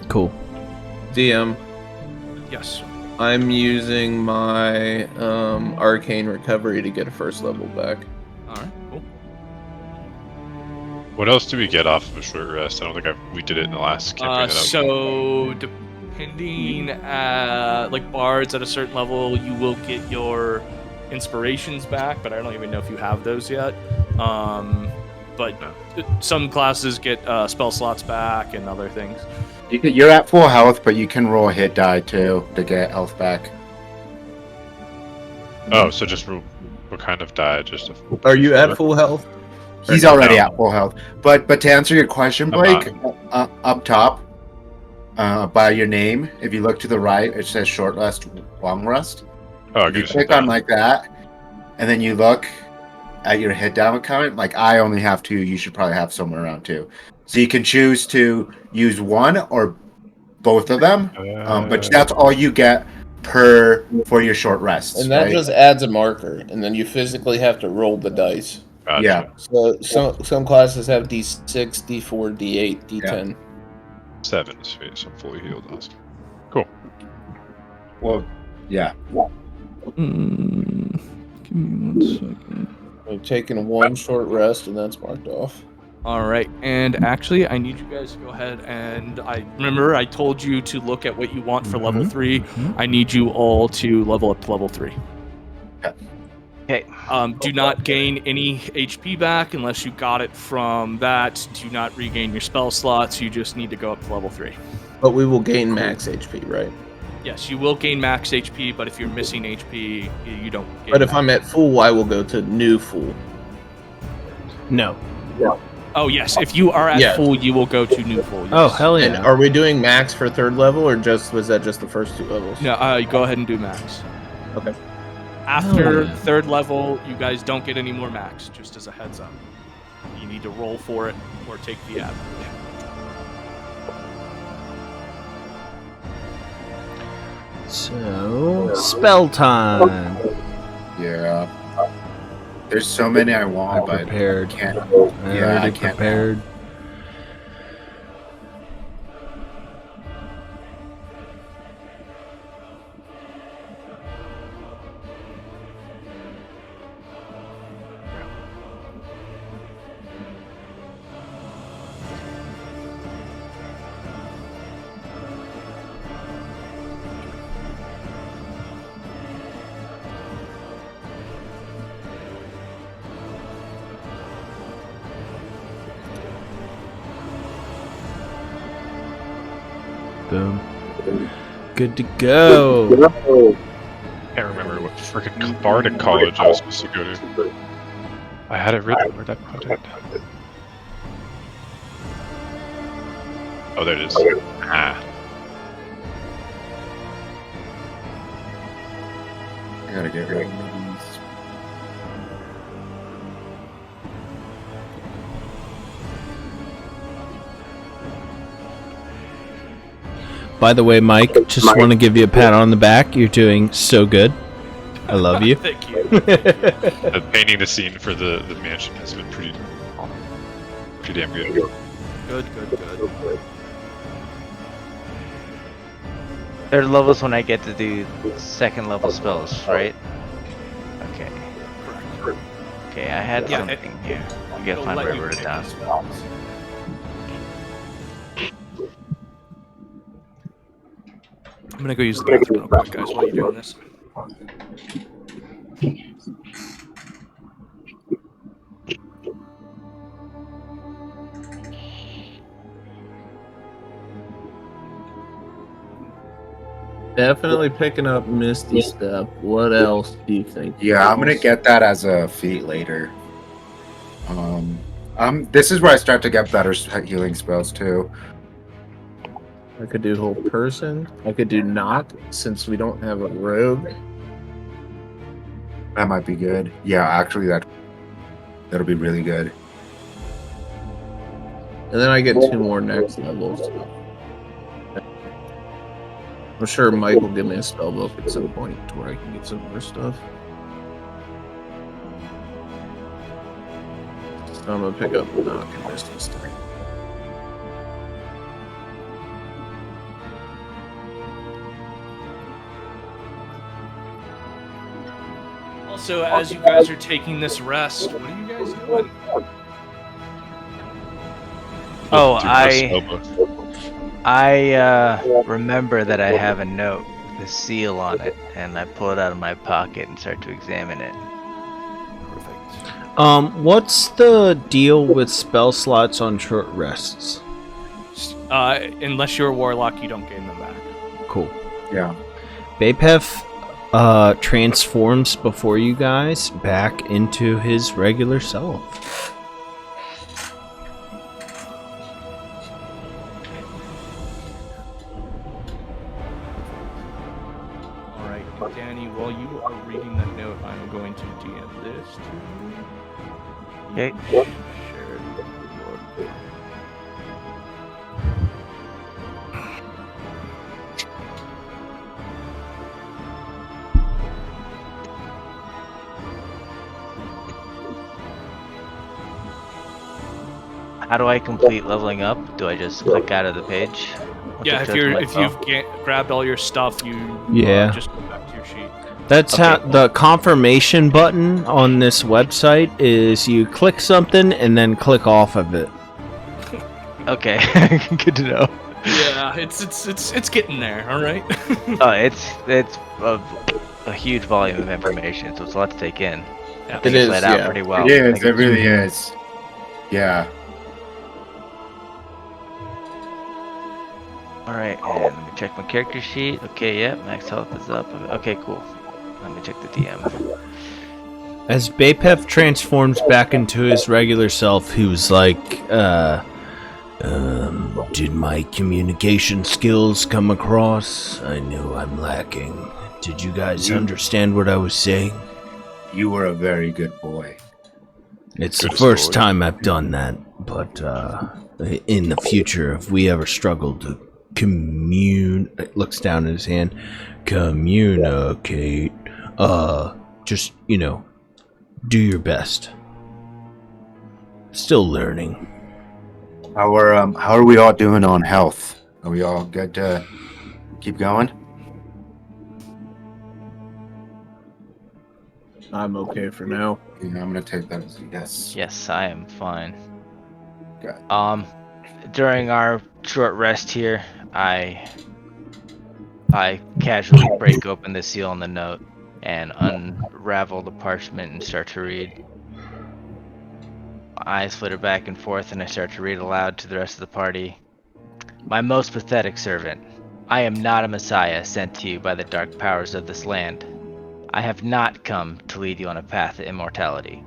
Cool. DM, Yes. I'm using my arcane recovery to get a first level back. All right. Cool. What else do we get off of a short rest? I don't think we did it in the last campaign. So depending bards at a certain level, you will get your inspirations back, but I don't even know if you have those yet. But some classes get spell slots back and other things. You're at full health, but you can roll a hit die too to get health back. Oh, so just what kind of die? Just Are you at full health? He's already at full health. But to answer your question, Blake, up top, by your name, if you look to the right, it says short rest, long rest. Oh, if you click on like that, and then you look at your hit down count, like I only have 2, you should probably have somewhere around 2. So you can choose to use one or both of them, but that's all you get for your short rests. And that right? just adds a marker, and then you physically have to roll the dice. Gotcha. Yeah. So some classes have D6, D4, D8, D10. 7, sweet. So I'm fully healed. Awesome. Cool. Well, yeah. Give me 1 second. I've taken 1 short rest, and that's marked off. All right, and actually, I need you guys to go ahead and I told you to look at what you want for level 3. I need you all to level up to level 3. Okay. Do not gain any HP back unless you got it from that. Do not regain your spell slots. You just need to go up to level 3. But we will gain max HP, right? Yes, you will gain max HP, but if you're missing HP, you don't gain But if max. I'm at full, I will go to new full. No. Oh, yes, if you are at Yes. full, you will go to new full. Yes. Oh, hell yeah. And are we doing max for 3rd level, or was that just the first 2 levels? No, go ahead and do max. Okay. After Oh, yeah. 3rd level, you guys don't get any more max, just as a heads up. You need to roll for it or take the average. So, spell time. Yeah. There's so many I want, but Prepared. I can't. Yeah, I can't. prepared. Boom. Good to go. Can't remember what freaking Bardic college I was supposed to go to. I had it written. Where'd I put it? Oh, there it is. Ah. I gotta get rid of these. By the way, Mike, just want to give you a pat on the back. You're doing so good. I love you. Thank you. Painting the scene for the mansion has been pretty damn good. Good. 3rd level is when I get to do 2nd level spells, right? Okay. Okay, I had Yeah, something here. I gotta It'll find let where I you wrote it pick down. the spells. I'm gonna go use the bathroom real quick, guys, while you're doing this. Definitely picking up Misty Step. What else do you think? Yeah, I'm gonna get that as a feat later. This is where I start to get better healing spells too. I could do whole person. I could do not, since we don't have a rogue. That might be good. Yeah, actually, that'll be really good. And then I get 2 more next levels. I'm sure Mike will give me a spell book at some point to where I can get some more stuff. So I'm gonna pick up Knock and Misty Step. Also, as you guys are taking this rest, what are you guys doing? Oh, Do more spell book. I remember that I have a note with a seal on it, and I pull it out of my pocket and start to examine it. Perfect. What's the deal with spell slots on short rests? Unless you're a warlock, you don't gain them back. Cool. Yeah. Bapef transforms before you guys back into his regular self. Alright, Danny, while you are reading that note, I'm going to DM this to you. Okay. Share your- How do I complete leveling up? Do I just click out of the page? Once Yeah, I if touch you're my if phone? you've grabbed all your stuff, you Yeah. just go back to your sheet. That's Okay, how cool. the confirmation button on this website is. You click something and then click off of it. Okay, good to know. Yeah, it's getting there. All right. Oh, it's a huge volume of information, so it's a lot to take in. I think It it's is, laid out yeah. pretty well. It is. Like, It really is. Yeah. Alright, and let me check my character sheet. Okay, yep, max health is up. Okay, cool. Let me check the DM. As Bapef transforms back into his regular self, he was like, did my communication skills come across? I know I'm lacking. Did you guys understand what I was saying? You were a very good boy. It's the first time I've done that, but in the future, if we ever struggle to looks down at his hand, communicate, just, do your best. Still learning. How are we all doing on health? Are we all good to keep going? I'm okay for now. Yeah, I'm gonna take that as a yes. Yes, I am fine. Okay. During our short rest here, I casually break open the seal on the note and unravel the parchment and start to read. My eyes flitter back and forth and I start to read aloud to the rest of the party. My most pathetic servant, I am not a messiah sent to you by the dark powers of this land. I have not come to lead you on a path to immortality.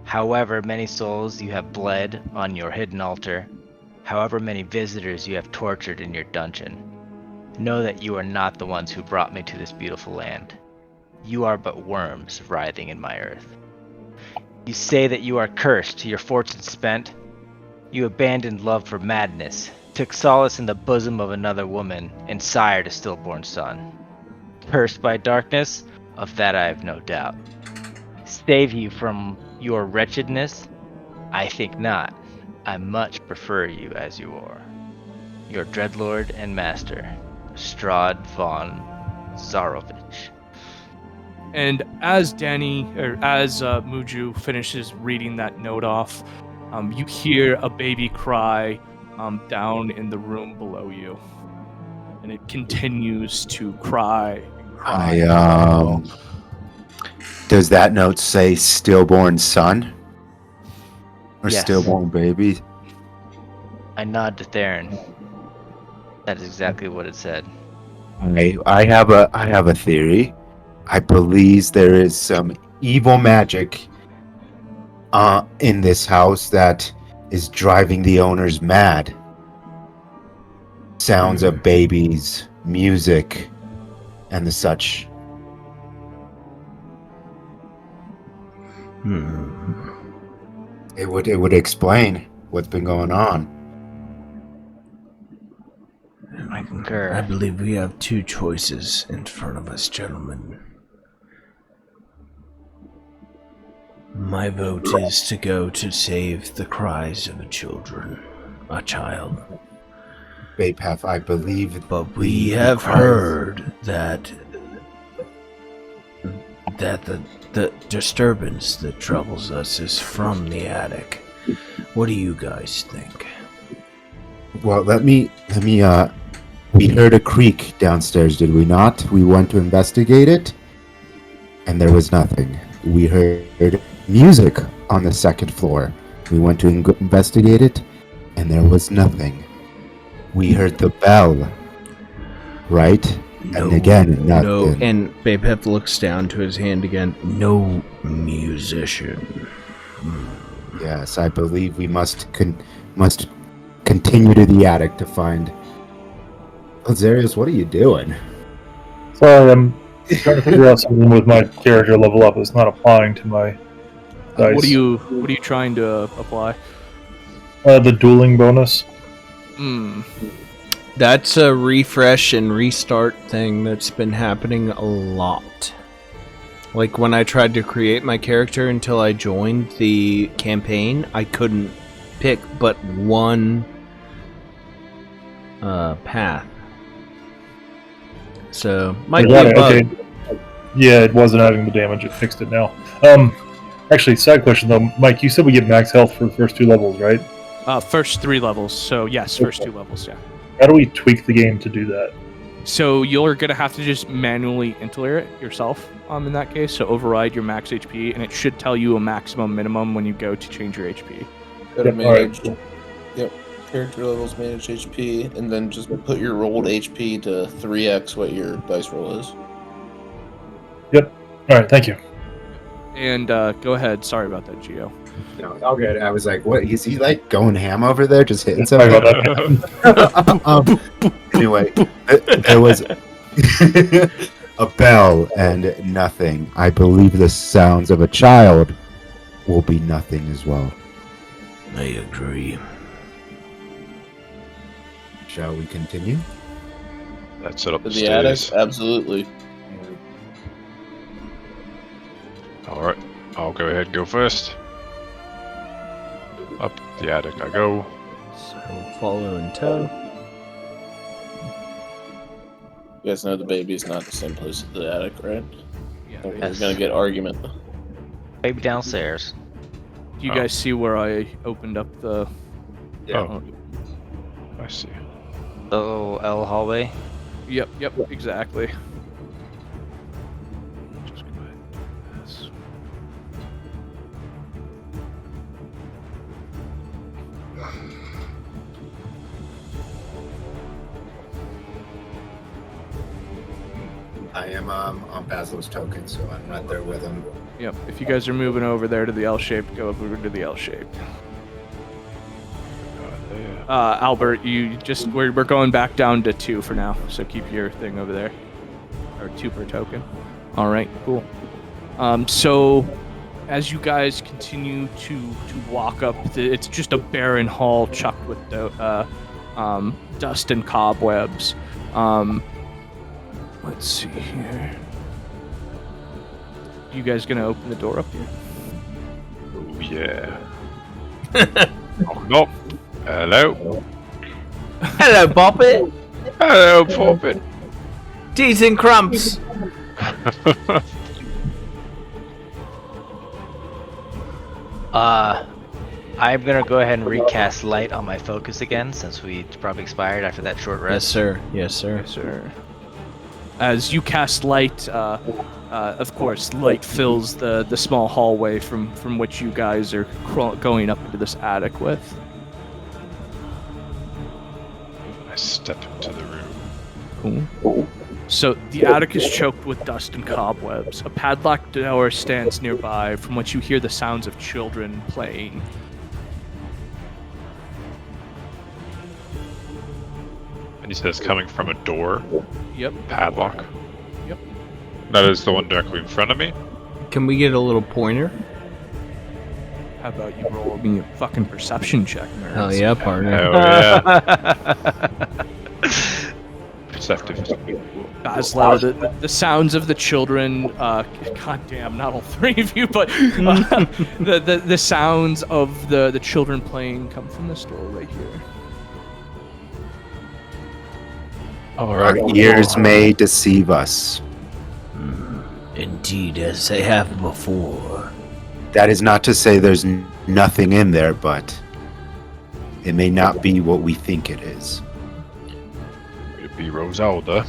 However many souls you have bled on your hidden altar, however many visitors you have tortured in your dungeon, know that you are not the ones who brought me to this beautiful land. You are but worms writhing in my earth. You say that you are cursed, your fortune spent. You abandoned love for madness, took solace in the bosom of another woman, and sired a stillborn son. Cursed by darkness? Of that I have no doubt. Save you from your wretchedness? I think not. I much prefer you as you are. Your dreadlord and master, Strahd von Zarovich. And as Muju finishes reading that note off, you hear a baby cry down in the room below you, and it continues to cry. Does that note say stillborn son? Or Yes. stillborn baby? I nod to Theron. That is exactly what it said. I have a theory. I believe there is some evil magic in this house that is driving the owners mad. Sounds of babies, music, and the such. It would explain what's been going on. I concur. I believe we have two choices in front of us, gentlemen. My vote is to go to save the cries of a child. Bapef, I believe. But we have heard that the disturbance that troubles us is from the attic. What do you guys think? Well, let me. We heard a creak downstairs, did we not? We went to investigate it, and there was nothing. We heard music on the second floor. We went to investigate it, and there was nothing. We heard the bell, right? No, and again, nothing. No, and Bapef looks down to his hand again. No musician. Yes, I believe we must continue to the attic to find. Elzeiros, what are you doing? Sorry, I'm trying to figure out something with my character level up. It's not applying to my dice. What are you trying to apply? The dueling bonus. That's a refresh and restart thing that's been happening a lot. Like when I tried to create my character until I joined the campaign, I couldn't pick but one path. So might be a bug. Okay. Yeah, it wasn't adding the damage. It fixed it now. Actually, side question though, Mike. You said we get max health for the first 2 levels, right? First 3 levels. So yes, first 2 levels. Yeah. How do we tweak the game to do that? So you're gonna have to just manually enter it yourself. In that case, so override your max HP, and it should tell you a maximum minimum when you go to change your HP. Go to Yep, all right, manage. cool. Yep. character levels, manage HP, and then just put your rolled HP to 3x what your dice roll is. Yep. All right. Thank you. And go ahead. Sorry about that, Geo. No, all good. I was like, what? Is he like going ham over there, just hitting Sorry something? about that. Anyway, there was a bell and nothing. I believe the sounds of a child will be nothing as well. I agree. Shall we continue? That's it up To the the attic? stairs. Absolutely. Alright, I'll go ahead and go first. Up the attic I go. So follow in tow. You guys know the baby's not the same place as the attic, right? Yeah. We're Yes. gonna get argument. Baby downstairs. Do you guys see where I opened up the? Oh, I see. The L hallway. Yep. Exactly. Just go ahead and do this. I am on Bazzlo's token, so I'm not there with him. Yep. If you guys are moving over there to the L shape, go over to the L shape. Albert, we're going back down to 2 for now, so keep your thing over there, or 2 per token. All right, cool. So as you guys continue to walk up, it's just a barren hall chucked with dust and cobwebs. Let's see here. You guys gonna open the door up here? Oh yeah. Oh no. Hello. Hello, Poppet. Hello, Poppet. Teeth and crumps. I'm gonna go ahead and recast light on my focus again, since we probably expired after that short Yes, rest. sir. Yes, sir. Yes, sir. As you cast light, of course, light fills the small hallway from which you guys are going up into this attic with. I step into the room. Cool. So the attic is choked with dust and cobwebs. A padlocked door stands nearby, from which you hear the sounds of children playing. And he says coming from a door, Yep. padlock. Yep. That is the one directly in front of me. Can we get a little pointer? How about you roll me a fucking perception check, nerds? Hell yeah, partner. Hell yeah. Perceptive. Bazzlo, the sounds of the children, goddamn, not all 3 of you, but the sounds of the children playing come from this door right here. Our ears may deceive us. Indeed, as they have before. That is not to say there's nothing in there, but it may not be what we think it is. Would it be Rosalda?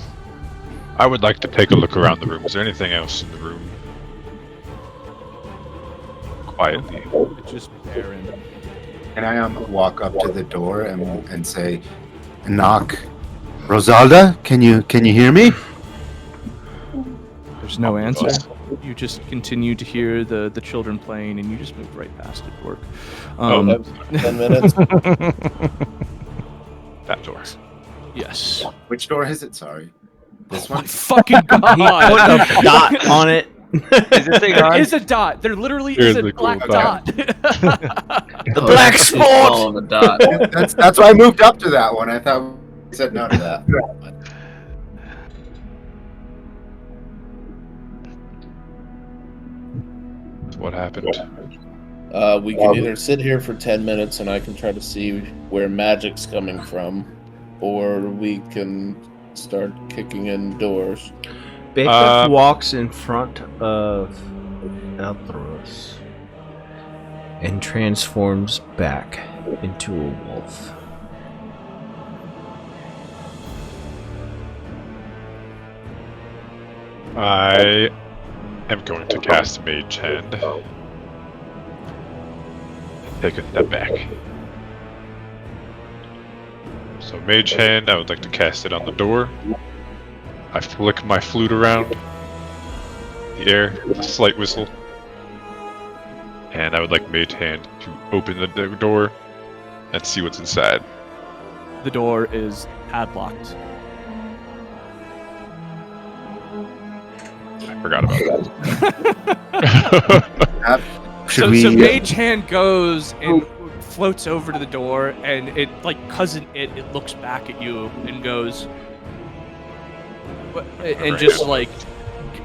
I would like to take a look around the room. Is there anything else in the room? Quietly. It's just barren. Can I walk up to the door and say, knock? Rosalda, can you hear me? There's no answer. You just continue to hear the children playing, and you just move right past it. Work. That was 10 minutes. That door. Yes. Which door is it? Sorry. This My one? fucking Put god! a dot on it. There is a dot. There literally is There's a a black cool dot. The black It's spot. on the dot. That's why I moved up to that one. I thought we said no to that. What happened? We can either sit here for 10 minutes and I can try to see where magic's coming from, or we can start kicking in doors. Bapef walks in front of Elzeiros and transforms back into a wolf. I am going to cast Mage Hand. Take a step back. So Mage Hand, I would like to cast it on the door. I flick my flute around the air with a slight whistle. And I would like Mage Hand to open the door and see what's inside. The door is padlocked. I forgot about that. So Mage Hand goes and floats over to the door, and it, like cousin it looks back at you and goes, and just like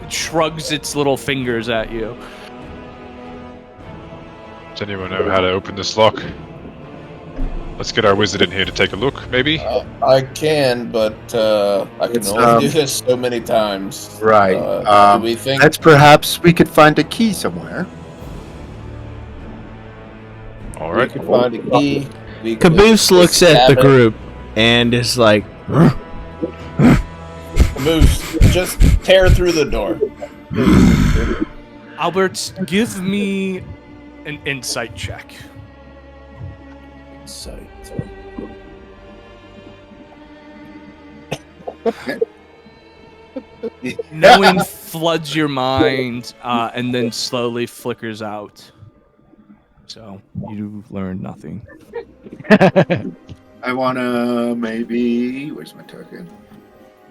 shrugs its little fingers at you. Does anyone know how to open this lock? Let's get our wizard in here to take a look, maybe? I can, but I can only do this so many times. Right. Do we think... Let's perhaps we could find a key somewhere. All right. We could find a key. Caboose looks at the group and is like, Caboose, just tear through the door. Albert, give me an insight check. Insight. Knowing floods your mind and then slowly flickers out. So you learn nothing. I wanna maybe. Where's my token?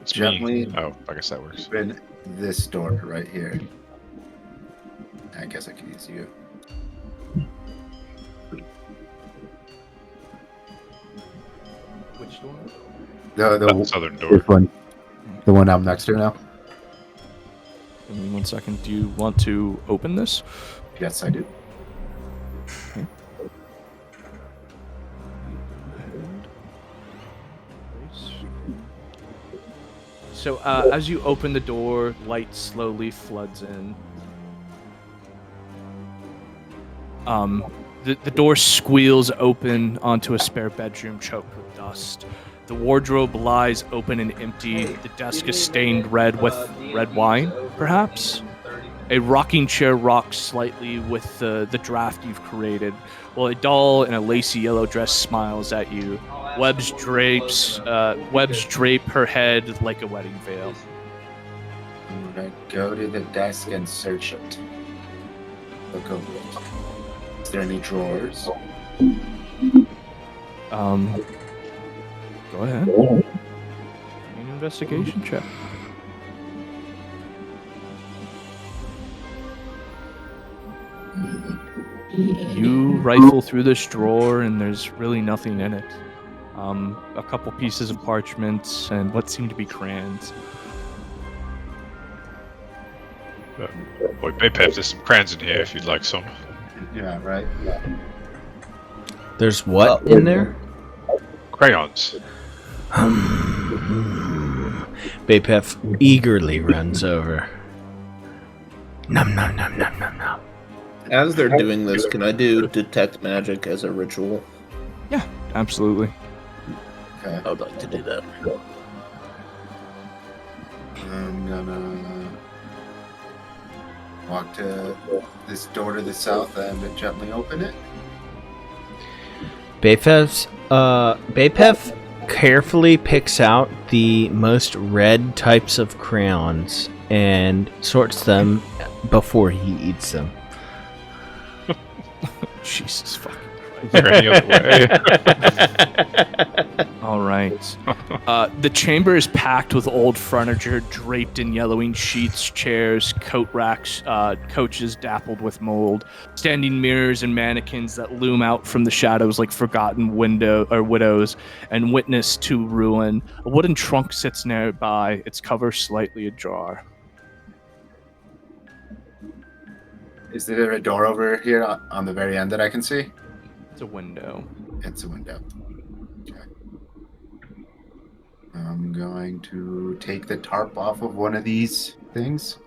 It's Gently. me. Oh, I guess that works. Open this door right here. I guess I can use you. Which door? The southern door. This one. The one I'm next to now. Give me 1 second. Do you want to open this? Yes, I do. Okay. So as you open the door, light slowly floods in. The door squeals open onto a spare bedroom choked with dust. The wardrobe lies open and empty. The desk is stained red with red wine, perhaps. A rocking chair rocks slightly with the draft you've created, while a doll in a lacy yellow dress smiles at you. Webs drape her head like a wedding veil. I'm gonna go to the desk and search it. Look over it. Is there any drawers? Go ahead. Make an investigation check. You rifle through this drawer and there's really nothing in it. A couple pieces of parchment and what seem to be crayons. Boy, Bapef, there's some crayons in here if you'd like some. Yeah, right. Yeah. there's what in there? Crayons. Bapef eagerly runs over. Nom nom nom nom nom nom. As they're doing this, can I do detect magic as a ritual? Yeah, absolutely. Okay. I would like to do that. I'm gonna walk to this door to the south and gently open it. Bapef carefully picks out the most red types of crayons and sorts them before he eats them. Jesus fucking Is there any other way? All right. The chamber is packed with old furniture draped in yellowing sheets, chairs, coat racks, coaches dappled with mold, standing mirrors and mannequins that loom out from the shadows like forgotten widows and witness to ruin. A wooden trunk sits nearby, its cover slightly ajar. Is there a door over here on the very end that I can see? It's a window. It's a window. Okay. I'm going to take the tarp off of one of these things.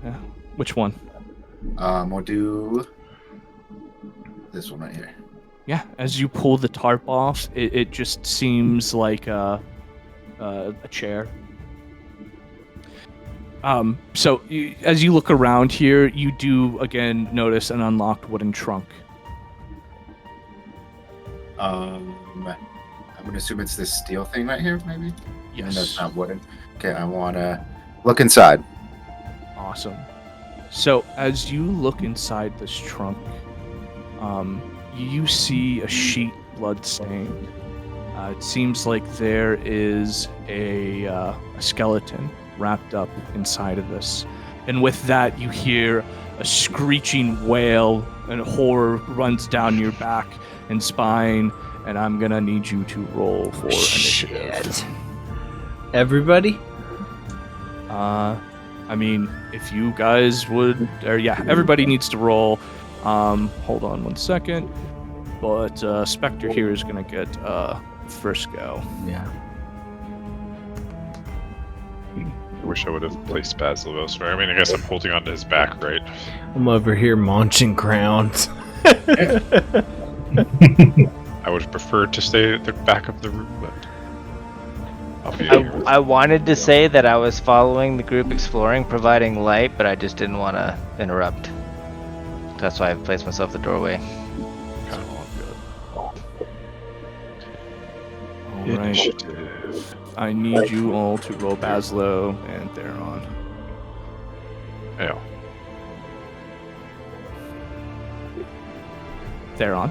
Yeah. Which one? We'll do this one right here. Yeah, as you pull the tarp off, it just seems like a chair. So as you look around here, you do again notice an unlocked wooden trunk. I'm gonna assume it's this steel thing right here, maybe? Yes. No, it's not wooden. Okay, I wanna look inside. Awesome. So as you look inside this trunk, you see a sheet blood-stained. It seems like there is a skeleton wrapped up inside of this. And with that, you hear a screeching wail, and horror runs down your back and spine, and I'm gonna need you to roll for initiative. Everybody? I mean, if you guys would, everybody needs to roll. Hold on one second. But Spectre here is gonna get first go. Yeah. I wish I would have placed Bazzlo elsewhere. I mean, I guess I'm holding on to his back, right? I'm over here munching crowns. I would have preferred to stay at the back of the room, but I'll be here. I wanted to say that I was following the group exploring, providing light, but I just didn't want to interrupt. That's why I placed myself in the doorway. Alright. Initiative. I need you all to roll Bazzlo and Theron. Yeah. Theron,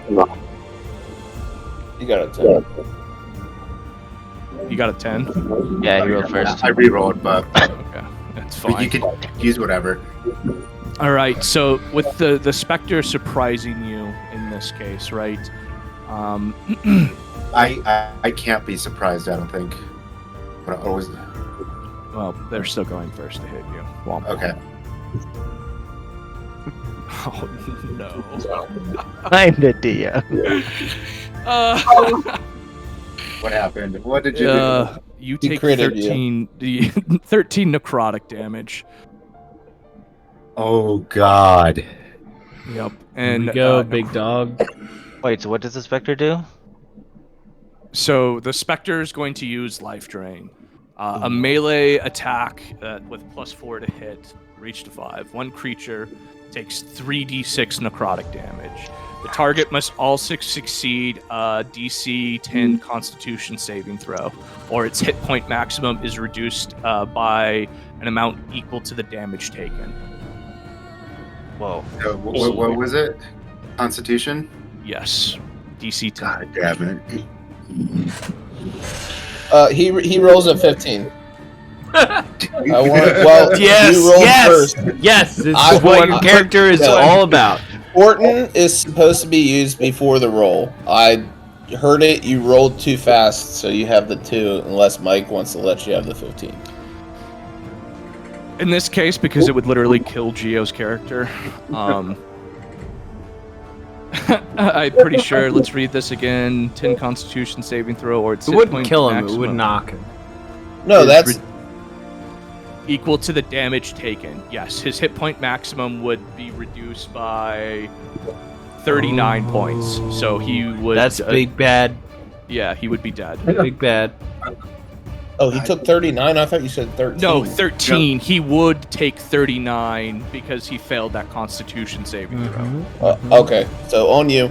You got a 10. you got a 10? Yeah, he rolled first. I re-rolled, but Okay, that's fine. you could use whatever. Alright, so with the Spectre surprising you in this case, right? I can't be surprised, I don't think. What was Well, they're still going first to hit you. Womp womp. okay. Oh no. Kinda, Dia. What happened? What did you do? You He take critted you. 13 necrotic damage. Oh God. Yep. And And go, big dog. Wait, so what does the Spectre do? So the Spectre is going to use Life Drain. A melee attack with +4 to hit, reach to 5. One creature takes 3d6 necrotic damage. The target must also succeed a DC 10 Constitution saving throw, or its hit point maximum is reduced by an amount equal to the damage taken. Whoa. What was it? Constitution? Yes, DC 10. God damn it. He rolls a 15. You rolled Yes, first. yes. This I- is what I- your character is no. all about. Orton is supposed to be used before the roll. I heard it. You rolled too fast, so you have the 2, unless Mike wants to let you have the 15. In this case, because it would literally kill Geo's character, I'm pretty sure. Let's read this again. 10 Constitution saving throw, or it's It hit wouldn't point kill him. It maximum would knock him. No, is that's equal to the damage taken. Yes, his hit point maximum would be reduced by 39 points. So he would. That's big bad. Yeah, he would be dead. Big bad. Oh, he took 39? I thought you said 13. No, 13. He would take 39 because he failed that Constitution saving throw. Okay, so on you.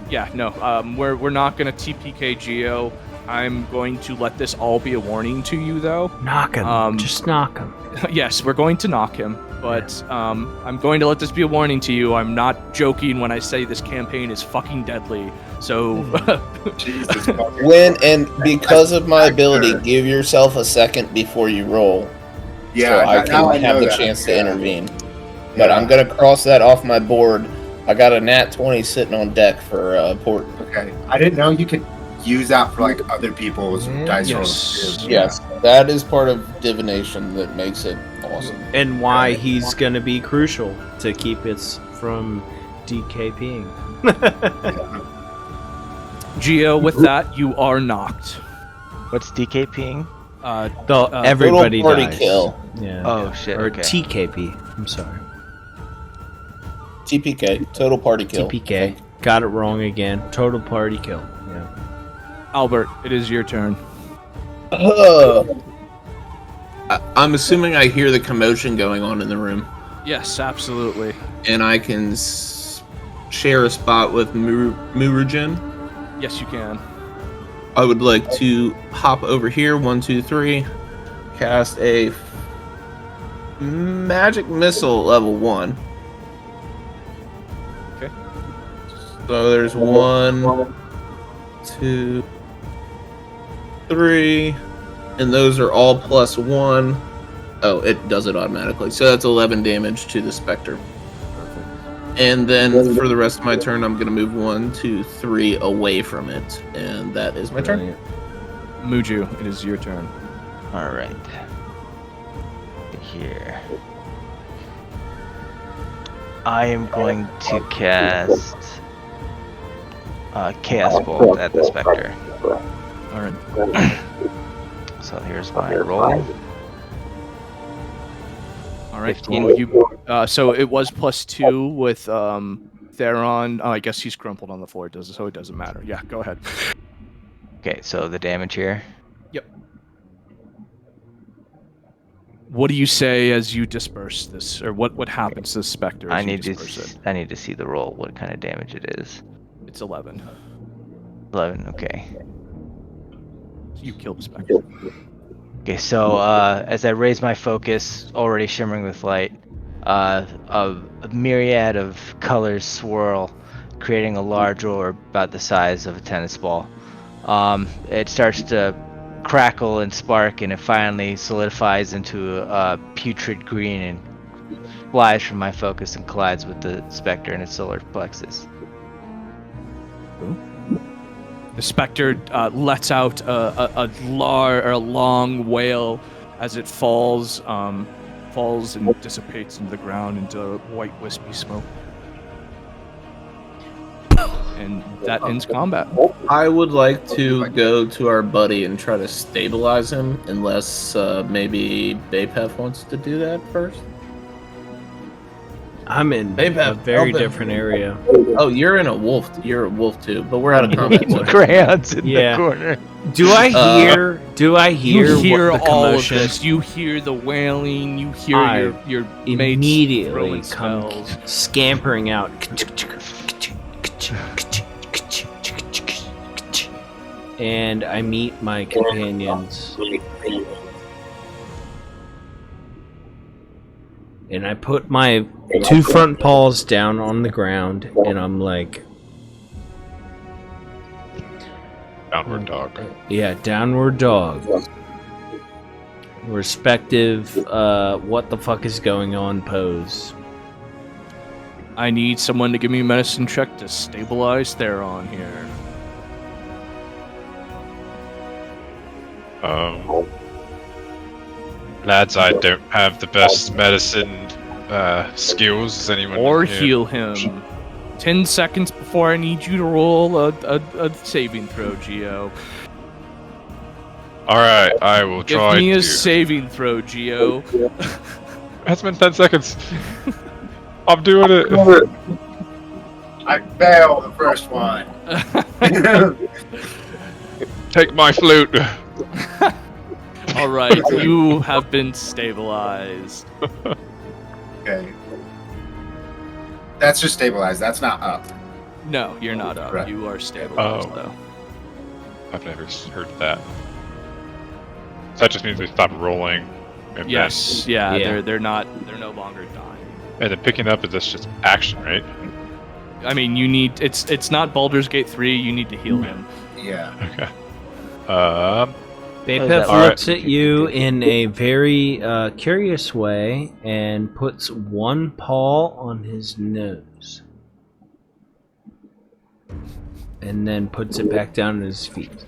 Yeah, no. We're not gonna TPK Geo. I'm going to let this all be a warning to you, though. Knock him. Just knock him. Yes, we're going to knock him, but I'm going to let this be a warning to you. I'm not joking when I say this campaign is fucking deadly. So, Jesus. Because of my ability, give yourself a second before you roll. Yeah, so I now can have know the that. chance to intervene. But I'm gonna cross that off my board. I got a nat 20 sitting on deck for port. Okay. I didn't know you could use that for like other people's dice rolls too. Yes, that is part of divination that makes it awesome. And why he's gonna be crucial to keep us from DKPing. Geo, with that, you are knocked. What's DKPing? Everybody Total party dies. kill. Yeah. Oh shit. Or Okay. TKP. I'm sorry. TPK, total party kill. TPK. Got it wrong again. Total party kill. Yeah. Albert, it is your turn. I'm assuming I hear the commotion going on in the room, Yes, absolutely. and I can share a spot with Muurujin. Yes, you can. I would like to hop over here. 1, 2, 3. Cast a magic missile level 1. Okay. So there's 1, 2, 3, and those are all +1. Oh, it does it automatically. So that's 11 damage to the Spectre. And then for the rest of my turn, I'm going to move 1, 2, 3 away from it. And that is my turn. Muju, it is your turn. Alright. Here. I am going to cast Chaos Bolt at the Spectre. Alright. So here's my roll. Alright. 15. So it was +2 with Theron. Oh, I guess he's crumpled on the floor, so it doesn't matter. Yeah, go ahead. Okay, so the damage here. Yep. What do you say as you disperse this, or what happens to the Spectre? I need to see the roll. What kind of damage it is? It's 11. 11. Okay. You kill the Spectre. Okay, so as I raise my focus, already shimmering with light, a myriad of colors swirl, creating a large orb about the size of a tennis ball. It starts to crackle and spark, and it finally solidifies into a putrid green and flies from my focus and collides with the Spectre in its solar plexus. The Spectre lets out a long wail as it falls and dissipates into the ground into white wispy smoke. And that ends combat. I would like to go to our buddy and try to stabilize him, unless maybe Bapef wants to do that first. I'm in a very different area. Oh, you're in a wolf. You're a wolf too, but we're out of combat. So. Crayons in the corner. Do I hear? You hear what the all of commotion? this. You hear the wailing. You hear your mates Immediately throwing come spells. scampering out. And I meet my companions. And I put my 2 front paws down on the ground, and I'm like... Downward dog. Yeah, downward dog. Respective, what the fuck is going on pose. I need someone to give me a medicine check to stabilize Theron here. Lads, I don't have the best medicine skills. Does anyone? Or here? heal him. 10 seconds before I need you to roll a saving throw, Geo. Alright, I will try Give me to. a saving throw, Geo. That's been 10 seconds. I'm doing it. I failed the first one. Take my flute. Alright, you have been stabilized. Okay. That's just stabilized. That's not up. No, you're not up. Right. You are stabilized, Oh. though. I've never heard that. So that just means they stop rolling. And Yes, Yeah. they're no longer dying. and then picking up is just action, right? I mean, you need it's not Baldur's Gate 3. You need to heal him. Yeah. Okay. Bapef Alright. looks at you in a very curious way and puts one paw on his nose. And then puts it back down on his feet.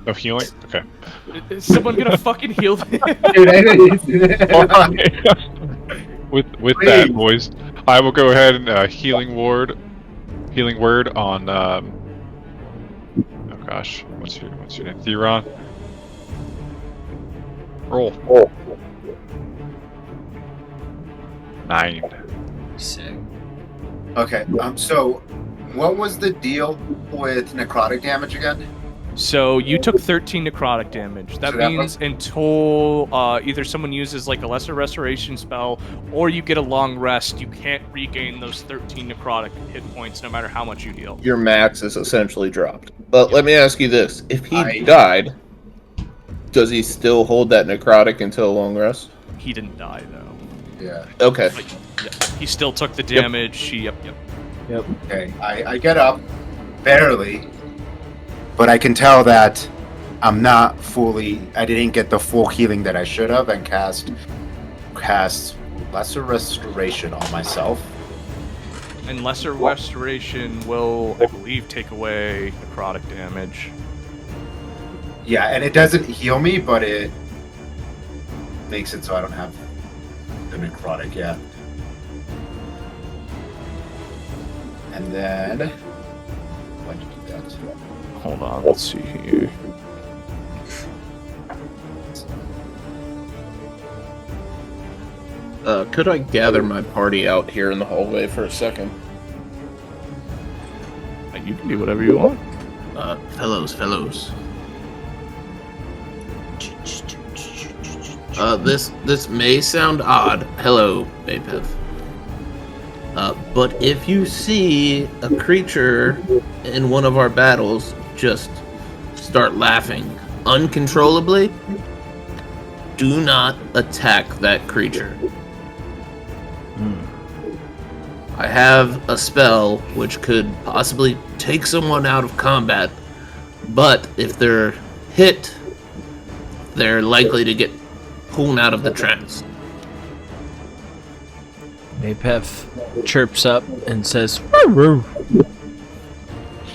No healing? Okay. Is someone gonna fucking heal him? With that, boys, I will go ahead and healing word on oh gosh, what's your name? Theron. Roll. 9. Sick. Okay. So, what was the deal with necrotic damage again? So you took 13 necrotic damage. That So that means until either someone uses like a lesser restoration spell or you get a long rest, you can't regain those 13 necrotic hit points no matter how much you heal. Your max is essentially dropped. But let me ask you this: if he died, does he still hold that necrotic until a long rest? He didn't die though. Yeah. Okay. Like, yeah, he still took the damage. Yep. Okay. I get up, barely, but I can tell that I'm not fully. I didn't get the full healing that I should have, and cast lesser restoration on myself. And lesser restoration will, I believe, take away necrotic damage. Yeah, and it doesn't heal me, but it makes it so I don't have the necrotic yet. And then why'd you do that? Hold on, let's see here. Could I gather my party out here in the hallway for a second? You can do whatever you want. Fellows. This may sound odd. Hello, Bapef. But if you see a creature in one of our battles just start laughing uncontrollably, do not attack that creature. I have a spell which could possibly take someone out of combat, but if they're hit, they're likely to get pulled out of the trance. Bapef chirps up and says, "Woo-woo."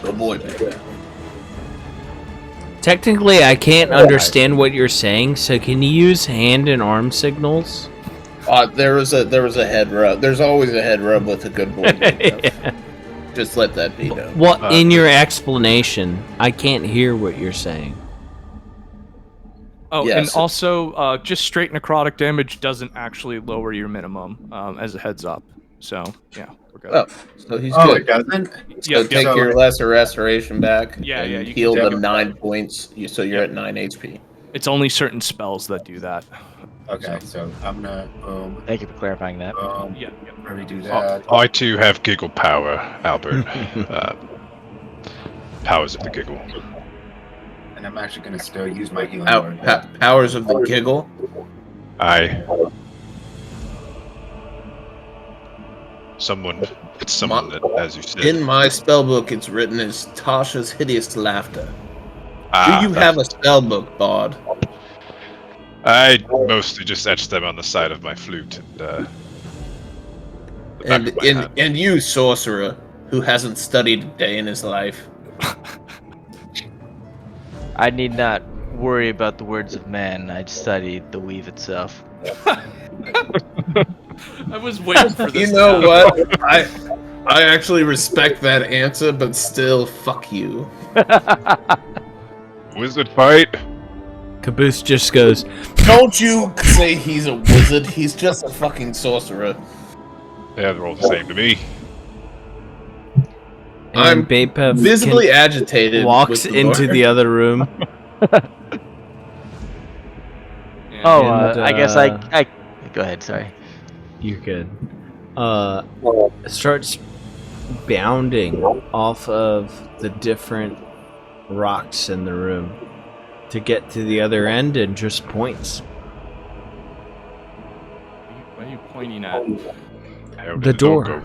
Good boy, Bapef. Technically, I can't understand what you're saying, so can you use hand and arm signals? There was a head rub. There's always a head rub with a good boy. Yeah. Just let that be known. Well, in your explanation, I can't hear what you're saying. Oh, Yes. and also, just straight necrotic damage doesn't actually lower your minimum, as a heads up. So, yeah, we're good. Oh, so he's Oh, good. it doesn't? So take your lesser restoration back. Yeah, and yeah, you heal can them take 9 points. So you're at 9 HP. It's only certain spells that do that. Okay, so I'm gonna Thank you for clarifying that. Yeah. probably do that. I too have giggle power, Albert. Powers of the giggle. And I'm actually gonna still use my healing word. Powers of the giggle. It's someone that, as you said. In my spellbook, it's written as Tasha's hideous laughter. Ah, Do you have a spellbook, Bard? I mostly just etched them on the side of my flute and And you, sorcerer, who hasn't studied a day in his life. I need not worry about the words of man. I studied the weave itself. I was waiting for this. You know what? I actually respect that answer, but still, fuck you. Wizard fight. Caboose just goes, Don't you say he's a wizard. He's just a fucking sorcerer. Yeah, they're all the same to me. and I'm Bapef visibly agitated. walks with the into lore. the other room. Oh, And, I guess I go ahead. Sorry. You're good. Starts bounding off of the different rocks in the room to get to the other end and just points. What are you pointing at? The door. Logo.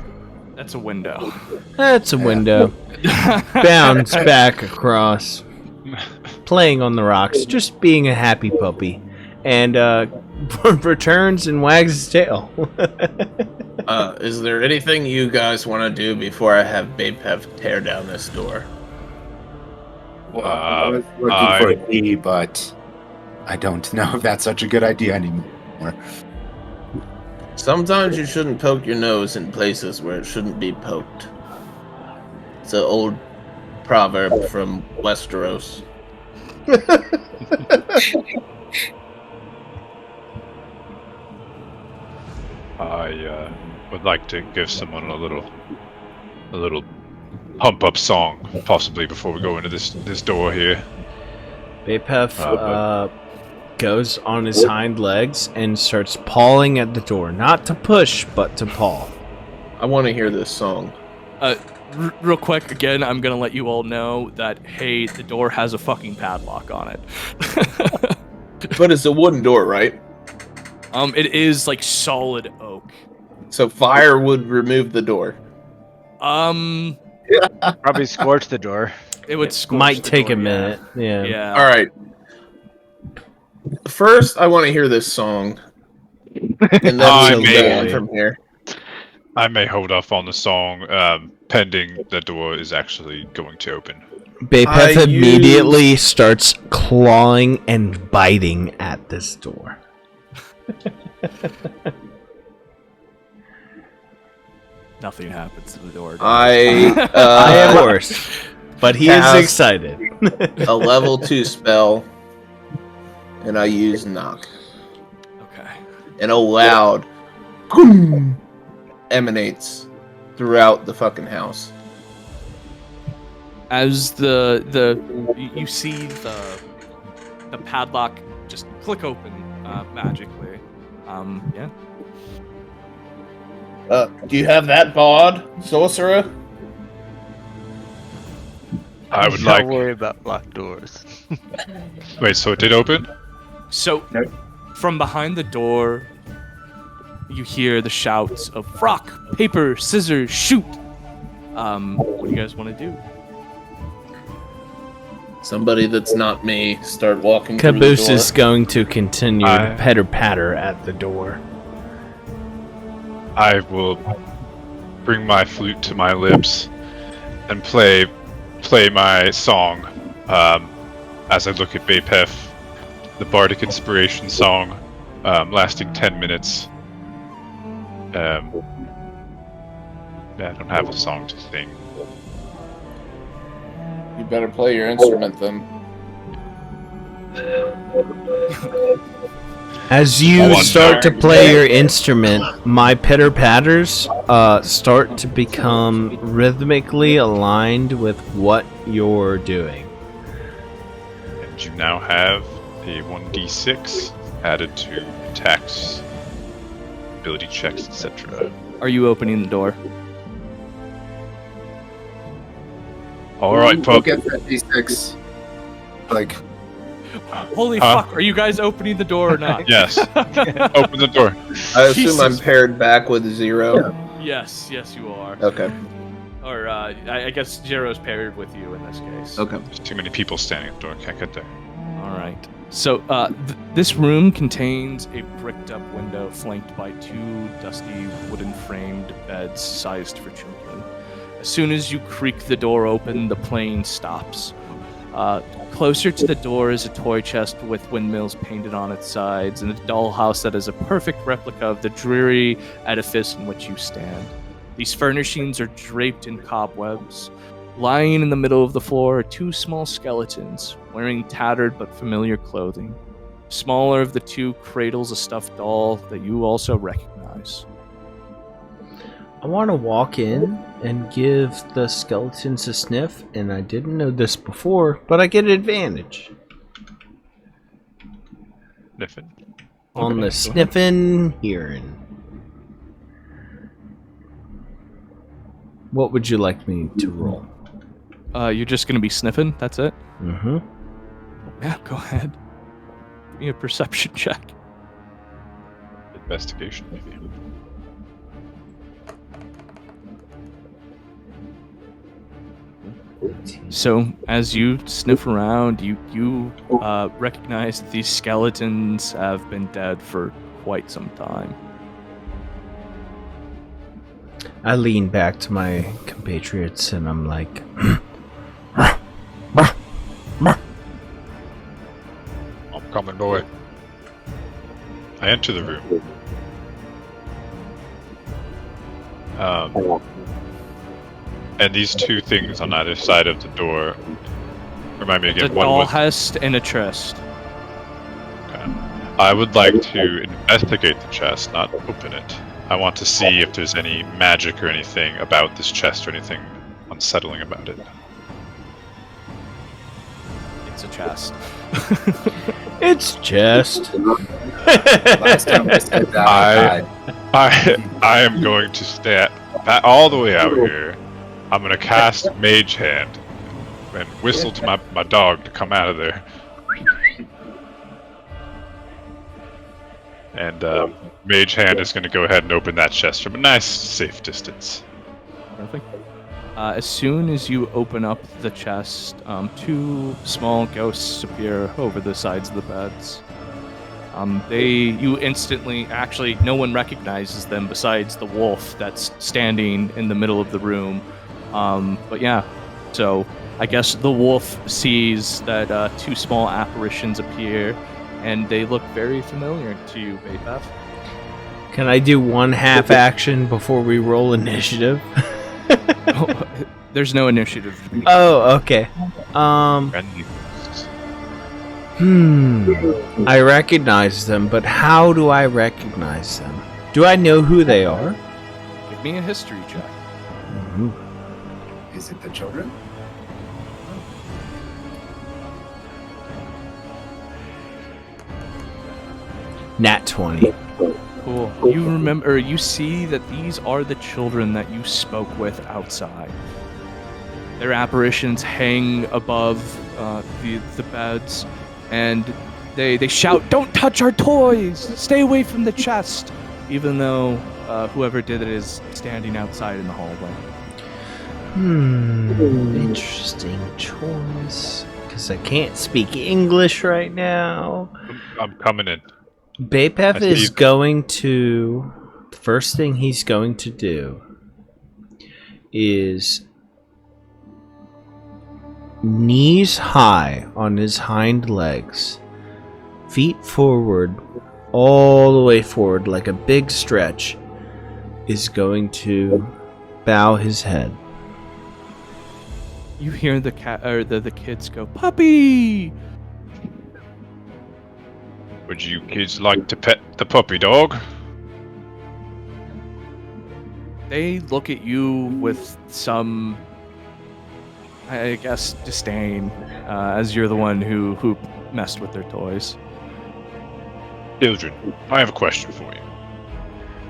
That's a window. That's a window. Bounds back across, playing on the rocks, just being a happy puppy, and returns and wags his tail. Is there anything you guys want to do before I have Bapef tear down this door? Well, I was looking for a key, but I don't know if that's such a good idea anymore. Sometimes you shouldn't poke your nose in places where it shouldn't be poked. It's an old proverb from Westeros. I would like to give someone a little pump up song, possibly before we go into this door here. Bapef goes on his hind legs and starts pawing at the door. Not to push, but to paw. I want to hear this song. Real quick, again, I'm gonna let you all know that, hey, the door has a fucking padlock on it. But it's a wooden door, right? It is like solid oak. So fire would remove the door. Probably scorch the door. It would scorch Might the take door, a minute. Yeah. Yeah. All right. First, I want to hear this song, and then we'll go on from here. I may hold off on the song, pending the door is actually going to open. Bapef immediately starts clawing and biting at this door. Nothing happens to the door. Of course. But he is excited. A level 2 spell, and I use knock. Okay. And a loud boom emanates throughout the fucking house. As you see the padlock just click open magically. Yeah. Do you have that bod, sorcerer? I would Don't like. worry about locked doors. Wait, so it did open? So, from behind the door, you hear the shouts of rock, paper, scissors, shoot. What do you guys want to do? Somebody that's not me start walking through the Caboose door. is going to continue to patter at the door. I will bring my flute to my lips and play my song as I look at Bapef, the Bardic Inspiration song, lasting 10 minutes. I don't have a song to sing. You better play your instrument then. As you start to play your instrument, my pitter patters start to become rhythmically aligned with what you're doing. And you now have a 1d6 added to attacks, ability checks, etc. Are you opening the door? Alright, We'll pup. get that D6. Like, Holy fuck! Are you guys opening the door or not? Yes. Open the door. I assume Jesus. I'm paired back with 0. Yes, you are. Okay. Or I guess Zero's paired with you in this case. Okay. There's too many people standing at the door. Can't get there. All right. So this room contains a bricked-up window flanked by 2 dusty wooden-framed beds sized for children. As soon as you creak the door open, the plane stops. Closer to the door is a toy chest with windmills painted on its sides and a dollhouse that is a perfect replica of the dreary edifice in which you stand. These furnishings are draped in cobwebs. Lying in the middle of the floor are 2 small skeletons, wearing tattered but familiar clothing. Smaller of the 2 cradles a stuffed doll that you also recognize. I want to walk in and give the skeletons a sniff, and I didn't know this before, but I get an advantage Sniffing. on the sniffing hearing. What would you like me to roll? You're just gonna be sniffing? That's it? Mm-hmm. Yeah, go ahead. Give me a perception check. Investigation, maybe. So, as you sniff around, you recognize that these skeletons have been dead for quite some time. I lean back to my compatriots and I'm like, I'm coming, boy. I enter the room. And these 2 things on either side of the door remind me It's a again. One was dollhouse and a chest. I would like to investigate the chest, not open it. I want to see if there's any magic or anything about this chest or anything unsettling about it. it's a chest. It's just. Last time I said that, I died. I am going to stay all the way out here. I'm going to cast Mage Hand and whistle to my dog to come out of there. And Mage Hand is going to go ahead and open that chest from a nice, safe distance. Perfect. As soon as you open up the chest, two small ghosts appear over the sides of the beds. You instantly, actually, no one recognizes them besides the wolf that's standing in the middle of the room. But yeah, so I guess the wolf sees that two small apparitions appear, and they look very familiar to you, Bapef. Can I do one half action before we roll initiative? There's no initiative. Oh, okay. I recognize them, but how do I recognize them? Do I know who they are? Give me a history check. Is it the children? Nat 20. Cool. You remember, or you see that these are the children that you spoke with outside. Their apparitions hang above the beds, and they shout, "Don't touch our toys! Stay away from the chest!" Even though whoever did it is standing outside in the hallway. Interesting choice. Because I can't speak English right now. I'm coming in. Bapef is going to... The first thing he's going to do is knees high on his hind legs, feet forward, all the way forward like a big stretch, is going to bow his head. You hear the cat or the kids go, "Puppy!" Would you kids like to pet the puppy dog? They look at you with some, I guess, disdain, as you're the one who messed with their toys. Children, I have a question for you.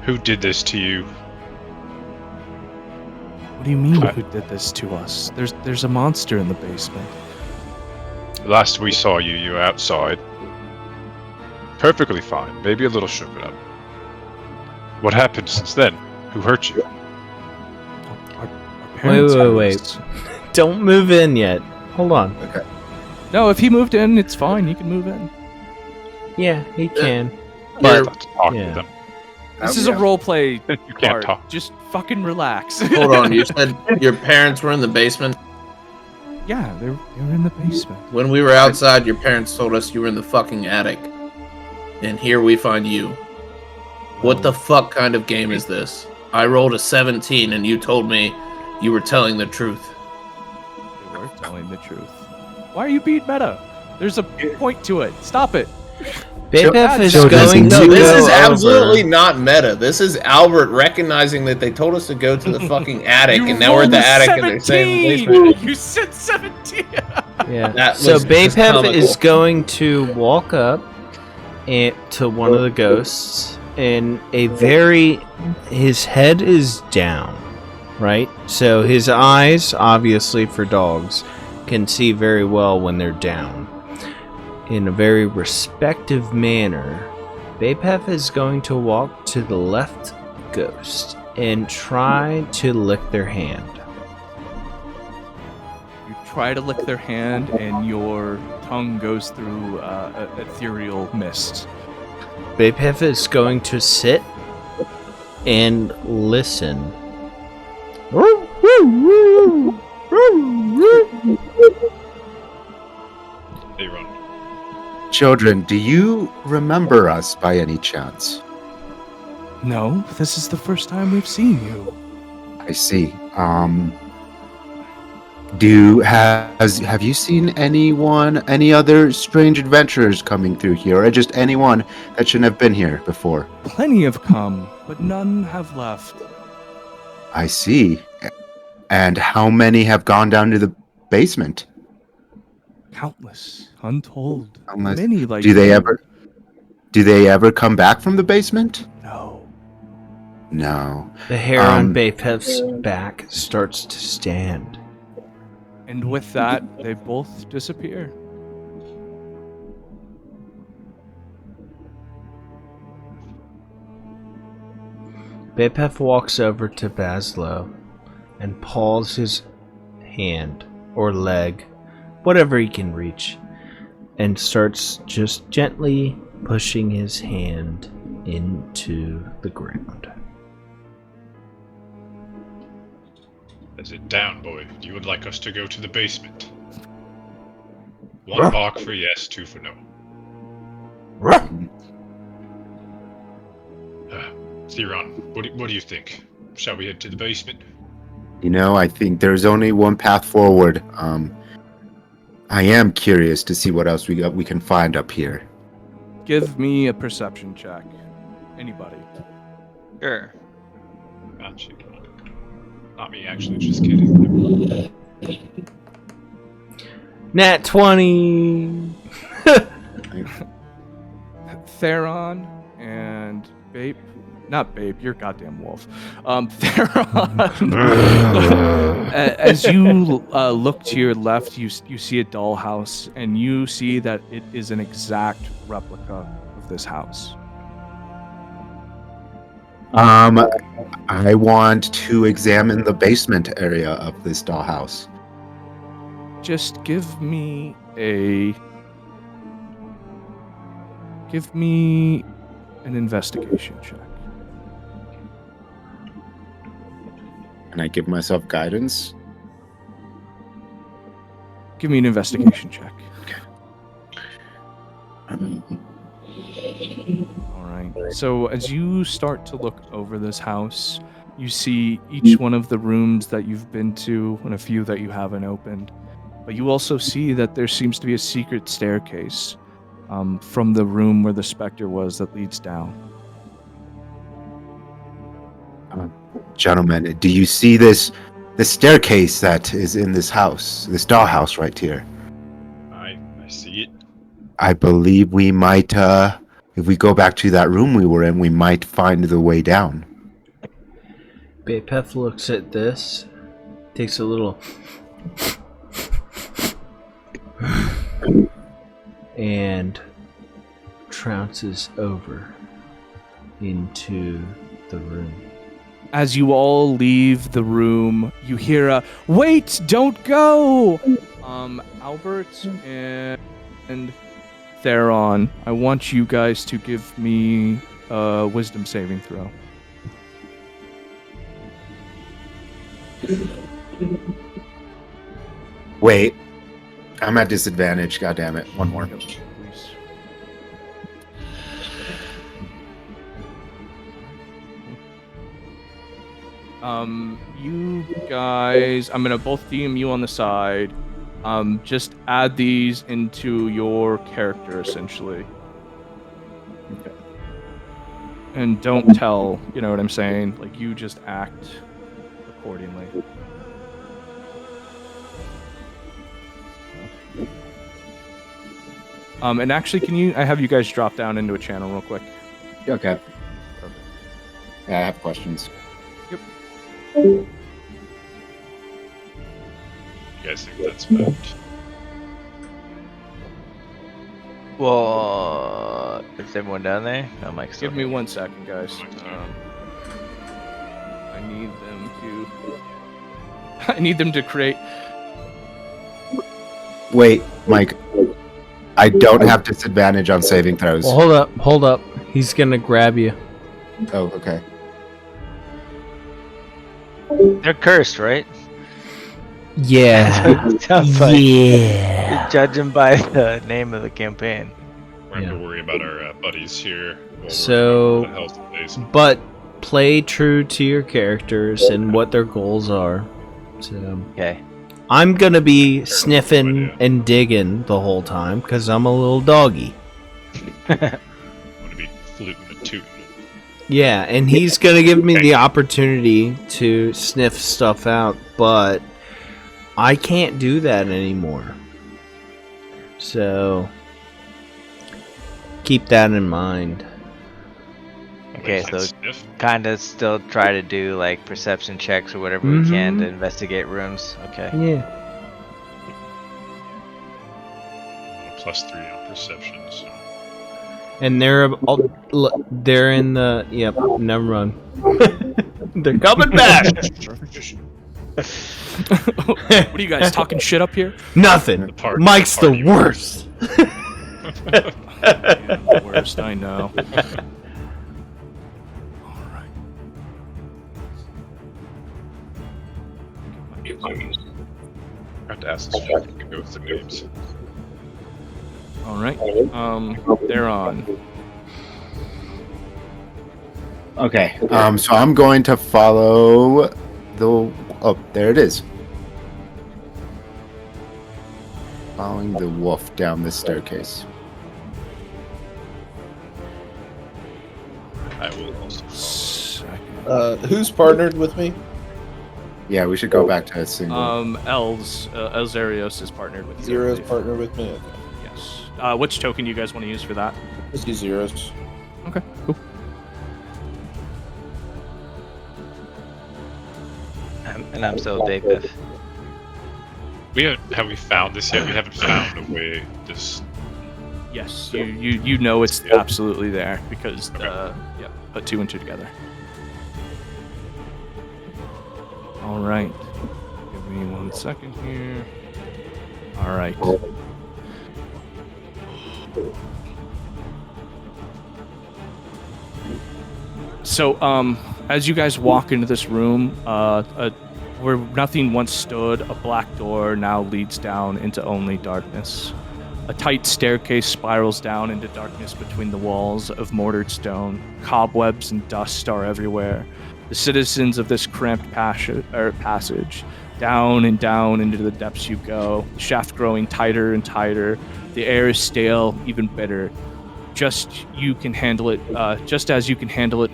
Who did this to you? What do you mean, who did this to us? There's a monster in the basement. Last we saw you, you were outside. Perfectly fine, maybe a little shook up. What happened since then? Who hurt you? Wait. Don't move in yet. Hold on. Okay. No, if he moved in, it's fine. He can move in. Yeah, he can. But talk yeah. to them. This is a roleplay You can't part. talk. Just fucking relax. Hold on, you said your parents were in the basement? Yeah, they were in the basement. When we were outside, your parents told us you were in the fucking attic. And here we find you. What the fuck kind of game is this? I rolled a 17 and you told me you were telling the truth. They were telling the truth. Why are you being meta? There's a point to it. Stop it. Bapef is so going to No, this go is absolutely over. not meta. This is Albert recognizing that they told us to go to the fucking attic, You and now we're at the rolled a attic and they're saying the 17! basement. You said 17! Yeah. That So was just Bapef comical. is going to walk up to one of the ghosts, and his head is down, right? So his eyes, obviously for dogs, can see very well when they're down. In a very respective manner, Bapef is going to walk to the left ghost and try to lick their hand. You try to lick their hand, and your tongue goes through ethereal mist. Bapef is going to sit and listen. They run. Children, do you remember us by any chance? No, this is the first time we've seen you. I see. Have you seen any other strange adventurers coming through here, or just anyone that shouldn't have been here before? Plenty have come, but none have left. I see. And how many have gone down to the basement? Countless, untold, Unless- many like Do they you. ever come back from the basement? No. No. The hair on Bapef's back starts to stand. And with that, they both disappear. Bapef walks over to Bazzlo and paws his hand or leg, whatever he can reach, and starts just gently pushing his hand into the ground. Is it down, boy? You would like us to go to the basement? One bark for yes, two for no. Theron, what do you think? Shall we head to the basement? You know, I think there's only one path forward. I am curious to see what else we can find up here. Give me a perception check. Anybody. Sure. Not you. Not me, actually. Just kidding. Nat 20! Theron and Bape. Not Bape, you're a goddamn wolf. Theron. As you look to your left, you see a dollhouse, and you see that it is an exact replica of this house. I want to examine the basement area of this dollhouse. Just give me an investigation check. Can I give myself guidance? Give me an investigation check. Alright. So as you start to look over this house, you see each one of the rooms that you've been to and a few that you haven't opened. But you also see that there seems to be a secret staircase from the room where the specter was that leads down. Gentlemen, do you see this staircase that is in this house, this dollhouse right here? I see it. I believe we might, if we go back to that room we were in, we might find the way down. Bapef looks at this, takes a little... and trounces over into the room. As you all leave the room, you hear a "Wait! Don't go!" Albert and Theron, I want you guys to give me a wisdom saving throw. Wait, I'm at disadvantage. God damn it! One more. Please. You guys, I'm gonna both DM you on the side. Just add these into your character, essentially. Okay. And don't tell, you know what I'm saying? Like, you just act accordingly. And actually, I have you guys drop down into a channel real quick? Okay. Yeah, I have questions. Yep. You guys think that's about? Well, is everyone down there? No, Mike's still Give me here. 1 second, guys. Mike's here. I need them to... I need them to create... Wait, Mike. I don't have disadvantage on saving throws. Well, hold up. He's gonna grab you. Oh, okay. They're cursed, right? Yeah. Sounds like Yeah. judging by the name of the campaign. We're going Yeah. to worry about our buddies here. While So- we're the health days. But play true to your characters and what their goals are. So Okay. I'm gonna be sniffing and digging the whole time because I'm a little doggy. I'm going to be fluting and tooting. Yeah, and he's gonna give me the opportunity to sniff stuff out, but I can't do that anymore. So keep that in mind. Okay, Like, so sniff? kind of still try to do like perception checks or whatever we can to investigate rooms. Okay. Yeah. +3 on perception. So. And they're in the never mind. They're coming back. What are you guys talking shit up here? Nothing. Mike's the worst. Yeah, the worst, I know. Alright. I have to ask this if we can go with the names. Alright. They're on. Okay. So I'm going to follow the. Oh, there it is. Following the wolf down the staircase. I will also. Who's partnered with me? Yeah, we should go back to a single. Elzeiros is partnered with you. Zero's partnered with me? Okay. Yes. Which token do you guys want to use for that? Let's do Zero's. Okay, cool. And I'm still Big Biff. Have we found this yet? We haven't found a way this. Yes, you know it's absolutely there because put 2 and 2 together. All right, give me 1 second here. All right. So, as you guys walk into this room, where nothing once stood, a black door now leads down into only darkness. A tight staircase spirals down into darkness between the walls of mortared stone. Cobwebs and dust are everywhere. The citizens of this cramped passage, down and down into the depths you go, the shaft growing tighter and tighter. The air is stale, even bitter. Just as you can handle it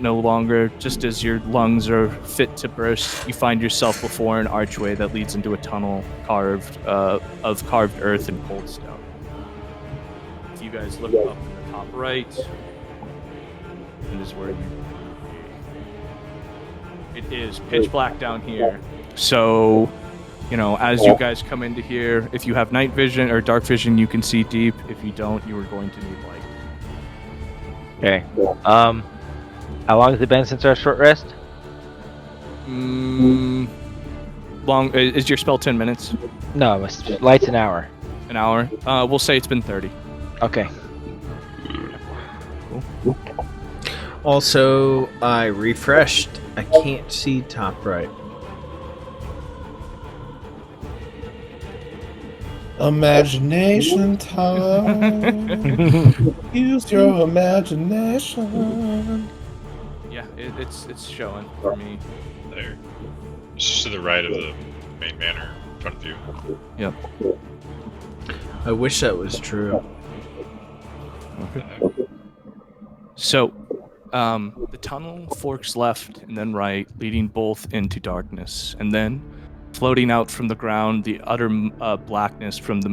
no longer, just as your lungs are fit to burst, you find yourself before an archway that leads into a tunnel of carved earth and cold stone. If you guys look up in the top right, and this is where it is pitch black down here. So, as you guys come into here, if you have night vision or dark vision, you can see deep. If you don't, you are going to need light. Okay. How long has it been since our short rest? Long. Is your spell 10 minutes? No, light's an hour. An hour? We'll say it's been 30. Okay. Cool. Also, I refreshed. I can't see top right. Imagination time. Use your imagination. Yeah, it's showing for me. There. It's just to the right of the main manor, front view. Yep. I wish that was true. Okay. So, the tunnel forks left and then right, leading both into darkness, and then floating out from the ground, the utter blackness from the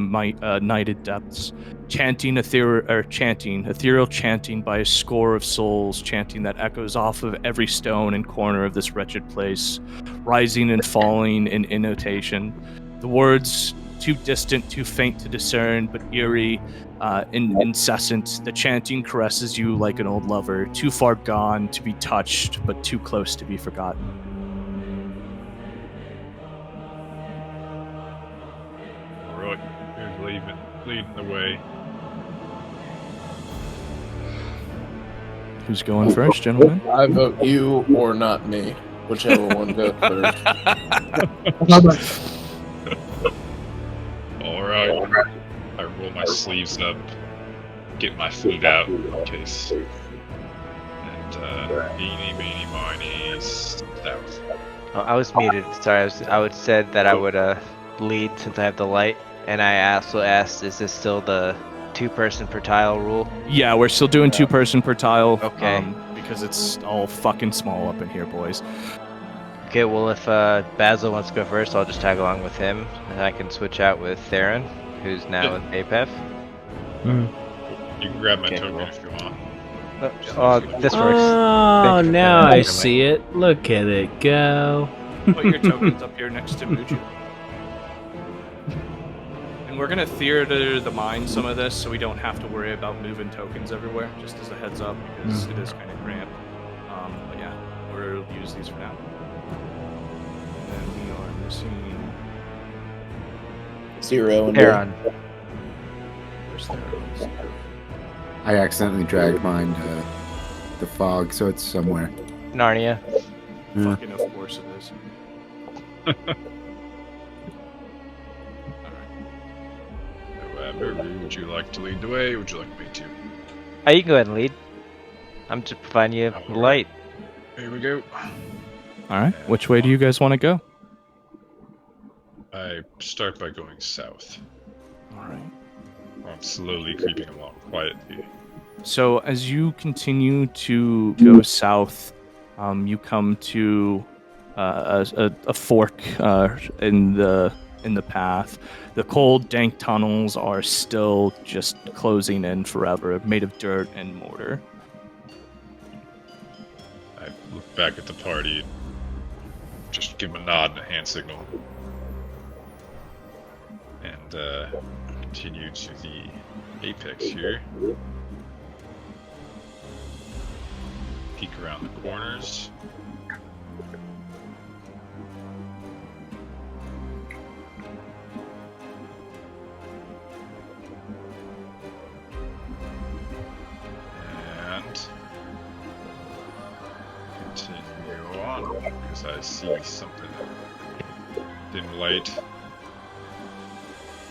nighted depths, ethereal chanting by a score of souls, chanting that echoes off of every stone and corner of this wretched place, rising and falling in innotation. The words, too distant, too faint to discern, but eerie, incessant. The chanting caresses you like an old lover, too far gone to be touched, but too close to be forgotten. Alright, who's leading the way? Who's going first, gentlemen? I vote you or not me, whichever one goes first. Alright. I roll my sleeves up, get my food out in case. And, eeny, meeny, miny, south. Oh, I was muted. Sorry, I would said that I would lead since I have the light. And I also asked, is this still the 2-person per tile rule? Yeah, we're still doing 2-person per tile. Okay. Because it's all fucking small up in here, boys. Okay, well if Bazzlo wants to go first, I'll just tag along with him. And I can switch out with Theron, who's now in E Bapef. You can grab my Okay, token cool. if you want. This works. Oh, Thank you for now pointing I out for me. see it. Look at it go. Put your tokens up here next to Muurujin. And we're gonna theater the mind some of this, so we don't have to worry about moving tokens everywhere. Just as a heads up, because it is kind of cramped. But yeah, we'll use these for now. And then we are missing 0 and Heron. where's Theron? I accidentally dragged mine to the fog, so it's somewhere. Narnia. Yeah. Fucking of course it is. However, would you like to lead the way, or would you like me to? Oh, you can go ahead and lead. I'm just providing you the light. Here we go. All right, which way do you guys want to go? I start by going south. All right. I'm slowly creeping along quietly. So as you continue to go south, you come to a fork in the path. The cold, dank tunnels are still just closing in forever, made of dirt and mortar. I look back at the party, just give them a nod and a hand signal, and continue to the apex here. Peek around the corners. And continue on, because I see something. Dim light.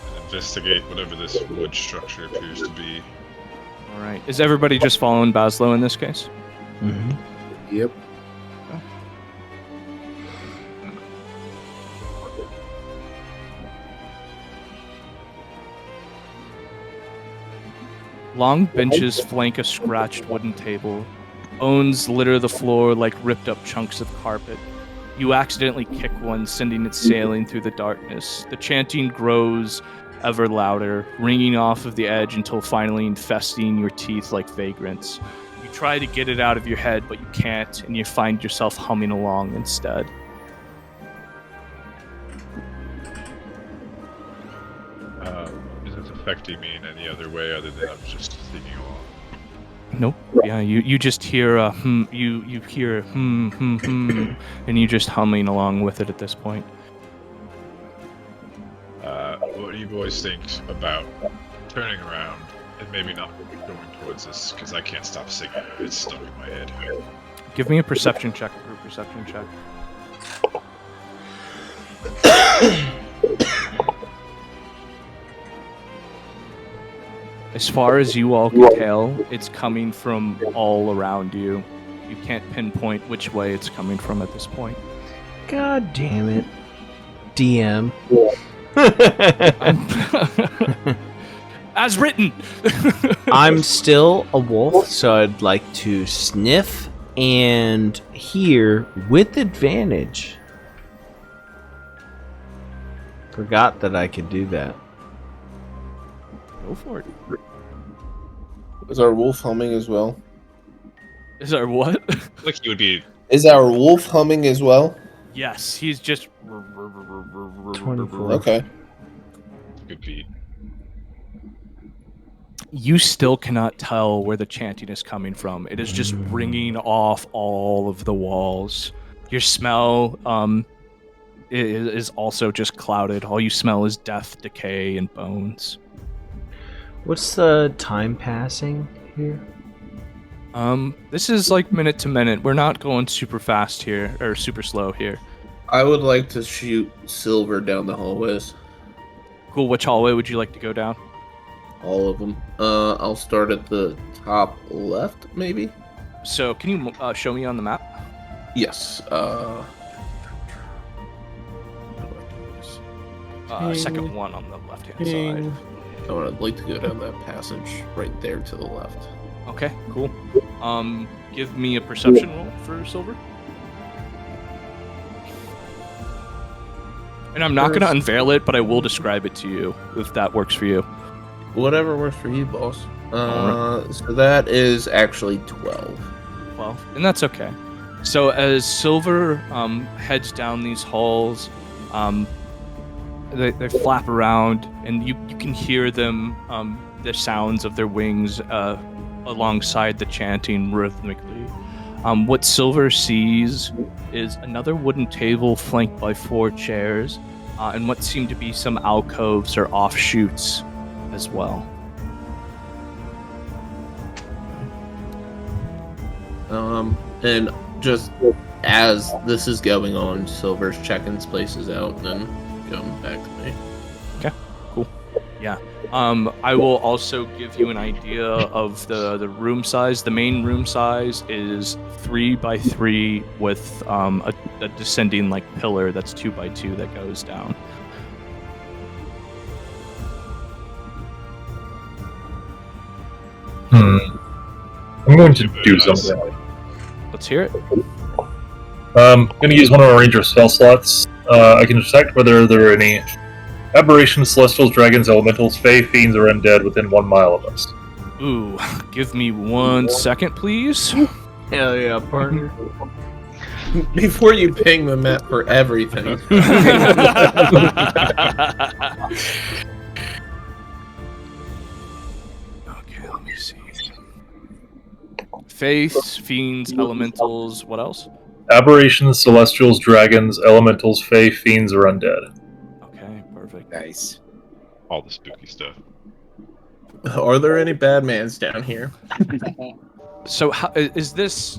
And investigate whatever this wood structure appears to be. All right. Is everybody just following Bazzlo in this case? Mm-hmm. Yep. Long benches flank a scratched wooden table. Bones litter the floor like ripped up chunks of carpet. You accidentally kick one, sending it sailing through the darkness. The chanting grows ever louder, ringing off of the edge until finally infesting your teeth like vagrants. You try to get it out of your head, but you can't, and you find yourself humming along instead. Is this affecting me in any other way other than I'm just singing along? Nope. Yeah, you just hear a you hear a and you just humming along with it at this point. What do you boys think about turning around and maybe not going towards this? Because I can't stop singing. It's stuck in my head. Give me a perception check, a group perception check. As far as you all can tell, it's coming from all around you. You can't pinpoint which way it's coming from at this point. God damn it. DM. As written! I'm still a wolf, so I'd like to sniff and hear with advantage. Forgot that I could do that. Go for it. Is our wolf humming as well? Is our what? Like you would be. Is our wolf humming as well? Yes, he's just... 24. Okay. Good beat. You still cannot tell where the chanting is coming from. It is just ringing off all of the walls. Your smell is also just clouded. All you smell is death, decay, and bones. What's the time passing here? This is like minute to minute. We're not going super fast here, or super slow here. I would like to shoot Silver down the hallways. Cool, which hallway would you like to go down? All of them. I'll start at the top left, maybe? So, can you show me on the map? Yes. Second one on the left-hand side. I'd like to go down that passage right there to the left. Okay, cool. Give me a perception roll for Silver. And I'm not going to unveil it, but I will describe it to you, if that works for you. Whatever works for you, boss. So that is actually 12. 12, and that's okay. So as Silver heads down these halls, they flap around, and you can hear them, the sounds of their wings alongside the chanting rhythmically. What Silver sees is another wooden table flanked by 4 chairs, and what seem to be some alcoves or offshoots as well. And just as this is going on, Silver's checking places out and then coming back to me. Okay, cool. Yeah. I will also give you an idea of the room size. The main room size is 3 by 3 with a descending like pillar that's 2 by 2 that goes down. I'm going to do something. Let's hear it. I'm going to use one of our ranger spell slots. I can detect whether there are any aberrations, celestials, dragons, elementals, fae, fiends, or undead within 1 mile of us. Ooh, give me 1 second, please. Hell yeah, partner. Before you ping the map for everything. Okay, let me see. Faiths, fiends, elementals, what else? Aberrations, celestials, dragons, elementals, fae, fiends, or undead. Okay, perfect. Nice. All the spooky stuff. Are there any bad mans down here? So how is this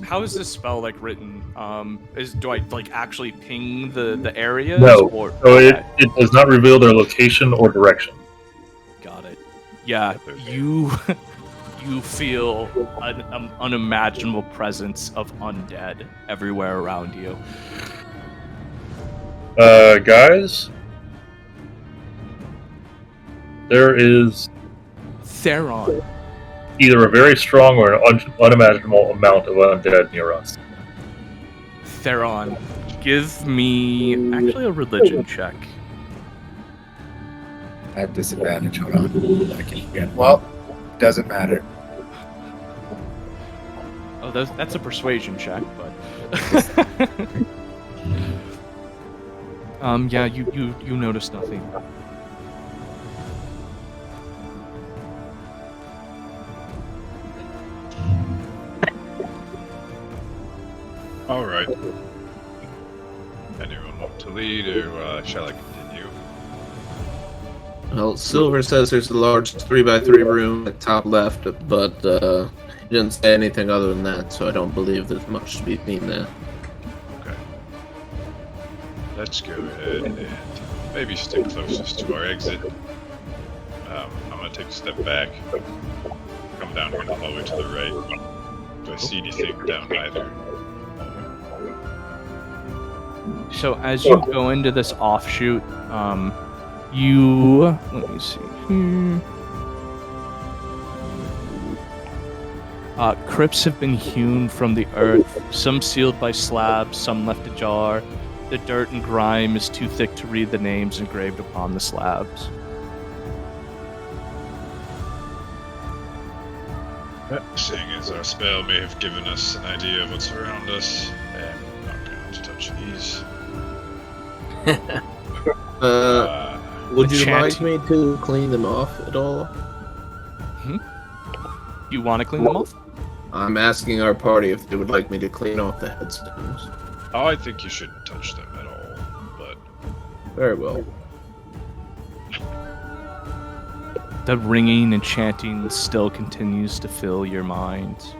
spell like written? Do I like actually ping the areas? No. Or, So it does not reveal their location or direction. Got it. Yeah, you feel an unimaginable presence of undead everywhere around you. Guys, there is Theron. either a very strong or an unimaginable amount of undead near us. Theron, give me actually a religion check. I have disadvantage. Hold on. I can get. Well, doesn't matter. Oh, that's a persuasion check, but yeah, you notice nothing. All right. Anyone want to lead, or shall I continue? Well, Silver says there's a large 3 by 3 room at top left, but he didn't say anything other than that, so I don't believe there's much to be seen there. Okay. Let's go ahead and maybe stick closest to our exit. I'm gonna take a step back. Come down here the hallway to the right. Do I see anything down either? So as you go into this offshoot, let me see here. Crypts have been hewn from the earth, some sealed by slabs, some left ajar. The dirt and grime is too thick to read the names engraved upon the slabs. Seeing as our spell may have given us an idea of what's around us, I'm not going to touch these. Would you chant- like me to clean them off at all? You want to clean them off? I'm asking our party if they would like me to clean off the headstones. Oh, I think you shouldn't touch them at all, but... Very well. The ringing and chanting still continues to fill your mind.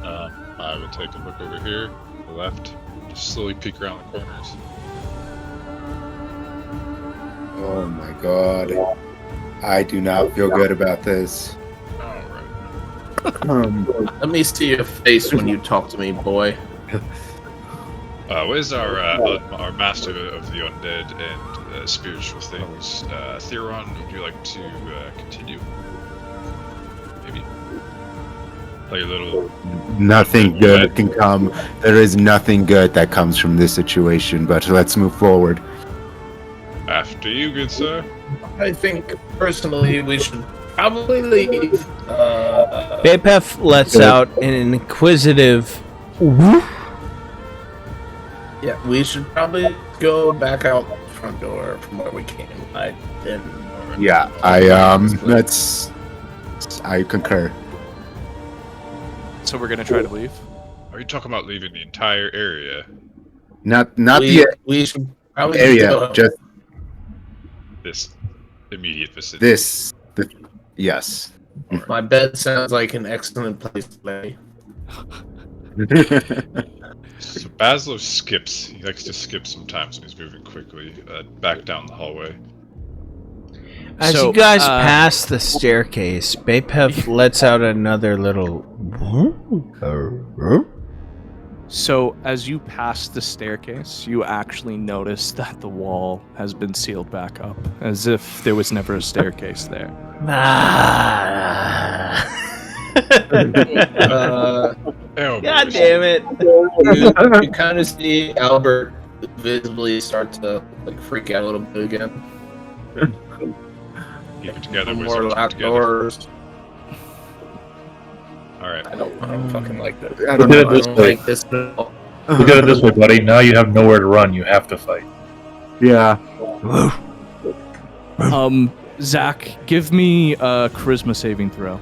I will take a look over here, to the left, just slowly peek around the corners. Oh my god. I do not feel good about this. Alright. Let me see your face when you talk to me, boy. Where's our master of the undead and spiritual things? Theron, would you like to continue? Maybe play a little... Nothing good can come. There is nothing good that comes from this situation, but let's move forward. After you, good sir. I think personally we should probably leave. Bapef lets out an inquisitive whoop. Yeah, we should probably go back out the front door from where we came. I concur. So we're gonna try to leave. Are you talking about leaving the entire area? Not we should probably area, go. just This immediate vicinity. Yes. My bed sounds like an excellent place to lay. So Bazzlo skips. He likes to skip sometimes when he's moving quickly back down the hallway. As So, you guys pass the staircase, Bapef lets out another little. So as you pass the staircase, you actually notice that the wall has been sealed back up, as if there was never a staircase there. God damn it! You kind of see Albert visibly start to freak out a little bit again. Keep it together, More wizards. locked doors. Alright. I don't fucking like that. I don't know. I don't like this at all. Look at it this way, buddy. Now you have nowhere to run. You have to fight. Yeah. Zack, give me a charisma saving throw.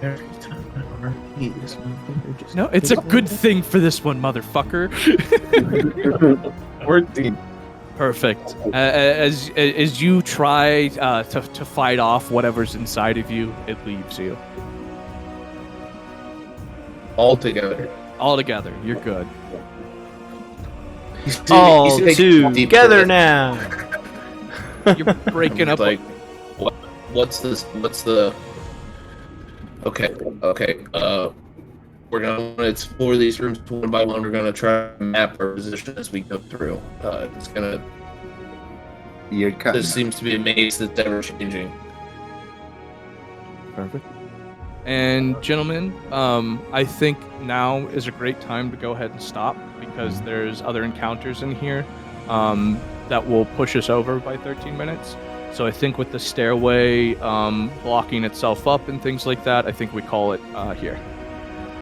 Every time I repeat this motherfucker just No, it's a good thing for this one, motherfucker. 14. Perfect. As you try to fight off whatever's inside of you, it leaves you. All together. All together, you're good. All together now. You're breaking up. Like, what's this? What's the? Okay. We're gonna explore these rooms one by one. We're gonna try to map our position as we go through. It's gonna. This seems to be a maze that's ever changing. Perfect. And gentlemen, I think now is a great time to go ahead and stop because there's other encounters in here that will push us over by 13 minutes. So I think with the stairway blocking itself up and things like that, I think we call it here.